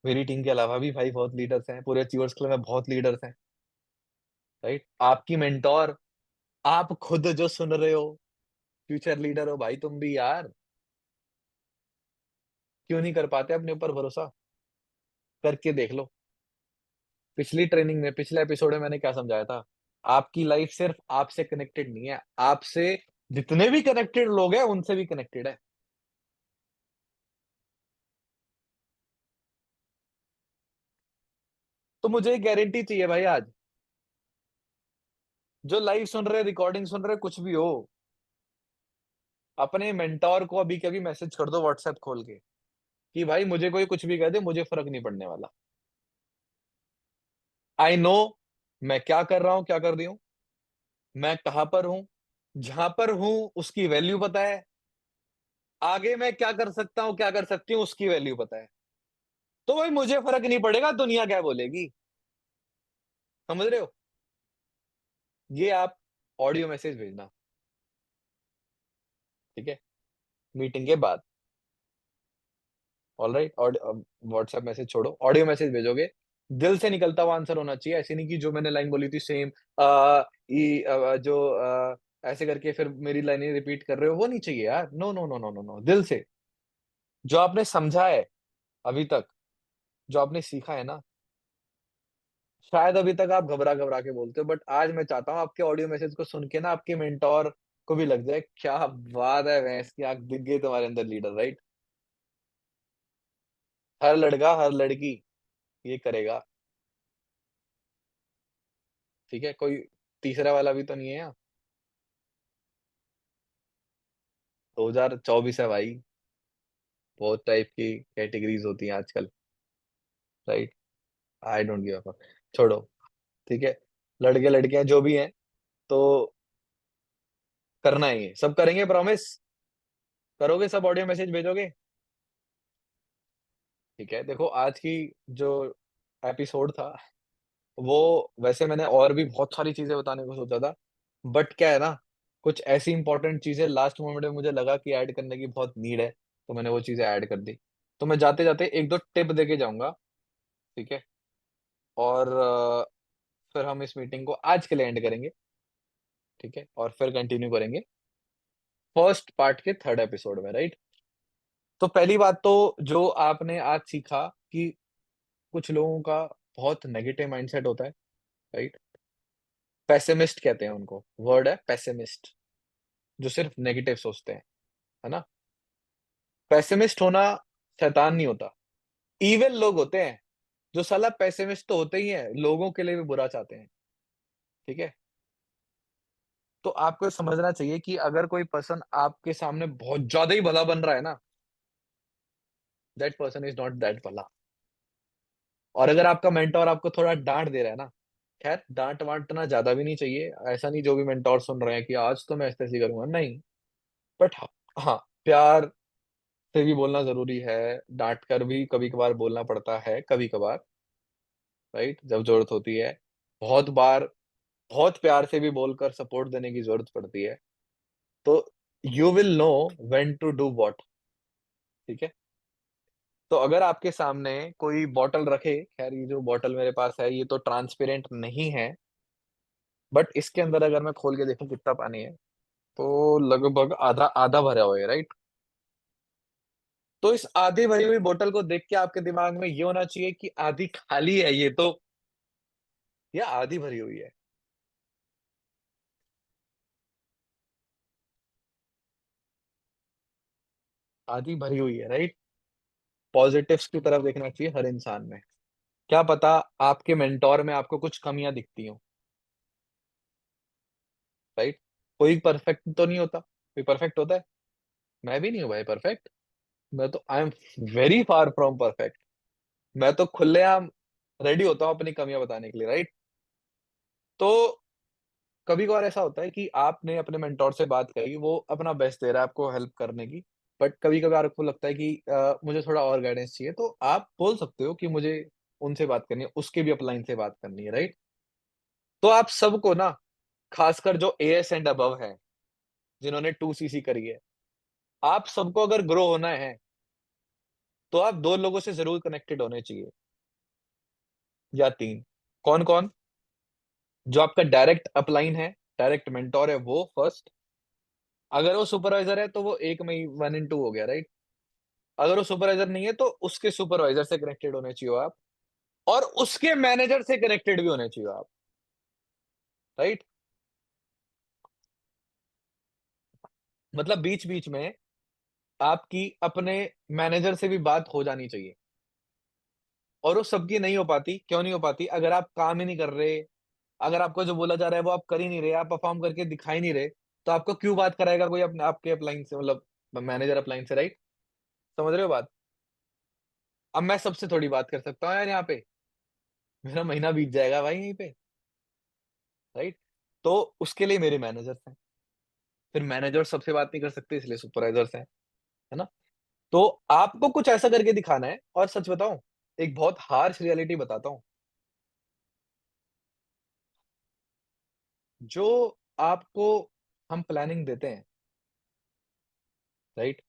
मेरी टीम के अलावा भी भाई बहुत लीडर्स हैं, पूरे अचीवर्स क्लब में बहुत लीडर्स हैं, राइट? आपकी मेंटर, आप खुद जो सुन रहे हो, फ्यूचर लीडर हो भाई तुम भी यार, क्यों नहीं कर पाते अपने ऊपर भरोसा? करके देख लो। पिछली ट्रेनिंग में, पिछले एपिसोड में मैंने क्या समझाया था? आपकी लाइफ सिर्फ आपसे कनेक्टेड नहीं है, आपसे जितने भी कनेक्टेड लोग हैं, उनसे भी कनेक्टेड है। तो मुझे एक गारंटी चाहिए भाई आज, जो लाइव सुन रहे, रिकॉर्डिंग सुन रहे, कुछ भी हो, अपने मेंटर को अभी के अभी मैसेज कर दो व्हाट्सएप खोल के, कि भाई मुझे कोई कुछ भी कह दे, मुझे फ़र्क नहीं पड़ने वाला। आई नो मैं क्या कर रहा हूँ, क्या कर रही हूँ, मैं कहाँ पर हूँ, जहाँ पर हूँ उसकी वैल्यू पता है, आगे मैं क्या कर सकता हूँ, क्या कर सकती हूँ उसकी वैल्यू पता है। तो भाई मुझे फ़र्क नहीं पड़ेगा दुनिया क्या बोलेगी, समझ रहे हो? ये आप ऑडियो मैसेज भेजना, ठीक है? मीटिंग के बाद, ऑलराइट? व्हाट्सएप मैसेज छोड़ो, ऑडियो मैसेज भेजोगे, दिल से निकलता हुआ आंसर होना चाहिए, ऐसे नहीं कि जो मैंने लाइन बोली थी सेम ऐसे करके फिर मेरी लाइनें रिपीट कर रहे हो, वो नहीं चाहिए यार। No, no, no, no, no, no, दिल से। जो आपने समझा है अभी तक, जो आपने सीखा है ना, शायद अभी तक आप घबरा-घबरा के बोलते हो, बट आज मैं चाहता हूँ आपके ऑडियो मैसेज को सुन के ना आपके मेंटर को भी लग जाए, क्या बात है, भैंस की आँख दिख गई तुम्हारे अंदर लीडर, राइट? हर लड़का, हर लड़की ये करेगा, ठीक है? कोई तीसरा वाला भी तो नहीं है यहाँ। 2024 है भाई, बहुत टाइप की कैटेगरीज़ होती हैं आजकल, right? I don't give a fuck, छोड़ो, ठीक है? लड़के-लड़कियाँ जो भी हैं, तो करना ही है, सब करेंगे, प्रॉमिस करोगे, सब ऑडियो मैसेज भेजोगे? ठीक है, देखो आज की जो एपिसोड था, वो वैसे मैंने और भी बहुत सारी चीज़ें बताने को सोचा था, बट क्या है ना, कुछ ऐसी इंपॉर्टेंट चीज़ें लास्ट मोमेंट में मुझे लगा कि ऐड करने की बहुत नीड है, तो मैंने वो चीज़ें ऐड कर दी। तो मैं जाते-जाते 1-2 टिप देके जाऊँगा, ठीक है? और फिर हम इस मीटिंग को आज के लिए एंड करेंगे, ठीक है? और फिर कंटिन्यू करेंगे फर्स्ट पार्ट के 3rd एपिसोड में, राइट? तो पहली बात तो जो आपने आज सीखा कि कुछ लोगों का बहुत नेगेटिव माइंडसेट होता है, राइट? पेसिमिस्ट कहते हैं उनको, वर्ड है पेसिमिस्ट, जो सिर्फ नेगेटिव सोचते हैं, है ना? पेसिमिस्ट होना शैतान नहीं होता, इविल लोग होते हैं, जो साला पेसिमिस्ट तो होते ही हैं, लोगों के लिए भी बुरा चाहते हैं, ठीक है? तो आपको समझना चाहिए कि अगर कोई पर्सन आपके सामने बहुत ज़्यादा ही भला बन रहा है ना, that person is not that भला। और अगर आपका मेंटर आपको थोड़ा डाँट दे रहा है ना, खैर डाँट-वाँटना ज़्यादा भी नहीं चाहिए, ऐसा नहीं जो भी मेंटर सुन रहे हैं कि आज तो मैं ऐसे-ऐसे करूँगा, नहीं। बट हाँ, प्यार से भी बोलना ज़रूरी है, डाँट कर भी कभी-कभार बोलना पड़ता है, कभी-कभार, राइट? जब ज़रूरत होती है। बहुत बार बहुत प्यार से भी बोलकर सपोर्ट देने की ज़रूरत पड़ती है। तो you will know when to do what, ठीक है? तो अगर आपके सामने कोई बॉटल रखे, खैर ये जो बॉटल मेरे पास है, ये तो ट्रांसपेरेंट नहीं है, बट इसके अंदर अगर मैं खोल के देखूँ कितना पानी है, तो लगभग आधा आधा भरा हुआ है, राइट? तो इस आधी भरी हुई बोतल को देख के आपके दिमाग में ये होना चाहिए कि आधी खाली है ये तो, या आधी भरी हुई है। आधी भरी हुई है, राइट? पॉजिटिव्स की तरफ देखना चाहिए हर इंसान में। क्या पता आपके मेंटर में आपको कुछ कमियाँ दिखती हों, राइट? कोई परफेक्ट तो नहीं होता, कोई परफेक्ट होता है? मैं भी नहीं हूँ भाई परफेक्ट, मैं तो I am very far from perfect. मैं तो खुलेआम रेडी होता हूँ अपनी कमियाँ बताने के लिए, राइट? तो कभी-कभार ऐसा होता है कि आपने अपने मेंटर से बात करी, वो अपना बेस्ट दे रहा है आपको हेल्प करने की, बट कभी-कभार आपको लगता है कि मुझे थोड़ा और गाइडेंस चाहिए, तो आप बोल सकते हो कि मुझे उनसे बात करनी है, उसके भी अपलाइन से बात करनी है, राइट? तो आप सबको ना, खासकर जो एएस एंड अबव हैं, जिन्होंने 2 सीसी करी है, आप सबको अगर ग्रो होना है, तो आप 2 लोगों से ज़रूर कनेक्टेड होने चाहिए या 3। कौन-कौन? जो आपका डायरेक्ट अपलाइन है, डायरेक्ट मेंटर है वो फर्स्ट, अगर वो सुपरवाइज़र है तो वो एक में ही 1 इन 2 हो गया, राइट? अगर वो सुपरवाइज़र नहीं है तो उसके सुपरवाइज़र से कनेक्टेड होने चाहिए आप, और उसके मैनेजर से कनेक्टेड भी होने चाहिए आप, राइट? मतलब बीच-बीच में आपकी अपने मैनेजर से भी बात हो जानी चाहिए, और वो सबकी नहीं हो पाती, क्यों नहीं हो पाती? अगर आप काम ही नहीं कर रहे, अगर आपको जो बोला जा रहा है वो आप कर ही नहीं रहे, आप परफ़ॉर्म करके दिखा ही नहीं रहे, तो आपको क्यों बात कराएगा कोई अपने आपके अपलाइन से, मतलब मैनेजर अपलाइन से, राइट? समझ रहे हो बात? अब मैं सबसे थोड़ी बात कर सकता हूँ यार यहाँ पे, मेरा महीना बीत जाएगा भाई यहीं पे, राइट? तो उसके लिए मेरे मैनेजर्स हैं, फिर मैनेजर सबसे बात नहीं कर सकते इसलिए सुपरवाइज़र्स हैं, है ना? तो आपको कुछ ऐसा करके दिखाना है, और सच बताऊँ, एक बहुत हार्श रियलिटी बताता हूँ, जो आपको हम प्लानिंग देते हैं, राइट?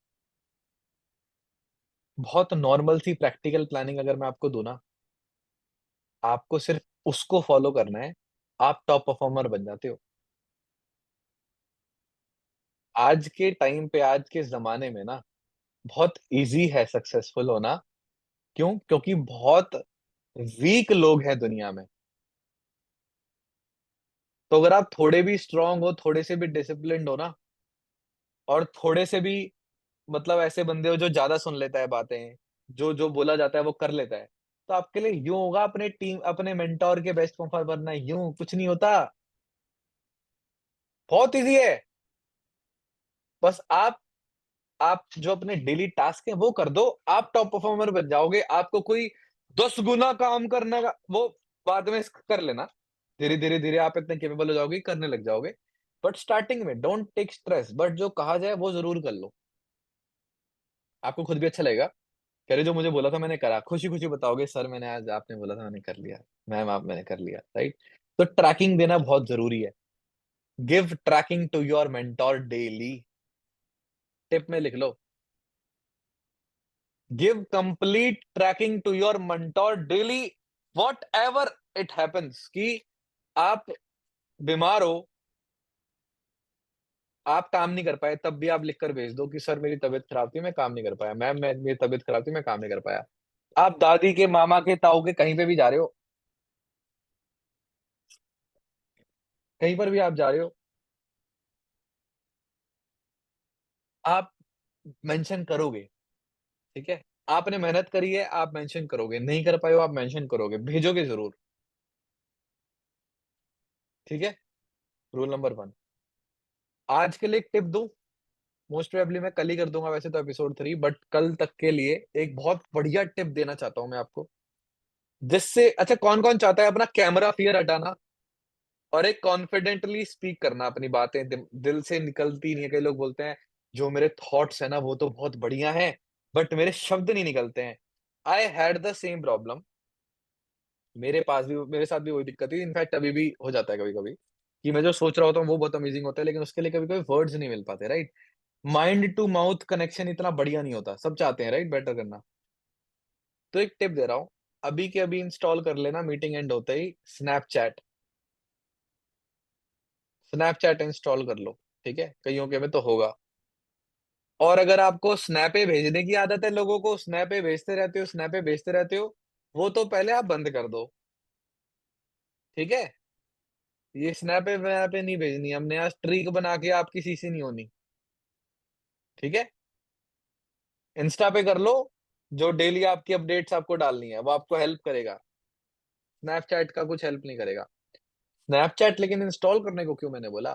बहुत नॉर्मल सी प्रैक्टिकल प्लानिंग अगर मैं आपको दूँ ना, आपको सिर्फ़ उसको फ़ॉलो करना है, आप टॉप परफ़ॉर्मर बन जाते हो। आज के टाइम पे, आज के ज़माने में ना, बहुत ईज़ी है सक्सेसफुल होना, क्यों? क्योंकि बहुत वीक लोग हैं दुनिया में। तो अगर आप थोड़े भी स्ट्रॉन्ग हो, थोड़े से भी डिसिप्लिन्ड हो ना, और थोड़े से भी मतलब ऐसे बंदे हो जो ज़्यादा सुन लेता है बातें, जो बोला जाता है वो कर लेता है, तो आपके लिए यूँ होगा अपने टीम अपने मेंटर के बेस्ट परफॉर्मर बनना, यूँ कुछ नहीं होता, बहुत ईज़ी है। बस आप जो अपने डेली टास्क है वो कर दो, आप टॉप परफॉर्मर बन जाओगे। आपको कोई 10 गुना काम करने का वो बाद में कर लेना। धीरे-धीरे आप इतने कैपेबल हो जाओगे, करने लग जाओगे। बट स्टार्टिंग में डोंट टेक स्ट्रेस, बट जो कहा जाए वो जरूर कर लो, आपको खुद भी अच्छा लगेगा। कह रहे जो मुझे बोला था मैंने करा, खुशी खुशी बताओगे सर मैंने आज, आपने बोला था मैंने कर लिया, मैम आप मैंने कर लिया, राइट। तो ट्रैकिंग देना बहुत जरूरी है। Give tracking to your mentor daily. Tip में लिख लो, give complete tracking to your mentor daily, whatever it happens, कि आप बीमार हो, आप काम नहीं कर पाए, तब भी आप लिख कर भेज दो कि सर मेरी तबीयत खराब थी मैं काम नहीं कर पाया, मैम मैं मेरी तबीयत खराब थी मैं काम नहीं कर पाया। आप दादी के, मामा के, ताऊ के, कहीं पे भी जा रहे हो, कहीं पर भी आप जा रहे हो, आप मेंशन करोगे, ठीक है। आपने मेहनत करी है, आप मेंशन करोगे, नहीं कर पाए हो आप मेंशन करोगे, भेजोगे जरूर, ठीक है। Rule number 1। आज के लिए एक टिप दूं, मोस्ट प्रोबेबली मैं कल ही कर दूंगा वैसे तो एपिसोड 3, बट कल तक के लिए एक बहुत बढ़िया टिप देना चाहता हूं मैं आपको, जिससे अच्छा कौन कौन चाहता है अपना कैमरा फियर हटाना और एक कॉन्फिडेंटली स्पीक करना अपनी बातें, दिल से निकलती नहीं है। कई लोग बोलते हैं जो मेरे थॉट्स है ना वो तो बहुत बढ़िया है, बट मेरे शब्द नहीं निकलते हैं। I had the same problem, मेरे पास भी, मेरे साथ भी वही दिक्कत थी, इनफैक्ट अभी भी हो जाता है कभी कभी, कि मैं जो सोच रहा होता हूँ वो बहुत अमेजिंग होता है, लेकिन उसके लिए कभी कभी वर्ड्स नहीं मिल पाते, right. Mind to mouth connection इतना बढ़िया नहीं होता, सब चाहते हैं राइट बेटर करना। तो एक टिप दे रहा हूँ, अभी के अभी इंस्टॉल कर लेना मीटिंग एंड होते ही स्नैपचैट। स्नैपचैट इंस्टॉल कर लो, ठीक है, कईयों के में तो होगा। और अगर आपको स्नैपे भेजने की आदत है, लोगों को स्नैपे भेजते रहते हो, स्नैपे भेजते रहते हो, वो तो पहले आप बंद कर दो, ठीक है। ये स्नैपे वैपे नहीं भेजनी, हमने आज ट्रिक बना के आपकी सीसी नहीं होनी, ठीक है। इंस्टा पे कर लो, जो डेली आपकी अपडेट्स आपको डालनी है वो आपको हेल्प करेगा, स्नैपचैट का कुछ हेल्प नहीं करेगा। स्नैपचैट लेकिन इंस्टॉल करने को क्यों मैंने बोला,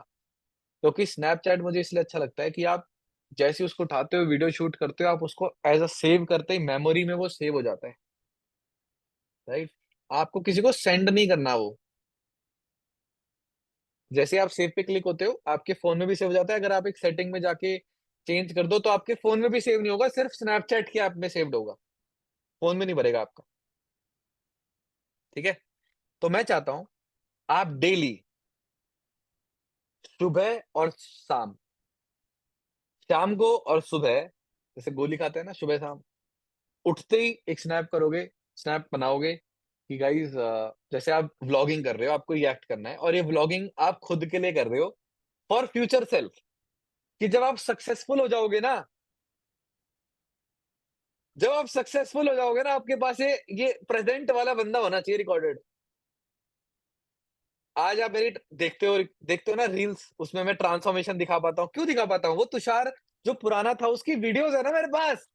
क्योंकि स्नैपचैट मुझे इसलिए अच्छा लगता है कि आप जैसे ही उसको उठाते हो, वीडियो शूट करते हो, आप उसको एज अ सेव करते ही मेमोरी में वो सेव हो जाता है, राइट। आपको किसी को सेंड नहीं करना वो, जैसे आप सेव पे क्लिक होते हो आपके फोन में भी सेव हो जाता है, अगर आप एक सेटिंग में जाके चेंज कर दो तो आपके फोन में भी सेव नहीं होगा, सिर्फ स्नैपचैट की ऐप में सेव्ड होगा, फोन में नहीं भरेगा आपका, ठीक है। तो मैं चाहता हूं आप डेली सुबह और शाम, शाम को और सुबह, जैसे गोली खाते हैं ना सुबह शाम, उठते ही एक स्नैप करोगे, स्नैप बनाओगे कि गाइस जैसे आप व्लॉगिंग कर रहे हो, आपको रिएक्ट करना है, और ये व्लॉगिंग आप खुद के लिए कर रहे हो फॉर फ्यूचर सेल्फ, कि जब आप सक्सेसफुल हो जाओगे ना, जब आप सक्सेसफुल हो जाओगे ना, आपके पास ये प्रेजेंट वाला बंदा होना चाहिए रिकॉर्डेड। आज आप मेरी देखते हो ना रील्स, उसमें मैं ट्रांसफॉर्मेशन दिखा पाता हूँ, क्यों दिखा पाता हूँ, वो तुषार जो पुराना था उसकी वीडियोस है ना मेरे पास,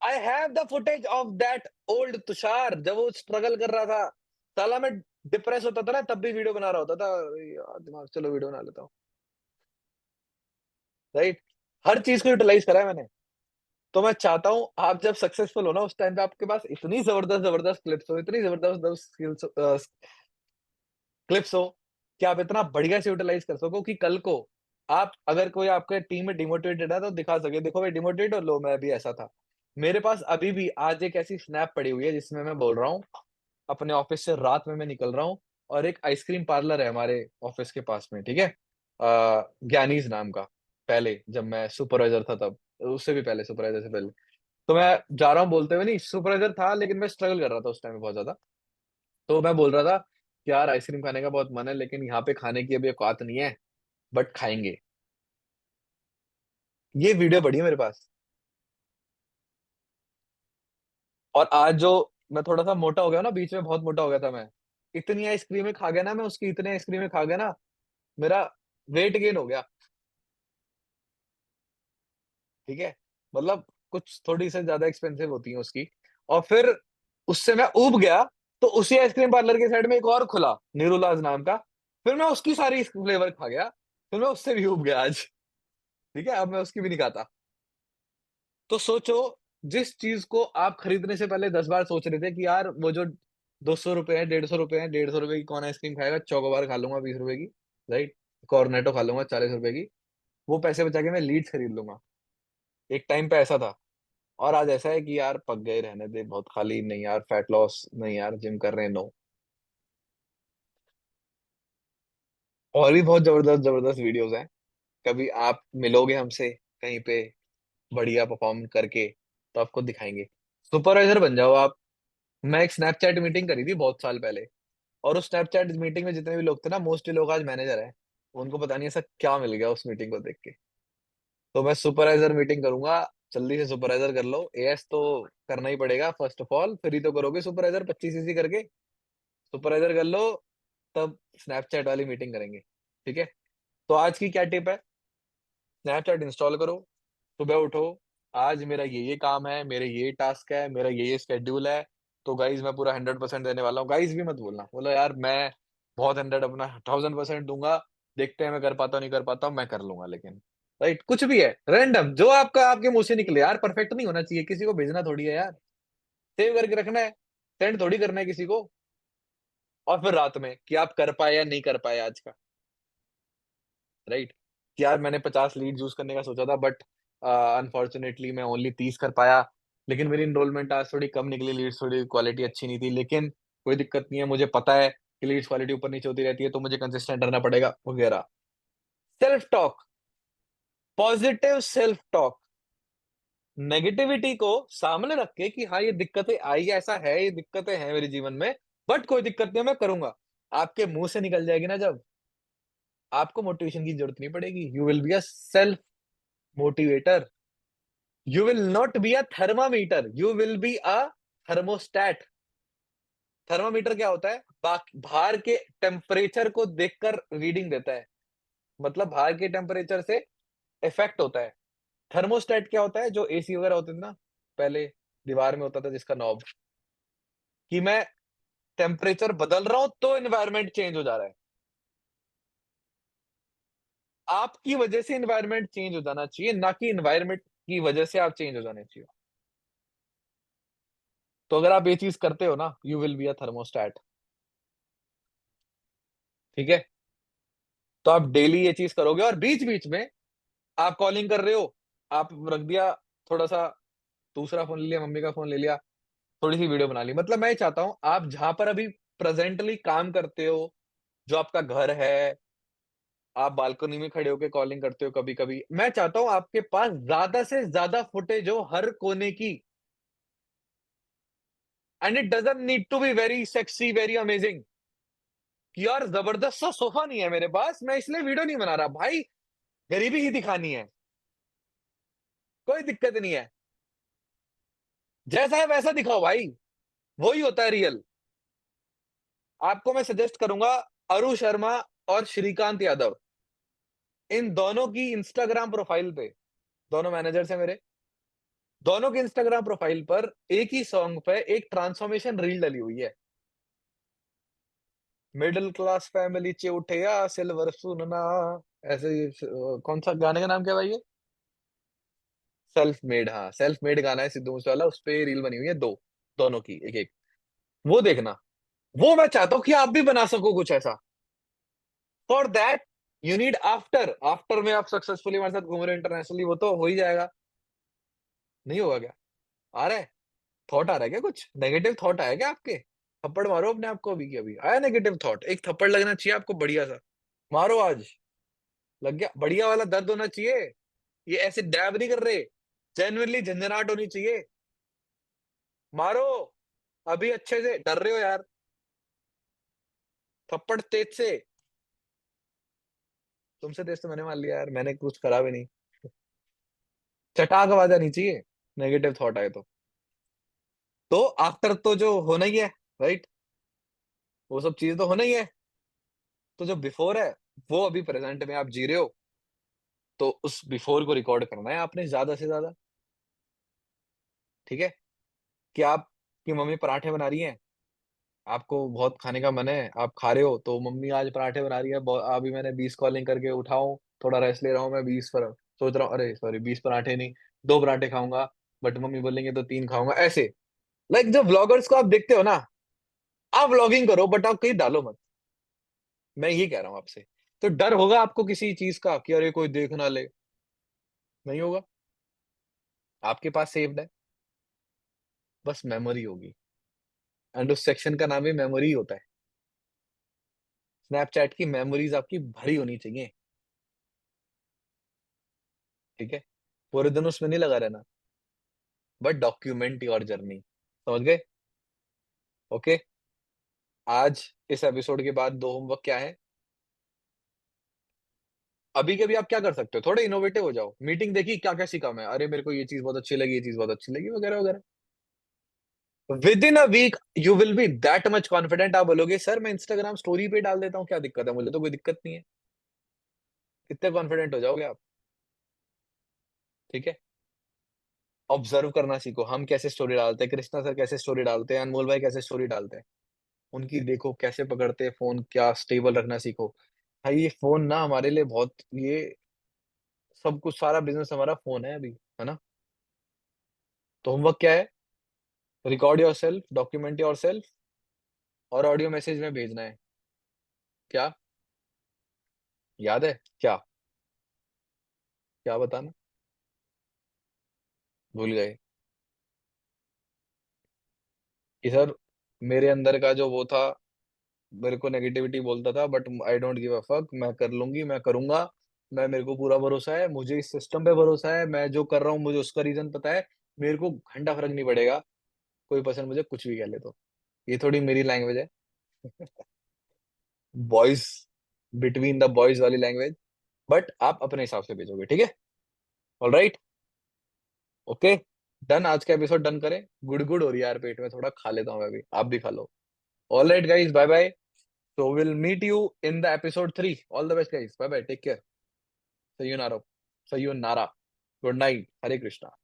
I have the footage of that old Tushar जब वो स्ट्रगल कर रहा था, साला मैं डिप्रेस होता था ना तब भी वीडियो बना रहा होता था, अरे यार दिमाग, चलो वीडियो बना लेता हूँ, राइट। हर चीज को यूटिलाइज करा है मैंने। तो मैं चाहता हूँ आप जब सक्सेसफुल हो ना, उस टाइम पे आपके पास इतनी जबरदस्त जबरदस्त क्लिप्स हो, इतनी जबरदस्त स्किल्स क्लिप्स हो, कि आप इतना बढ़िया से यूटिलाइज कर सको कि कल को आप, अगर कोई आपके टीम में डिमोटिवेटेड है तो दिखा सके, देखो भाई डिमोटिवेट हो लो, मैं भी ऐसा था। मेरे पास अभी भी आज एक ऐसी स्नैप पड़ी हुई है जिसमें मैं बोल रहा हूँ, अपने ऑफिस से रात में मैं निकल रहा हूँ, और एक आइसक्रीम पार्लर है हमारे ऑफिस के पास में, ठीक है, ज्ञानीज नाम का, पहले जब मैं सुपरवाइजर था तब, उससे भी पहले, सुपरवाइजर से पहले। तो मैं जा रहा हूँ बोलते हुए, नहीं सुपरवाइजर था लेकिन मैं स्ट्रगल कर रहा था उस टाइम में बहुत ज्यादा, तो मैं बोल रहा था कि यार आइसक्रीम खाने का बहुत मन है, लेकिन यहाँ पे खाने की अभी औकात नहीं है, बट खाएंगे। ये वीडियो पड़ी है मेरे पास। और आज जो मैं थोड़ा सा मोटा हो गया ना, बीच में बहुत मोटा हो गया था मैं, इतनी आइसक्रीमें खा गया ना मैं, उसकी इतनी आइसक्रीमें खा गया ना, मेरा वेट गेन हो गया, ठीक है। मतलब कुछ थोड़ी सी ज्यादा एक्सपेंसिव होती है उसकी, और फिर उससे मैं ऊब गया, तो उसी आइसक्रीम पार्लर के साइड में एक और खुला, नीरूलाज नाम का, फिर मैं उसकी सारी फ्लेवर खा गया, फिर मैं उससे भी ऊब गया आज, ठीक है, अब मैं उसकी भी नहीं खाता। तो सोचो, जिस चीज को आप खरीदने से पहले 10 बार सोच रहे थे कि यार वो जो 200 रुपए है, 150 रुपए है, 150 रुपए की कौन आइसक्रीम खाएगा? चौकोबार खा लूंगा 20 रुपए की, राइट? कॉर्नेटो खा लूंगा 40 रुपए की। वो पैसे बचा के मैं लीड्स खरीद लूंगा। एक टाइम पे ऐसा था। और आज ऐसा है कि यार पक गए, रहने दे, बहुत खाली, नहीं यार फैट लॉस, नहीं यार जिम कर रहे हैं, नो। और भी बहुत जबरदस्त जबरदस्त वीडियोस हैं। कभी आप मिलोगे हमसे कहीं पे बढ़िया परफॉर्म करके, तो आपको दिखाएंगे। सुपरवाइजर बन जाओ आप। मैं एक स्नैपचैट मीटिंग करी थी बहुत साल पहले, और उस स्नैपचैट मीटिंग में जितने भी लोग थे ना, मोस्टली लोग आज मैनेजर हैं। उनको पता नहीं ऐसा क्या मिल गया उस मीटिंग को देख के। तो मैं सुपरवाइजर मीटिंग करूंगा। जल्दी से सुपरवाइजर कर लो, एएस तो करना ही पड़ेगा फर्स्ट ऑफ ऑल, फिर ही तो करोगे सुपरवाइजर 25 सीसी करके। सुपरवाइजर कर लो, तब स्नैपचैट वाली मीटिंग करेंगे। ठीक है? तो आज की क्या टिप है? स्नैपचैट इंस्टॉल करो, सुबह उठो, आज मेरा ये काम है, मेरे ये टास्क है, मेरा ये स्केड्यूल है। तो गाइज मैं पूरा 100% देने वाला हूँ। गाइज भी मत बोलना, बोलो यार मैं बहुत 100 अपना 1000% दूंगा। देखते हैं मैं कर पाता हूँ नहीं कर पाता हूँ, मैं कर लूंगा लेकिन। राइट? कुछ भी है रैंडम जो आपका आपके मुंह से निकले यार, परफेक्ट नहीं होना चाहिए, किसी को भेजना थोड़ी है यार। सेव करके रखना है, सेंड थोड़ी करना है किसी को। और फिर रात में कि आप कर पाए या नहीं कर पाए आज का। राइट? कि यार मैंने 50 लीड यूज करने का सोचा था, बट अनफॉर्चुनेटली मैं ओनली 30 कर पाया। लेकिन मेरी इनरोलमेंट आज थोड़ी कम निकली, लीड्स थोड़ी क्वालिटी अच्छी नहीं थी, लेकिन कोई दिक्कत नहीं है, मुझे पता है कि लीड्स क्वालिटी ऊपर नीचे होती रहती है, तो मुझे कंसिस्टेंट रहना पड़ेगा वगैरह। Self talk, positive self talk. Negativity को सामने रख के कि हाँ ये दिक्कतें आई, ऐसा है, ये दिक्कतें हैं मेरे जीवन में, बट कोई दिक्कत नहीं है, मैं करूंगा। आपके मुंह से निकल जाएगी ना जब, आपको मोटिवेशन की जरूरत नहीं पड़ेगी। You will be a self motivator. You will not be a thermometer, you will be a thermostat। Thermometer क्या होता है? बाहर के टेम्परेचर को देखकर रीडिंग देता है, मतलब बाहर के टेम्परेचर से इफेक्ट होता है। थर्मोस्टेट क्या होता है? जो एसी वगैरह होते थे ना पहले, दीवार में होता था जिसका नॉब, कि मैं टेम्परेचर बदल रहा हूं तो एनवायरनमेंट चेंज हो जा रहा है। आपकी वजह से एनवायरनमेंट चेंज हो जाना चाहिए, ना कि एनवायरनमेंट की वजह से आप चेंज हो जाने चाहिए। तो अगर आप ये चीज करते हो ना, you will be a thermostat. ठीक है? तो आप डेली ये चीज करोगे, और बीच बीच में आप कॉलिंग कर रहे हो, आप रख दिया थोड़ा सा, दूसरा फोन ले लिया, मम्मी का फोन ले लिया, थोड़ी सी वीडियो बना ली। मतलब मैं ये चाहता हूं आप जहां पर अभी प्रेजेंटली काम करते हो, जो आपका घर है, आप बालकनी में खड़े होकर कॉलिंग करते हो कभी कभी, मैं चाहता हूं आपके पास ज्यादा से ज्यादा फुटेज हो हर कोने की। And it doesn't need to be very sexy, very amazing, कि यार जबरदस्त सा सोफा नहीं है मेरे पास, मैं इसलिए वीडियो नहीं बना रहा भाई। गरीबी ही दिखानी है, कोई दिक्कत नहीं है। जैसा है वैसा दिखाओ भाई, वही होता है रियल। आपको मैं सजेस्ट करूंगा अरु शर्मा और श्रीकांत यादव, इन दोनों की इंस्टाग्राम प्रोफाइल पे, दोनों मैनेजर्स हैं मेरे, दोनों के इंस्टाग्राम प्रोफाइल पर एक ही सॉन्ग पे एक ट्रांसफॉर्मेशन रील डली हुई है। मिडिल क्लास फैमिली चे उठे या सिल्वर सुनना, ऐसे कौन सा गाने का नाम क्या है भाई ये? सेल्फ मेड, हाँ सेल्फ मेड गाना है सिद्धू मूसेवाला, उस पे रील बनी हुई है दो, दोनों की एक एक। वो देखना। वो मैं चाहता हूँ कि आप भी बना सको कुछ ऐसा। For that you need after, after में आप सक्सेसफुली हमारे साथ घूम रहे हो इंटरनेशनली, वो तो हो ही जाएगा। नहीं होगा क्या? आ रहा है? थॉट आ रहा है क्या? कुछ नेगेटिव थॉट आया क्या आपके? थप्पड़ मारो अपने आप को अभी के अभी, आया नेगेटिव थॉट? एक थप्पड़ लगना चाहिए आपको बढ़िया सा। मारो आज। लग गया? बढ़िया वाला दर्द होना चाहिए। ये ऐसे डैब नहीं कर रहे, जेन्युइनली झंझनाहट होनी चाहिए। मारो अभी अच्छे से, डर रहे हो यार। थप्पड़ तेज से। तुमसे तेज तो मैंने मार लिया यार, मैंने कुछ करा भी नहीं। चटाक आवाज आनी चाहिए नेगेटिव थॉट आए तो आफ्टर तो जो होना ही है, राइट? वो सब चीज तो होना ही है। तो जो बिफोर है, वो अभी प्रेजेंट में आप जी रहे हो, तो उस बिफोर को रिकॉर्ड करना है आपने ज्यादा से ज्यादा। ठीक है? कि आपकी मम्मी पराठे बना रही हैं, आपको बहुत खाने का मन है, आप खा रहे हो, तो मम्मी आज पराठे बना रही है, अभी मैंने 20 कॉलिंग करके उठाऊं, थोड़ा रेस्ट ले रहा हूँ, मैं 20 पर सोच रहा हूँ, अरे सॉरी 20 पराठे नहीं, 2 पराठे खाऊंगा, बट मम्मी बोलेंगे तो 3 खाऊंगा, ऐसे। लाइक जो ब्लॉगर्स को आप देखते हो ना, आप व्लॉगिंग करो बट आप कहीं डालो मत। मैं ये कह रहा हूँ आपसे। तो डर होगा आपको किसी चीज का कि अरे कोई देख ना ले? नहीं होगा। आपके पास सेव्ड है, बस मेमोरी होगी। एंड उस सेक्शन का नाम ही मेमोरी होता है। स्नैपचैट की मेमोरीज आपकी भरी होनी चाहिए। ठीक है, पूरे दिन उसमें नहीं लगा रहना, बट डॉक्यूमेंट योर जर्नी। समझ गए? ओके। आज इस एपिसोड के बाद दो होमवर्क क्या है? अभी के भी आप क्या कर सकते हो, थोड़े इनोवेटिव हो जाओ। मीटिंग देखी, क्या क्या सीखा मैं, अरे मेरे को ये चीज बहुत अच्छी लगी, ये चीज बहुत अच्छी लगी, वगैरह वगैरह। With in a week you will be that much confident, आप बोलोगे सर मैं इंस्टाग्राम स्टोरी पे डाल देता हूँ, क्या दिक्कत है, मुझे तो कोई दिक्कत नहीं है। कितने कॉन्फिडेंट हो जाओगे आप? ठीक है। ऑब्जर्व करना सीखो, हम कैसे स्टोरी डालते हैं, कृष्णा सर कैसे स्टोरी डालते हैं, अनमोल भाई कैसे स्टोरी डालते हैं। उनकी देखो कैसे पकड़ते हैं फोन, क्या स्टेबल रखना सीखो। भाई ये फोन ना हमारे लिए बहुत, ये सब कुछ, सारा बिजनेस हमारा फोन है अभी, है ना? तो होमवर्क क्या है? Record your self, document your self, और ऑडियो मैसेज में भेजना है। क्या याद है क्या? क्या बताना? भूल गए? कि सर मेरे अंदर का जो वो था, मेरे को नेगेटिविटी बोलता था, but I don't give a fuck, मैं कर लूंगी, मैं करूंगा। मैं, मेरे को पूरा भरोसा है, मुझे इस सिस्टम पे भरोसा है, मैं जो कर रहा हूँ मुझे उसका रीजन पता है। मेरे को घंटा फर्क नहीं पड़ेगा, कोई पर्सन मुझे कुछ भी कह ले तो। ये थोड़ी मेरी लैंग्वेज है, बॉयज, बिटवीन द बॉयज वाली लैंग्वेज। बट आप अपने हिसाब से भेजोगे, ठीक है? ऑलराइट। ओके। डन, आज का एपिसोड डन करें। गुड़ गुड़ हो रही है यार पेट में, थोड़ा खा लेता हूँ मैं भी, आप भी खा लो। Alright guys, bye bye. So we'll meet you in the episode 3. All the best, guys. Bye bye. Take care. Sayonara. Sayonara. Good night. Hare Krishna.